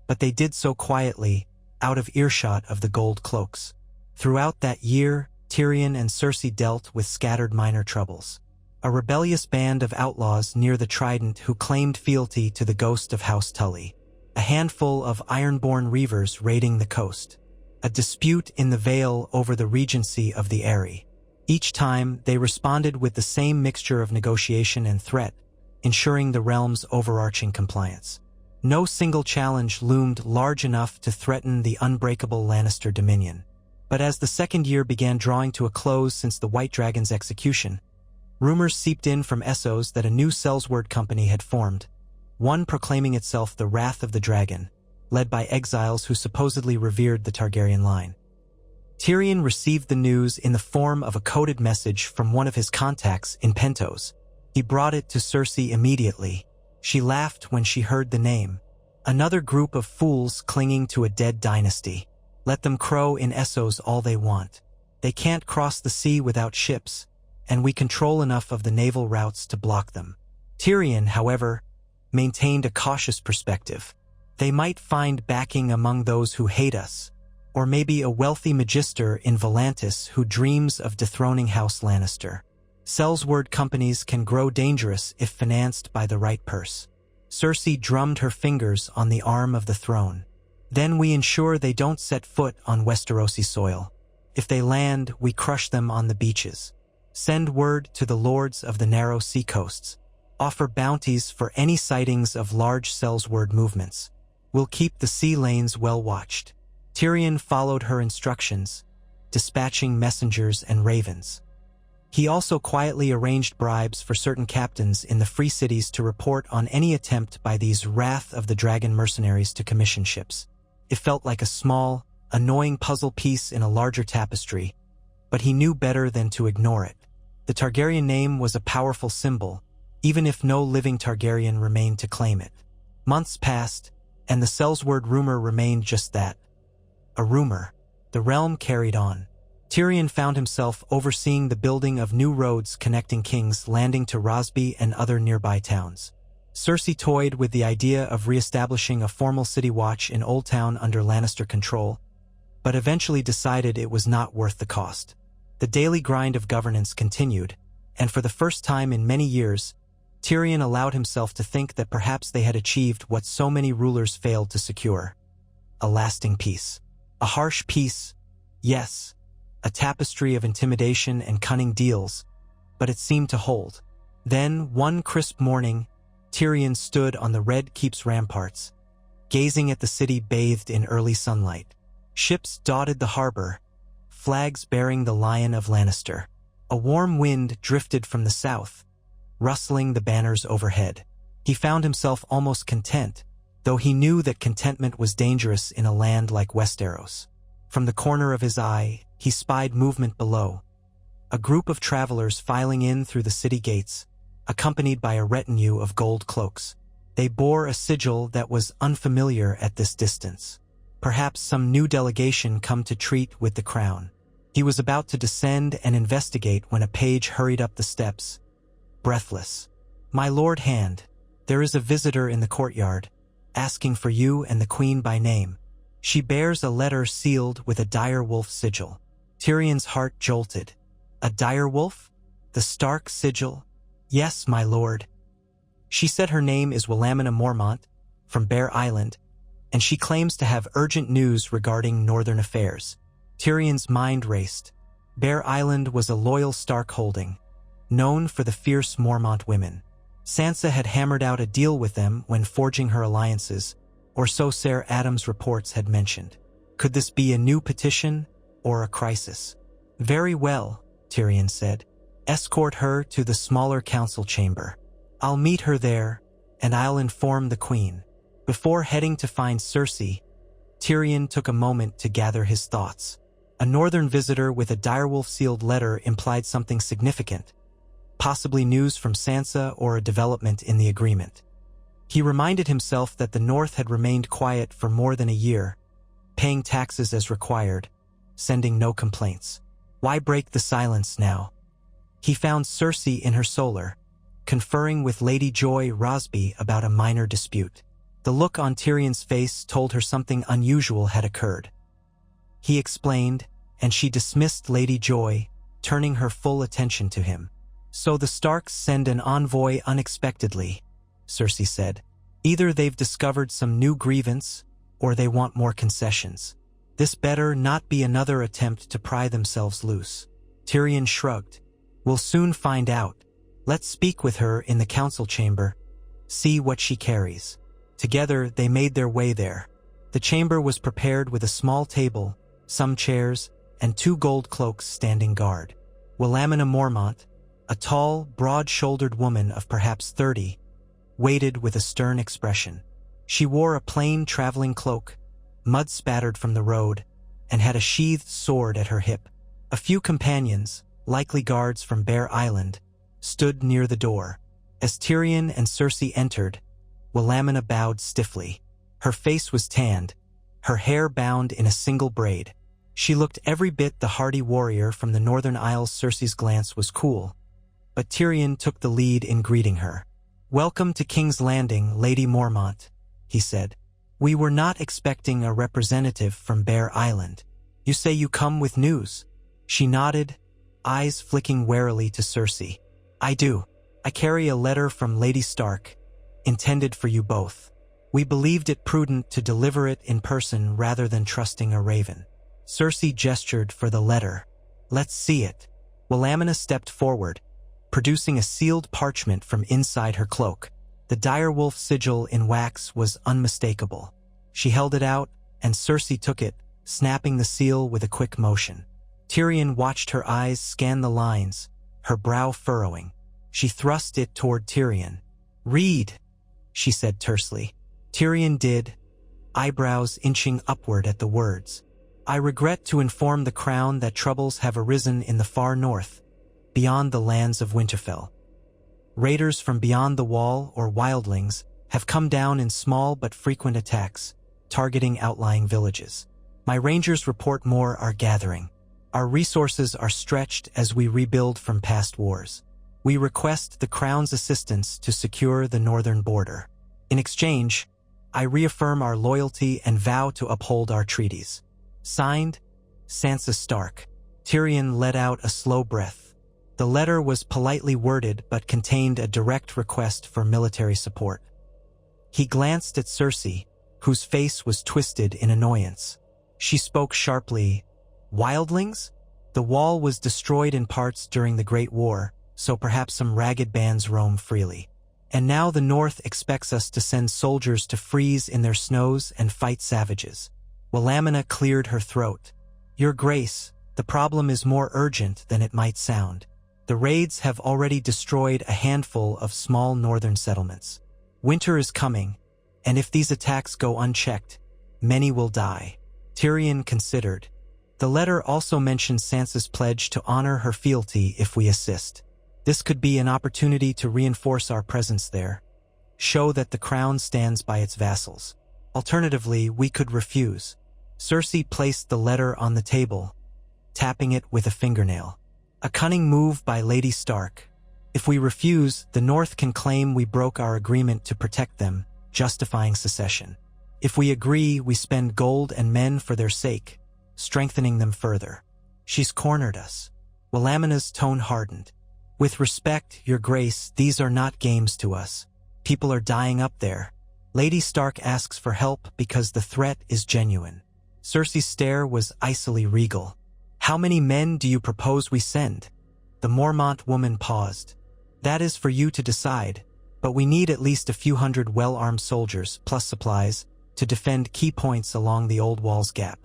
but they did so quietly, out of earshot of the gold cloaks. Throughout that year, Tyrion and Cersei dealt with scattered minor troubles. A rebellious band of outlaws near the Trident who claimed fealty to the ghost of House Tully. A handful of Ironborn reavers raiding the coast. A dispute in the Vale over the regency of the Eyrie. Each time, they responded with the same mixture of negotiation and threat, ensuring the realm's overarching compliance. No single challenge loomed large enough to threaten the unbreakable Lannister dominion. But as the second year began drawing to a close since the White Dragon's execution, rumors seeped in from Essos that a new Sellsword company had formed, one proclaiming itself the Wrath of the Dragon, led by exiles who supposedly revered the Targaryen line. Tyrion received the news in the form of a coded message from one of his contacts in Pentos. He brought it to Cersei immediately. She laughed when she heard the name. Another group of fools clinging to a dead dynasty. Let them crow in Essos all they want. They can't cross the sea without ships, and we control enough of the naval routes to block them. Tyrion, however, maintained a cautious perspective. They might find backing among those who hate us, or maybe a wealthy magister in Volantis who dreams of dethroning House Lannister. Sellsword companies can grow dangerous if financed by the right purse. Cersei drummed her fingers on the arm of the throne. Then we ensure they don't set foot on Westerosi soil. If they land, we crush them on the beaches. Send word to the lords of the narrow seacoasts. Offer bounties for any sightings of large Sellsword movements. We'll keep the sea lanes well watched. Tyrion followed her instructions, dispatching messengers and ravens. He also quietly arranged bribes for certain captains in the free cities to report on any attempt by these Wrath of the Dragon mercenaries to commission ships. It felt like a small, annoying puzzle piece in a larger tapestry, but he knew better than to ignore it. The Targaryen name was a powerful symbol, even if no living Targaryen remained to claim it. Months passed, and the Sellsword rumor remained just that. A rumor. The realm carried on. Tyrion found himself overseeing the building of new roads connecting King's Landing to Rosby and other nearby towns. Cersei toyed with the idea of re-establishing a formal city watch in Old Town under Lannister control, but eventually decided it was not worth the cost. The daily grind of governance continued, and for the first time in many years, Tyrion allowed himself to think that perhaps they had achieved what so many rulers failed to secure: a lasting peace. A harsh peace, yes, a tapestry of intimidation and cunning deals, but it seemed to hold. Then, one crisp morning, Tyrion stood on the Red Keep's ramparts, gazing at the city bathed in early sunlight. Ships dotted the harbor, flags bearing the Lion of Lannister. A warm wind drifted from the south, rustling the banners overhead. He found himself almost content, though he knew that contentment was dangerous in a land like Westeros. From the corner of his eye, he spied movement below. A group of travelers filing in through the city gates, accompanied by a retinue of gold cloaks. They bore a sigil that was unfamiliar at this distance. Perhaps some new delegation come to treat with the crown. He was about to descend and investigate when a page hurried up the steps, breathless. "My Lord Hand, there is a visitor in the courtyard, asking for you and the Queen by name. She bears a letter sealed with a direwolf sigil." Tyrion's heart jolted. A direwolf? The Stark sigil? "Yes, my lord. She said her name is Willamina Mormont, from Bear Island, and she claims to have urgent news regarding northern affairs." Tyrion's mind raced. Bear Island was a loyal Stark holding, known for the fierce Mormont women. Sansa had hammered out a deal with them when forging her alliances, or so Ser Adams' reports had mentioned. Could this be a new petition, or a crisis? "Very well," Tyrion said. "Escort her to the smaller council chamber. I'll meet her there, and I'll inform the Queen." Before heading to find Cersei, Tyrion took a moment to gather his thoughts. A northern visitor with a direwolf-sealed letter implied something significant, possibly news from Sansa or a development in the agreement. He reminded himself that the North had remained quiet for more than a year, paying taxes as required, sending no complaints. Why break the silence now? He found Cersei in her solar, conferring with Lady Joy Rosby about a minor dispute. The look on Tyrion's face told her something unusual had occurred. He explained, and she dismissed Lady Joy, turning her full attention to him. "So the Starks send an envoy unexpectedly," Cersei said. "Either they've discovered some new grievance, or they want more concessions. This better not be another attempt to pry themselves loose." Tyrion shrugged. "We'll soon find out. Let's speak with her in the council chamber, see what she carries." Together, they made their way there. The chamber was prepared with a small table, some chairs, and 2 gold cloaks standing guard. Willamina Mormont, a tall, broad-shouldered woman of perhaps 30, waited with a stern expression. She wore a plain traveling cloak, mud-spattered from the road, and had a sheathed sword at her hip. A few companions, likely guards from Bear Island, stood near the door. As Tyrion and Cersei entered, Willamina bowed stiffly. Her face was tanned, her hair bound in a single braid. She looked every bit the hardy warrior from the Northern Isles. Cersei's glance was cool, but Tyrion took the lead in greeting her. "Welcome to King's Landing, Lady Mormont," he said. "We were not expecting a representative from Bear Island. You say you come with news?" She nodded, eyes flicking warily to Cersei. "I do. I carry a letter from Lady Stark, intended for you both. We believed it prudent to deliver it in person rather than trusting a raven." Cersei gestured for the letter. "Let's see it." Willamina stepped forward, producing a sealed parchment from inside her cloak. The direwolf sigil in wax was unmistakable. She held it out, and Cersei took it, snapping the seal with a quick motion. Tyrion watched her eyes scan the lines, her brow furrowing. She thrust it toward Tyrion. "Read," she said tersely. Tyrion did, eyebrows inching upward at the words. "I regret to inform the crown that troubles have arisen in the far north, beyond the lands of Winterfell. Raiders from beyond the wall, or wildlings, have come down in small but frequent attacks, targeting outlying villages. My rangers report more are gathering. Our resources are stretched as we rebuild from past wars. We request the crown's assistance to secure the northern border. In exchange, I reaffirm our loyalty and vow to uphold our treaties. Signed, Sansa Stark." Tyrion let out a slow breath. The letter was politely worded but contained a direct request for military support. He glanced at Cersei, whose face was twisted in annoyance. She spoke sharply. "Wildlings? The wall was destroyed in parts during the Great War, so perhaps some ragged bands roam freely. And now the North expects us to send soldiers to freeze in their snows and fight savages." Walamina cleared her throat. "Your Grace, the problem is more urgent than it might sound. The raids have already destroyed a handful of small northern settlements. Winter is coming, and if these attacks go unchecked, many will die." Tyrion considered. The letter also mentioned Sansa's pledge to honor her fealty if we assist. This could be an opportunity to reinforce our presence there, show that the crown stands by its vassals. Alternatively, we could refuse. Cersei placed the letter on the table, tapping it with a fingernail. "A cunning move by Lady Stark. If we refuse, the North can claim we broke our agreement to protect them, justifying secession. If we agree, we spend gold and men for their sake, strengthening them further. She's cornered us." Walamina's tone hardened. "With respect, Your Grace, these are not games to us. People are dying up there. Lady Stark asks for help because the threat is genuine." Cersei's stare was icily regal. "How many men do you propose we send?" The Mormont woman paused. "That is for you to decide, but we need at least a few hundred well-armed soldiers, plus supplies, to defend key points along the Old Wall's gap.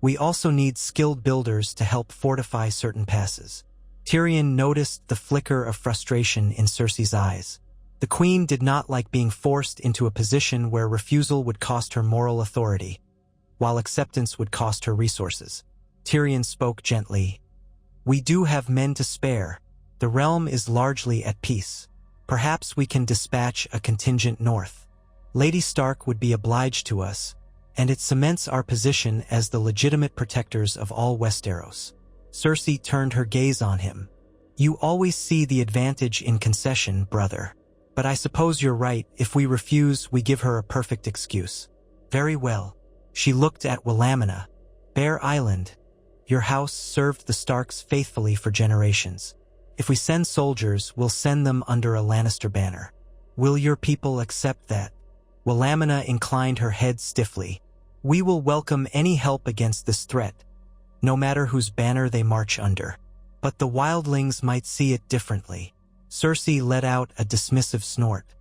We also need skilled builders to help fortify certain passes." Tyrion noticed the flicker of frustration in Cersei's eyes. The queen did not like being forced into a position where refusal would cost her moral authority, while acceptance would cost her resources. Tyrion spoke gently. "We do have men to spare. The realm is largely at peace. Perhaps we can dispatch a contingent north. Lady Stark would be obliged to us, and it cements our position as the legitimate protectors of all Westeros." Cersei turned her gaze on him. "You always see the advantage in concession, brother. But I suppose you're right. If we refuse, we give her a perfect excuse." "Very well." She looked at Walamina. "Bear Island. Your house served the Starks faithfully for generations. If we send soldiers, we'll send them under a Lannister banner. Will your people accept that?" Walamina inclined her head stiffly. "We will welcome any help against this threat, no matter whose banner they march under. But the wildlings might see it differently." Cersei let out a dismissive snort.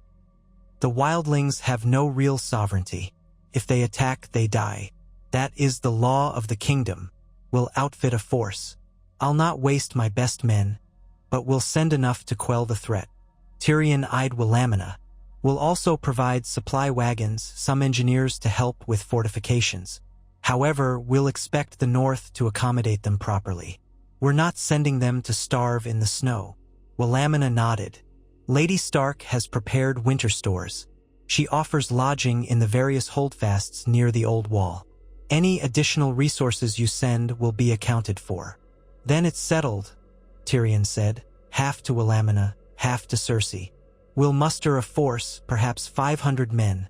"The wildlings have no real sovereignty. If they attack, they die. That is the law of the kingdom. We'll outfit a force. I'll not waste my best men, but we'll send enough to quell the threat." Tyrion eyed Walamina. "We'll also provide supply wagons, some engineers to help with fortifications. However, we'll expect the North to accommodate them properly. We're not sending them to starve in the snow." Walamina nodded. "Lady Stark has prepared winter stores. She offers lodging in the various holdfasts near the Old Wall. Any additional resources you send will be accounted for." "Then it's settled," Tyrion said, half to Walamina, half to Cersei. "We'll muster a force, perhaps 500 men,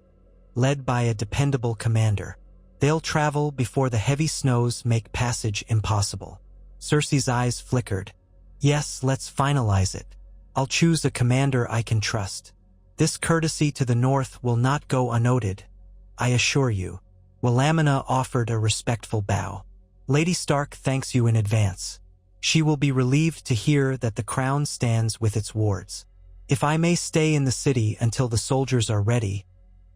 led by a dependable commander. They'll travel before the heavy snows make passage impossible." Cersei's eyes flickered. "Yes, let's finalize it. I'll choose a commander I can trust. This courtesy to the North will not go unnoted, I assure you." Walamina offered a respectful bow. "Lady Stark thanks you in advance. She will be relieved to hear that the crown stands with its wards. If I may stay in the city until the soldiers are ready,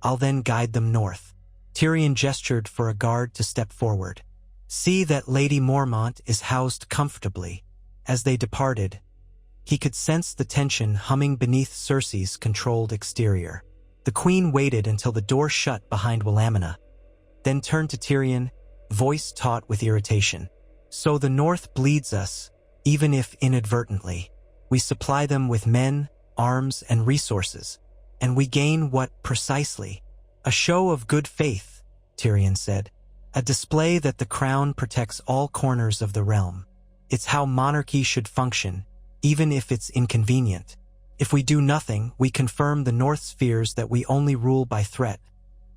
I'll then guide them north." Tyrion gestured for a guard to step forward. See that Lady Mormont is housed comfortably." As they departed, he could sense the tension humming beneath Cersei's controlled exterior. The queen waited until the door shut behind Willamina, then turned to Tyrion, voice taut with irritation. "So the North bleeds us, even if inadvertently. We supply them with men, arms, and resources. And we gain what precisely? A show of good faith," Tyrion said. "A display that the crown protects all corners of the realm. It's how monarchy should function, even if it's inconvenient. If we do nothing, we confirm the North's fears that we only rule by threat,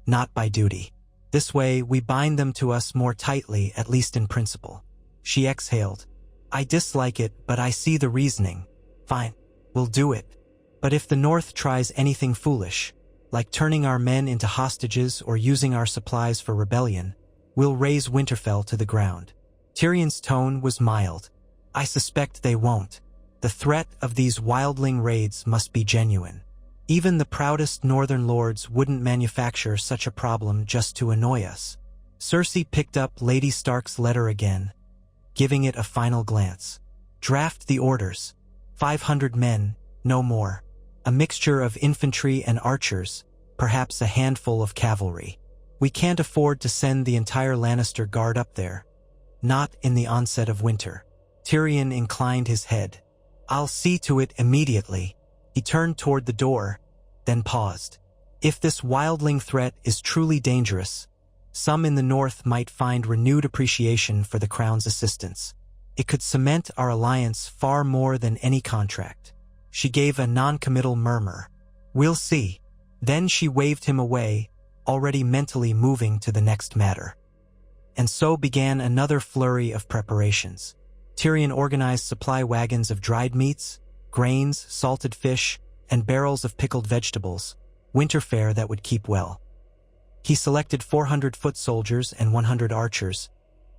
not by duty. This way, we bind them to us more tightly, at least in principle." She exhaled. "I dislike it, but I see the reasoning. Fine, we'll do it. But if the North tries anything foolish, like turning our men into hostages or using our supplies for rebellion, we'll raze Winterfell to the ground." Tyrion's tone was mild. "I suspect they won't. The threat of these wildling raids must be genuine. Even the proudest northern lords wouldn't manufacture such a problem just to annoy us." Cersei picked up Lady Stark's letter again, giving it a final glance. "Draft the orders. 500 men, no more. A mixture of infantry and archers, perhaps a handful of cavalry. We can't afford to send the entire Lannister guard up there. Not in the onset of winter." Tyrion inclined his head. "I'll see to it immediately." He turned toward the door, then paused. "If this wildling threat is truly dangerous, some in the North might find renewed appreciation for the Crown's assistance. It could cement our alliance far more than any contract." She gave a non-committal murmur. "We'll see." Then she waved him away, already mentally moving to the next matter. And so began another flurry of preparations. Tyrion organized supply wagons of dried meats, grains, salted fish, and barrels of pickled vegetables, winter fare that would keep well. He selected 400 foot soldiers and 100 archers,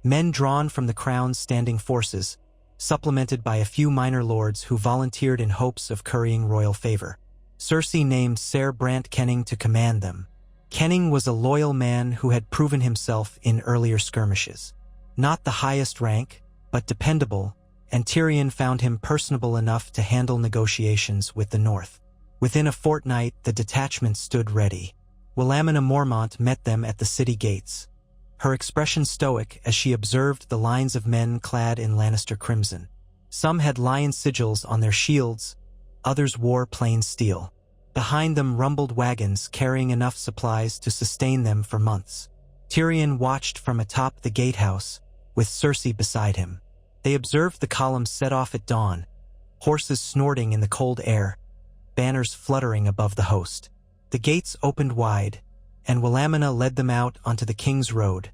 men drawn from the Crown's standing forces, supplemented by a few minor lords who volunteered in hopes of currying royal favor. Cersei named Ser Brant Kenning to command them. Kenning was a loyal man who had proven himself in earlier skirmishes. Not the highest rank, but dependable, and Tyrion found him personable enough to handle negotiations with the North. Within a fortnight, the detachment stood ready. Willamina Mormont met them at the city gates, her expression stoic as she observed the lines of men clad in Lannister crimson. Some had lion sigils on their shields, others wore plain steel. Behind them rumbled wagons carrying enough supplies to sustain them for months. Tyrion watched from atop the gatehouse, with Cersei beside him. They observed the columns set off at dawn, horses snorting in the cold air, banners fluttering above the host. The gates opened wide, and Willamina led them out onto the King's Road,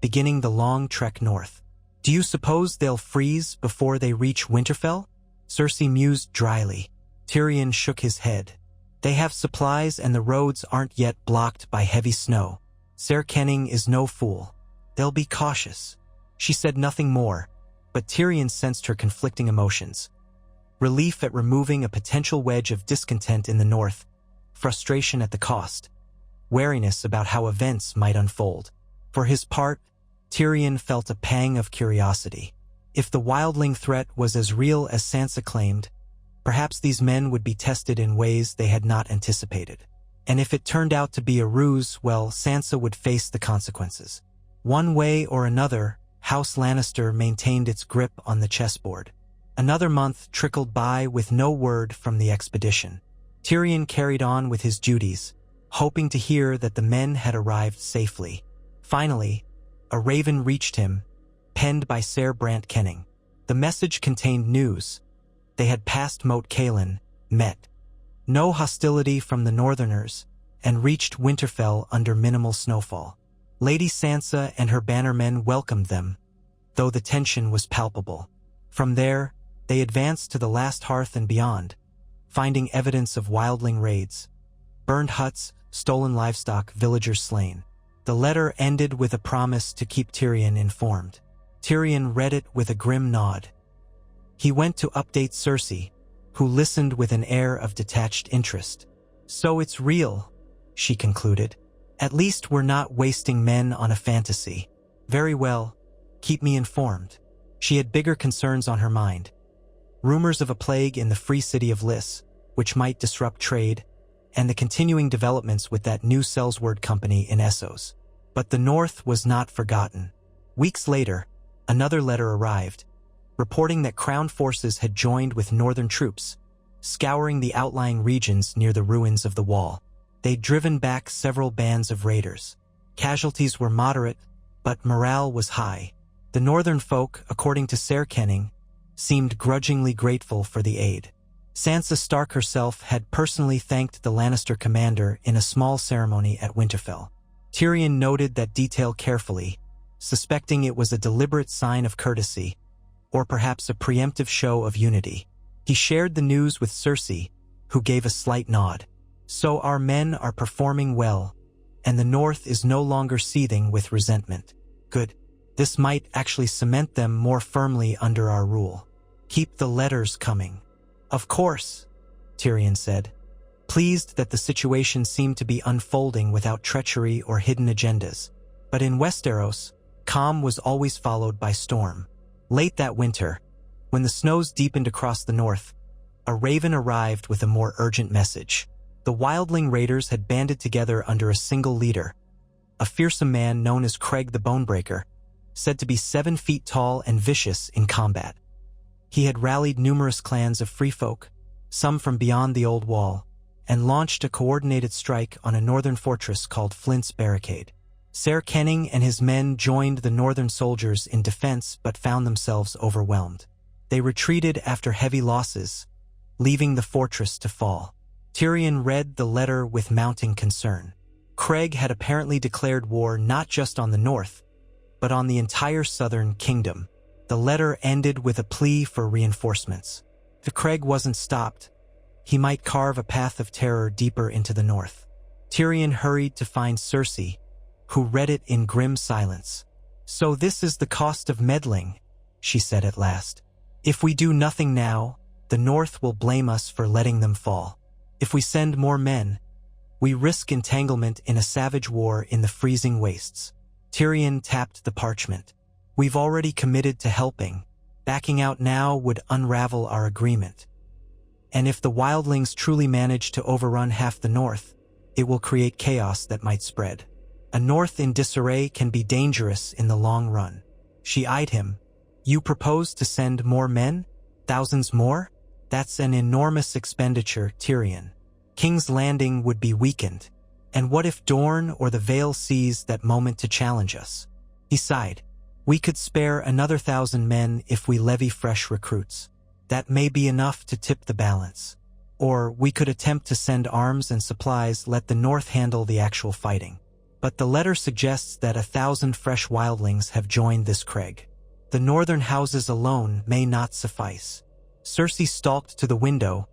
beginning the long trek north. "Do you suppose they'll freeze before they reach Winterfell?" Cersei mused dryly. Tyrion shook his head. "They have supplies and the roads aren't yet blocked by heavy snow. Ser Kenning is no fool. They'll be cautious." She said nothing more, but Tyrion sensed her conflicting emotions. Relief at removing a potential wedge of discontent in the North, frustration at the cost, wariness about how events might unfold. For his part, Tyrion felt a pang of curiosity. If the wildling threat was as real as Sansa claimed, perhaps these men would be tested in ways they had not anticipated. And if it turned out to be a ruse, well, Sansa would face the consequences. One way or another, House Lannister maintained its grip on the chessboard. Another month trickled by with no word from the expedition. Tyrion carried on with his duties, hoping to hear that the men had arrived safely. Finally, a raven reached him, penned by Ser Brant Kenning. The message contained news. They had passed Moat Cailin, met no hostility from the Northerners, and reached Winterfell under minimal snowfall. Lady Sansa and her bannermen welcomed them, though the tension was palpable. From there, they advanced to the Last Hearth and beyond, finding evidence of wildling raids, burned huts, stolen livestock, villagers slain. The letter ended with a promise to keep Tyrion informed. Tyrion read it with a grim nod. He went to update Cersei, who listened with an air of detached interest. "So it's real," she concluded. "At least we're not wasting men on a fantasy." "Very well. Keep me informed. She had bigger concerns on her mind. Rumors of a plague in the free city of Lys, which might disrupt trade, and the continuing developments with that new Sellsword company in Essos. But the North was not forgotten. Weeks later, another letter arrived, reporting that Crown forces had joined with Northern troops, scouring the outlying regions near the ruins of the Wall. They'd driven back several bands of raiders. Casualties were moderate, but morale was high. The Northern folk, according to Ser Kenning, seemed grudgingly grateful for the aid. Sansa Stark herself had personally thanked the Lannister commander in a small ceremony at Winterfell. Tyrion noted that detail carefully, suspecting it was a deliberate sign of courtesy, or perhaps a preemptive show of unity. He shared the news with Cersei, who gave a slight nod. So our men are performing well, and the North is no longer seething with resentment. Good. This might actually cement them more firmly under our rule. Keep the letters coming. Of course, Tyrion said, pleased that the situation seemed to be unfolding without treachery or hidden agendas. But in Westeros, calm was always followed by storm. Late that winter, when the snows deepened across the north, a raven arrived with a more urgent message. The wildling raiders had banded together under a single leader, a fearsome man known as Craig the Bonebreaker, said to be 7 feet tall and vicious in combat. He had rallied numerous clans of free folk, some from beyond the old wall, and launched a coordinated strike on a northern fortress called Flint's Barricade. Ser Kenning and his men joined the northern soldiers in defense but found themselves overwhelmed. They retreated after heavy losses, leaving the fortress to fall. Tyrion read the letter with mounting concern. Craig had apparently declared war not just on the north, but on the entire southern kingdom. The letter ended with a plea for reinforcements. If Craig wasn't stopped, he might carve a path of terror deeper into the north. Tyrion hurried to find Cersei, who read it in grim silence. So this is the cost of meddling, she said at last. If we do nothing now, the North will blame us for letting them fall. If we send more men, we risk entanglement in a savage war in the freezing wastes. Tyrion tapped the parchment. We've already committed to helping. Backing out now would unravel our agreement. And if the wildlings truly manage to overrun half the North, it will create chaos that might spread. A North in disarray can be dangerous in the long run. She eyed him. You propose to send more men? Thousands more? That's an enormous expenditure, Tyrion. King's Landing would be weakened. And what if Dorne or the Vale seize that moment to challenge us? He sighed. We could spare another 1,000 men if we levy fresh recruits. That may be enough to tip the balance. Or we could attempt to send arms and supplies, let the North handle the actual fighting. But the letter suggests that 1,000 fresh wildlings have joined this Craig. The northern houses alone may not suffice. Cersei stalked to the window,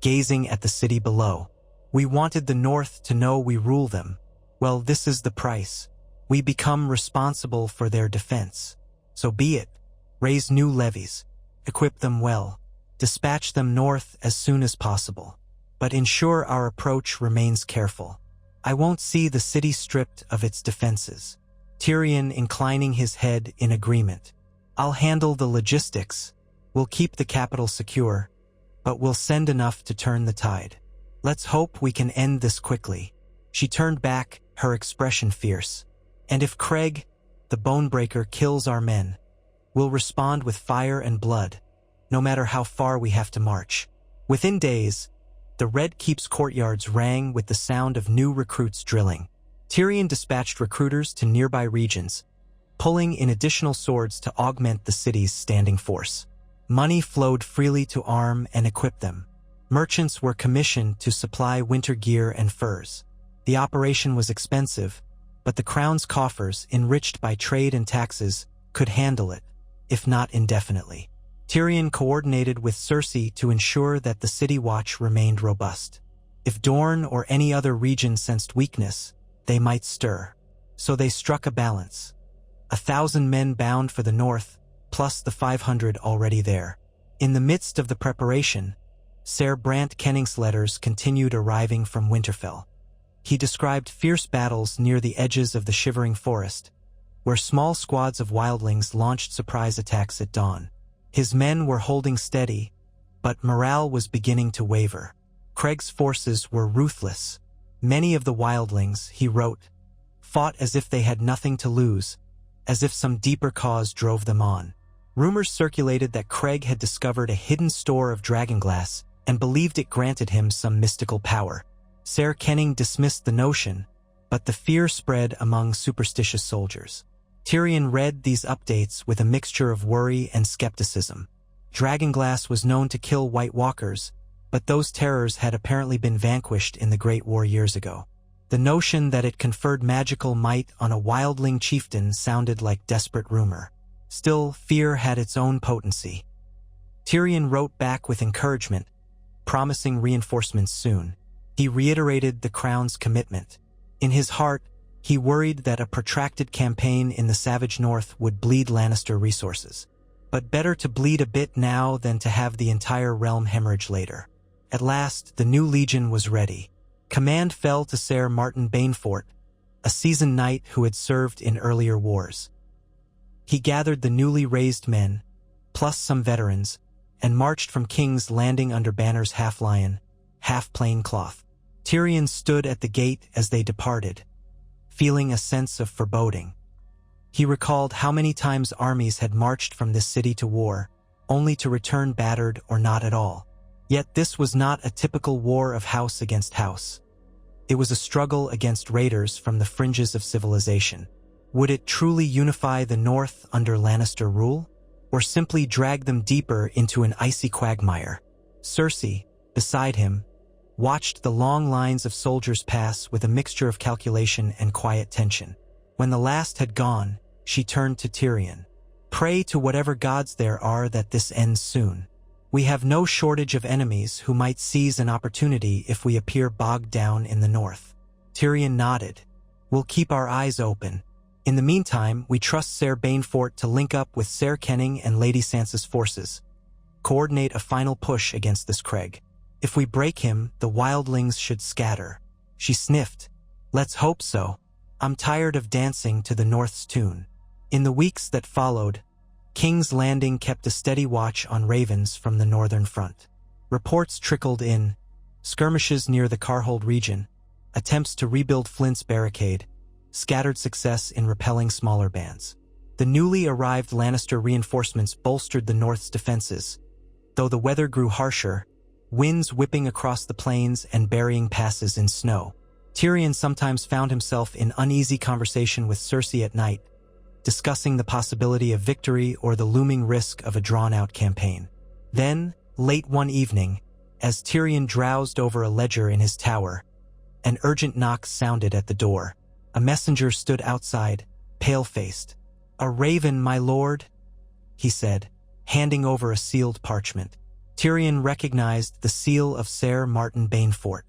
gazing at the city below. We wanted the North to know we rule them. Well, this is the price. We become responsible for their defense. So be it. Raise new levies. Equip them well. Dispatch them north as soon as possible. But ensure our approach remains careful. I won't see the city stripped of its defenses. Tyrion inclining his head in agreement. I'll handle the logistics. We'll keep the capital secure, but we'll send enough to turn the tide. Let's hope we can end this quickly. She turned back, her expression fierce. And if Craig, the Bonebreaker, kills our men, we'll respond with fire and blood, no matter how far we have to march. Within days, the Red Keep's courtyards rang with the sound of new recruits drilling. Tyrion dispatched recruiters to nearby regions, pulling in additional swords to augment the city's standing force. Money flowed freely to arm and equip them. Merchants were commissioned to supply winter gear and furs. The operation was expensive, but the crown's coffers, enriched by trade and taxes, could handle it, if not indefinitely. Tyrion coordinated with Cersei to ensure that the city watch remained robust. If Dorne or any other region sensed weakness, they might stir. So they struck a balance. 1,000 men bound for the north, plus the 500 already there. In the midst of the preparation, Ser Brant Kenning's letters continued arriving from Winterfell. He described fierce battles near the edges of the Shivering Forest, where small squads of wildlings launched surprise attacks at dawn. His men were holding steady, but morale was beginning to waver. Craig's forces were ruthless. Many of the wildlings, he wrote, fought as if they had nothing to lose, as if some deeper cause drove them on. Rumors circulated that Craig had discovered a hidden store of dragonglass and believed it granted him some mystical power. Ser Kenning dismissed the notion, but the fear spread among superstitious soldiers. Tyrion read these updates with a mixture of worry and skepticism. Dragonglass was known to kill White Walkers, but those terrors had apparently been vanquished in the Great War years ago. The notion that it conferred magical might on a wildling chieftain sounded like desperate rumor. Still, fear had its own potency. Tyrion wrote back with encouragement, promising reinforcements soon. He reiterated the crown's commitment. In his heart, he worried that a protracted campaign in the savage north would bleed Lannister resources. But better to bleed a bit now than to have the entire realm hemorrhage later. At last, the new legion was ready. Command fell to Ser Martin Bainfort, a seasoned knight who had served in earlier wars. He gathered the newly raised men, plus some veterans, and marched from King's Landing under banners half lion, half plain cloth. Tyrion stood at the gate as they departed, feeling a sense of foreboding. He recalled how many times armies had marched from this city to war, only to return battered or not at all. Yet this was not a typical war of house against house. It was a struggle against raiders from the fringes of civilization. Would it truly unify the North under Lannister rule, or simply drag them deeper into an icy quagmire? Cersei, beside him, watched the long lines of soldiers pass with a mixture of calculation and quiet tension. When the last had gone, she turned to Tyrion. Pray to whatever gods there are that this ends soon. We have no shortage of enemies who might seize an opportunity if we appear bogged down in the north. Tyrion nodded. We'll keep our eyes open. In the meantime, we trust Ser Bainfort to link up with Ser Kenning and Lady Sansa's forces. Coordinate a final push against this Craig. If we break him, the wildlings should scatter. She sniffed. Let's hope so. I'm tired of dancing to the North's tune. In the weeks that followed, King's Landing kept a steady watch on ravens from the northern front. Reports trickled in, skirmishes near the Carhold region, attempts to rebuild Flint's barricade, scattered success in repelling smaller bands. The newly arrived Lannister reinforcements bolstered the North's defenses. Though the weather grew harsher, winds whipping across the plains and burying passes in snow, Tyrion sometimes found himself in uneasy conversation with Cersei at night, discussing the possibility of victory or the looming risk of a drawn-out campaign. Then, late one evening, as Tyrion drowsed over a ledger in his tower, an urgent knock sounded at the door. A messenger stood outside, pale-faced. "A raven, my lord," he said, handing over a sealed parchment. Tyrion recognized the seal of Ser Martin Bainfort.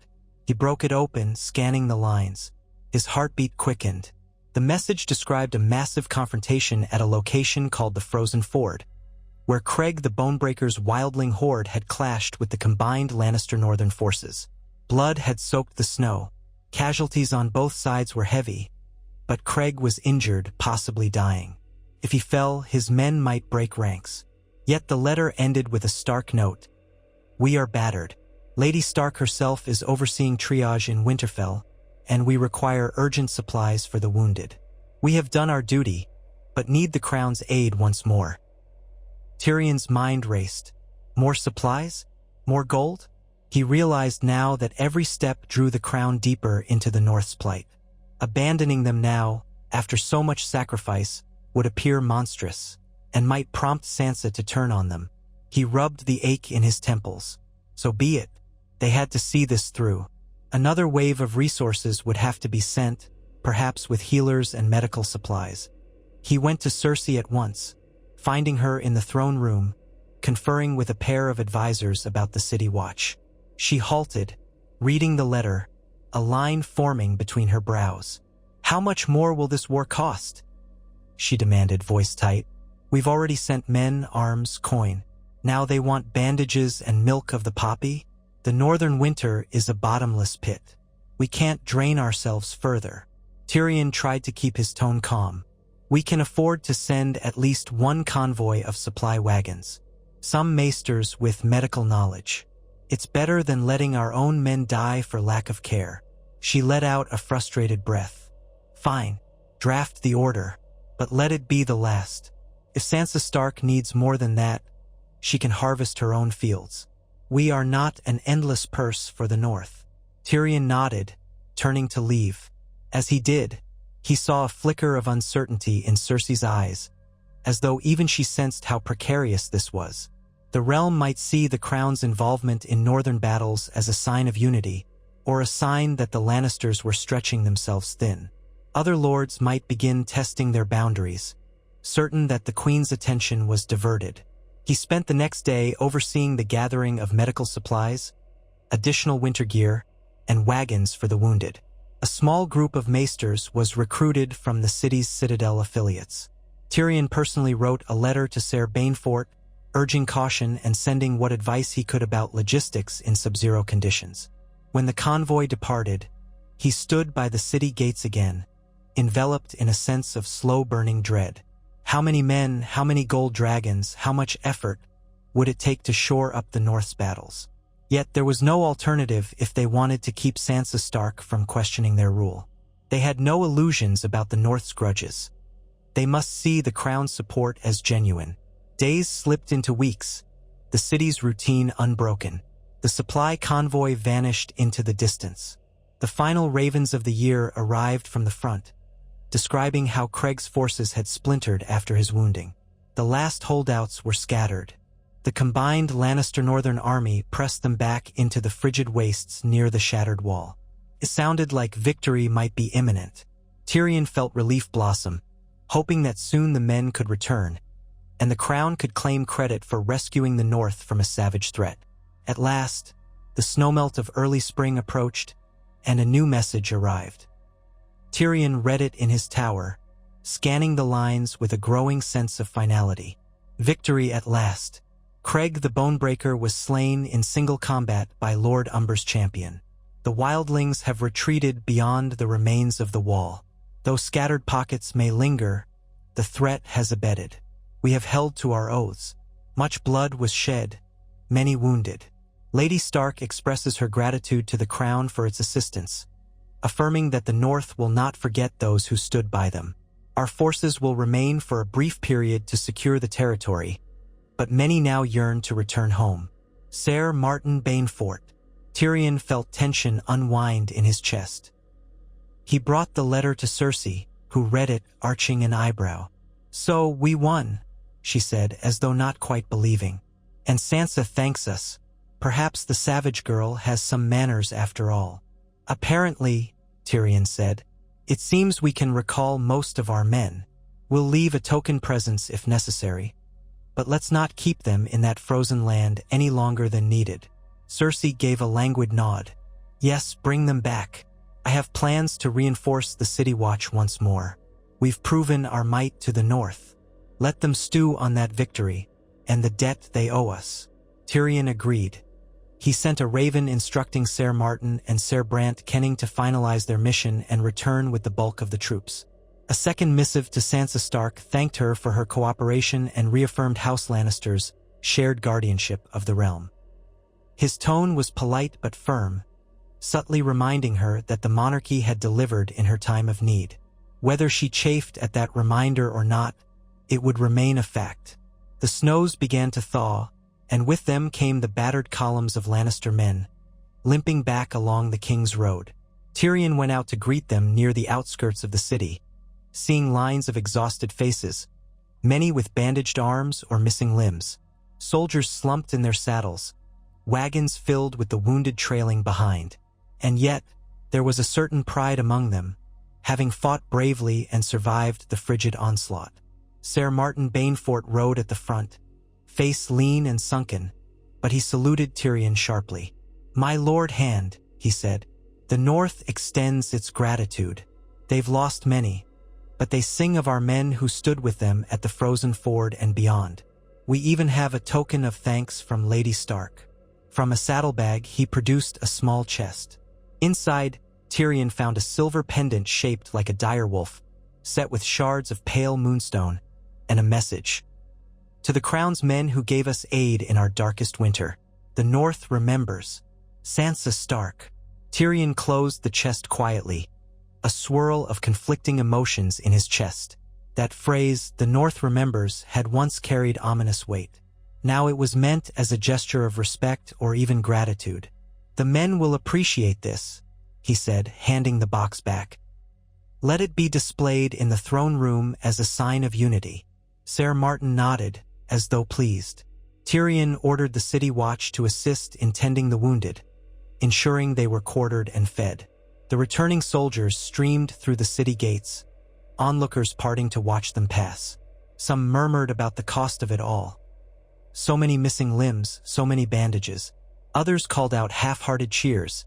He broke it open, scanning the lines. His heartbeat quickened. The message described a massive confrontation at a location called the Frozen Ford, where Craig the Bonebreaker's wildling horde had clashed with the combined Lannister northern forces. Blood had soaked the snow. Casualties on both sides were heavy, but Craig was injured, possibly dying. If he fell, his men might break ranks. Yet the letter ended with a stark note. "We are battered. Lady Stark herself is overseeing triage in Winterfell, and we require urgent supplies for the wounded. We have done our duty, but need the crown's aid once more." Tyrion's mind raced. More supplies? More gold? He realized now that every step drew the crown deeper into the North's plight. Abandoning them now, after so much sacrifice, would appear monstrous, and might prompt Sansa to turn on them. He rubbed the ache in his temples. So be it. They had to see this through. Another wave of resources would have to be sent, perhaps with healers and medical supplies. He went to Cersei at once, finding her in the throne room, conferring with a pair of advisors about the city watch. She halted, reading the letter, a line forming between her brows. "How much more will this war cost?" she demanded, voice tight. "We've already sent men, arms, coin. Now they want bandages and milk of the poppy? The northern winter is a bottomless pit. We can't drain ourselves further." Tyrion tried to keep his tone calm. We can afford to send at least one convoy of supply wagons. Some maesters with medical knowledge. It's better than letting our own men die for lack of care." She let out a frustrated breath. "Fine, draft the order, but let it be the last. If Sansa Stark needs more than that, she can harvest her own fields. We are not an endless purse for the North." Tyrion nodded, turning to leave. As he did, he saw a flicker of uncertainty in Cersei's eyes, as though even she sensed how precarious this was. The realm might see the Crown's involvement in northern battles as a sign of unity, or a sign that the Lannisters were stretching themselves thin. Other lords might begin testing their boundaries, certain that the Queen's attention was diverted. He spent the next day overseeing the gathering of medical supplies, additional winter gear, and wagons for the wounded. A small group of maesters was recruited from the city's Citadel affiliates. Tyrion personally wrote a letter to Ser Bainfort, urging caution and sending what advice he could about logistics in sub-zero conditions. When the convoy departed, he stood by the city gates again, enveloped in a sense of slow-burning dread. How many men, how many gold dragons, how much effort would it take to shore up the North's battles? Yet there was no alternative if they wanted to keep Sansa Stark from questioning their rule. They had no illusions about the North's grudges. They must see the Crown's support as genuine. Days slipped into weeks, the city's routine unbroken. The supply convoy vanished into the distance. The final ravens of the year arrived from the front, describing how Craig's forces had splintered after his wounding. The last holdouts were scattered. The combined Lannister Northern Army pressed them back into the frigid wastes near the shattered wall. It sounded like victory might be imminent. Tyrion felt relief blossom, hoping that soon the men could return, and the Crown could claim credit for rescuing the North from a savage threat. At last, the snowmelt of early spring approached, and a new message arrived. Tyrion read it in his tower, scanning the lines with a growing sense of finality. Victory at last. Craig the Bonebreaker was slain in single combat by Lord Umber's champion. The wildlings have retreated beyond the remains of the wall. Though scattered pockets may linger, the threat has abated. We have held to our oaths. Much blood was shed, many wounded. Lady Stark expresses her gratitude to the Crown for its assistance, affirming that the North will not forget those who stood by them. Our forces will remain for a brief period to secure the territory, but many now yearn to return home. Ser Martin Bainfort. Tyrion felt tension unwind in his chest. He brought the letter to Cersei, who read it, arching an eyebrow. "So we won," she said, as though not quite believing. "And Sansa thanks us. Perhaps the savage girl has some manners after all." "Apparently," Tyrion said. "It seems we can recall most of our men. We'll leave a token presence if necessary. But let's not keep them in that frozen land any longer than needed." Cersei gave a languid nod. "Yes, bring them back. I have plans to reinforce the City Watch once more. We've proven our might to the North. Let them stew on that victory and the debt they owe us." Tyrion agreed. He sent a raven instructing Ser Martin and Ser Brant Kenning to finalize their mission and return with the bulk of the troops. A second missive to Sansa Stark thanked her for her cooperation and reaffirmed House Lannister's shared guardianship of the realm. His tone was polite but firm, subtly reminding her that the monarchy had delivered in her time of need. Whether she chafed at that reminder or not, it would remain a fact. The snows began to thaw, and with them came the battered columns of Lannister men, limping back along the King's Road. Tyrion went out to greet them near the outskirts of the city, seeing lines of exhausted faces, many with bandaged arms or missing limbs. Soldiers slumped in their saddles, wagons filled with the wounded trailing behind. And yet, there was a certain pride among them, having fought bravely and survived the frigid onslaught. Ser Martin Bainfort rode at the front, face lean and sunken, but he saluted Tyrion sharply. "My Lord Hand," he said, "the North extends its gratitude. They've lost many, but they sing of our men who stood with them at the frozen ford and beyond. We even have a token of thanks from Lady Stark." From a saddlebag, he produced a small chest. Inside, Tyrion found a silver pendant shaped like a direwolf, set with shards of pale moonstone, and a message. To the Crown's men who gave us aid in our darkest winter, the North remembers. Sansa Stark. Tyrion closed the chest quietly, a swirl of conflicting emotions in his chest. That phrase, the North remembers, had once carried ominous weight. Now it was meant as a gesture of respect or even gratitude. The men will appreciate this, he said, handing the box back. Let it be displayed in the throne room as a sign of unity. Ser Martin nodded, as though pleased. Tyrion ordered the city watch to assist in tending the wounded, ensuring they were quartered and fed. The returning soldiers streamed through the city gates, onlookers parting to watch them pass. Some murmured about the cost of it all. So many missing limbs, so many bandages. Others called out half-hearted cheers,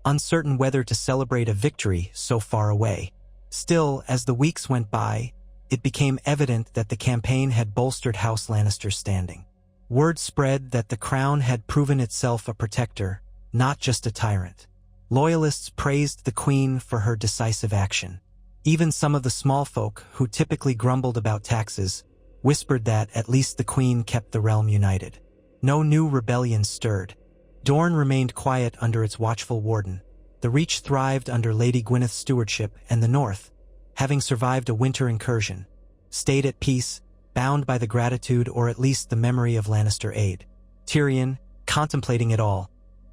uncertain whether to celebrate a victory so far away. Still, as the weeks went by, it became evident that the campaign had bolstered House Lannister's standing. Word spread that the Crown had proven itself a protector, not just a tyrant. Loyalists praised the Queen for her decisive action. Even some of the small folk, who typically grumbled about taxes, whispered that at least the Queen kept the realm united. No new rebellions stirred. Dorne remained quiet under its watchful warden. The Reach thrived under Lady Gwyneth's stewardship, and the North, having survived a winter incursion, stayed at peace, bound by the gratitude or at least the memory of Lannister aid. Tyrion, contemplating it all,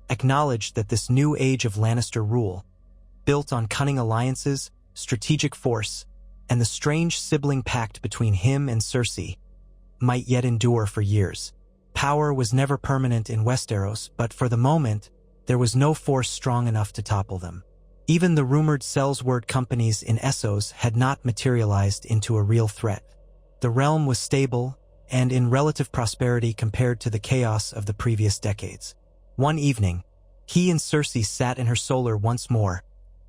acknowledged that this new age of Lannister rule, built on cunning alliances, strategic force, and the strange sibling pact between him and Cersei, might yet endure for years. Power was never permanent in Westeros, but for the moment, there was no force strong enough to topple them. Even the rumored Sellsword companies in Essos had not materialized into a real threat. The realm was stable and in relative prosperity compared to the chaos of the previous decades. One evening, he and Cersei sat in her solar once more,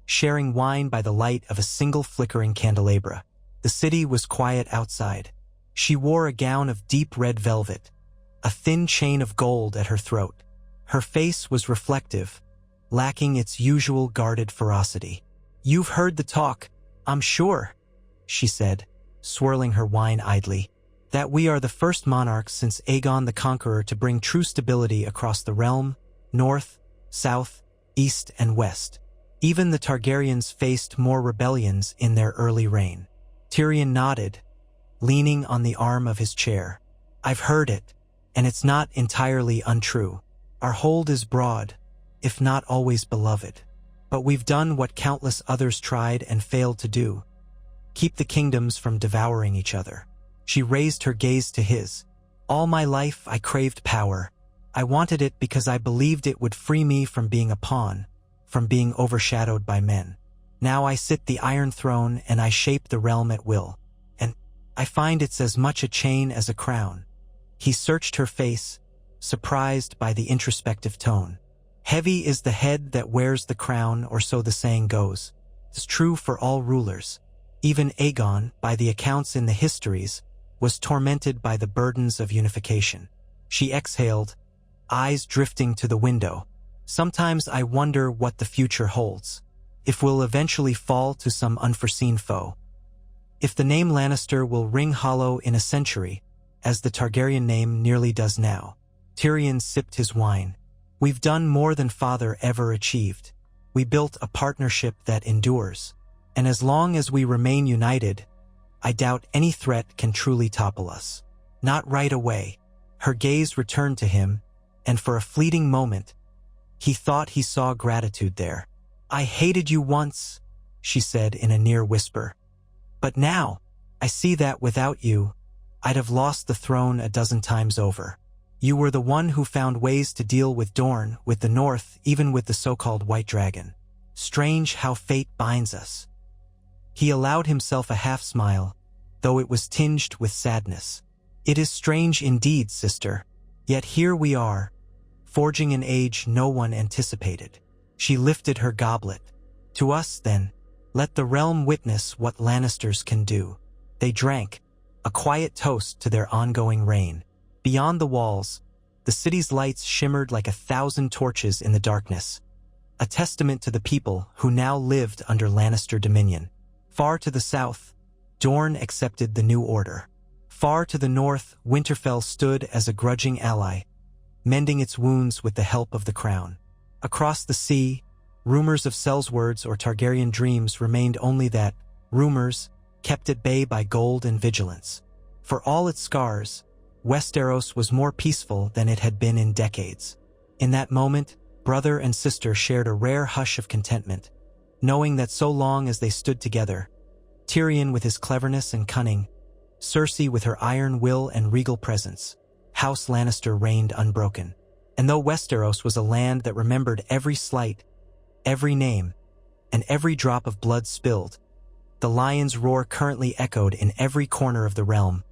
sharing wine by the light of a single flickering candelabra. The city was quiet outside. She wore a gown of deep red velvet, a thin chain of gold at her throat. Her face was reflective, lacking its usual guarded ferocity. "You've heard the talk, I'm sure," she said, swirling her wine idly, "that we are the first monarchs since Aegon the Conqueror to bring true stability across the realm, north, south, east, and west. Even the Targaryens faced more rebellions in their early reign." Tyrion nodded, leaning on the arm of his chair. "I've heard it, and it's not entirely untrue. Our hold is broad, if not always beloved. But we've done what countless others tried and failed to do: keep the kingdoms from devouring each other." She raised her gaze to his. "All my life I craved power. I wanted it because I believed it would free me from being a pawn, from being overshadowed by men. Now I sit the Iron Throne and I shape the realm at will. And I find it's as much a chain as a crown." He searched her face, surprised by the introspective tone. "Heavy is the head that wears the crown, or so the saying goes. It's true for all rulers. Even Aegon, by the accounts in the histories, was tormented by the burdens of unification." She exhaled, eyes drifting to the window. "Sometimes I wonder what the future holds. If we'll eventually fall to some unforeseen foe. If the name Lannister will ring hollow in a century, as the Targaryen name nearly does now." Tyrion sipped his wine. "We've done more than Father ever achieved. We built a partnership that endures. And as long as we remain united, I doubt any threat can truly topple us." "Not right away." Her gaze returned to him, and for a fleeting moment, he thought he saw gratitude there. "I hated you once," she said in a near whisper. "But now, I see that without you, I'd have lost the throne a dozen times over. You were the one who found ways to deal with Dorne, with the North, even with the so-called White Dragon. Strange how fate binds us." He allowed himself a half-smile, though it was tinged with sadness. "It is strange indeed, sister. Yet here we are, forging an age no one anticipated." She lifted her goblet. "To us, then, let the realm witness what Lannisters can do." They drank, a quiet toast to their ongoing reign. Beyond the walls, the city's lights shimmered like 1,000 torches in the darkness, a testament to the people who now lived under Lannister dominion. Far to the south, Dorne accepted the new order. Far to the north, Winterfell stood as a grudging ally, mending its wounds with the help of the crown. Across the sea, rumors of Seldswords or Targaryen dreams remained only that rumors, kept at bay by gold and vigilance. For all its scars, Westeros was more peaceful than it had been in decades. In that moment, brother and sister shared a rare hush of contentment, knowing that so long as they stood together, Tyrion with his cleverness and cunning, Cersei with her iron will and regal presence, House Lannister reigned unbroken. And though Westeros was a land that remembered every slight, every name, and every drop of blood spilled, the lion's roar currently echoed in every corner of the realm,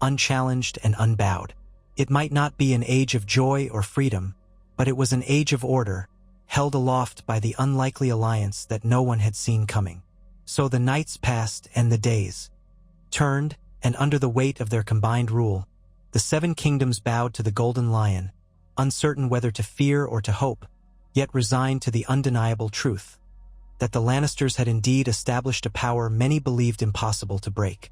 unchallenged and unbowed. It might not be an age of joy or freedom, but it was an age of order, held aloft by the unlikely alliance that no one had seen coming. So the nights passed and the days turned, and under the weight of their combined rule, the Seven Kingdoms bowed to the Golden Lion, uncertain whether to fear or to hope, yet resigned to the undeniable truth that the Lannisters had indeed established a power many believed impossible to break.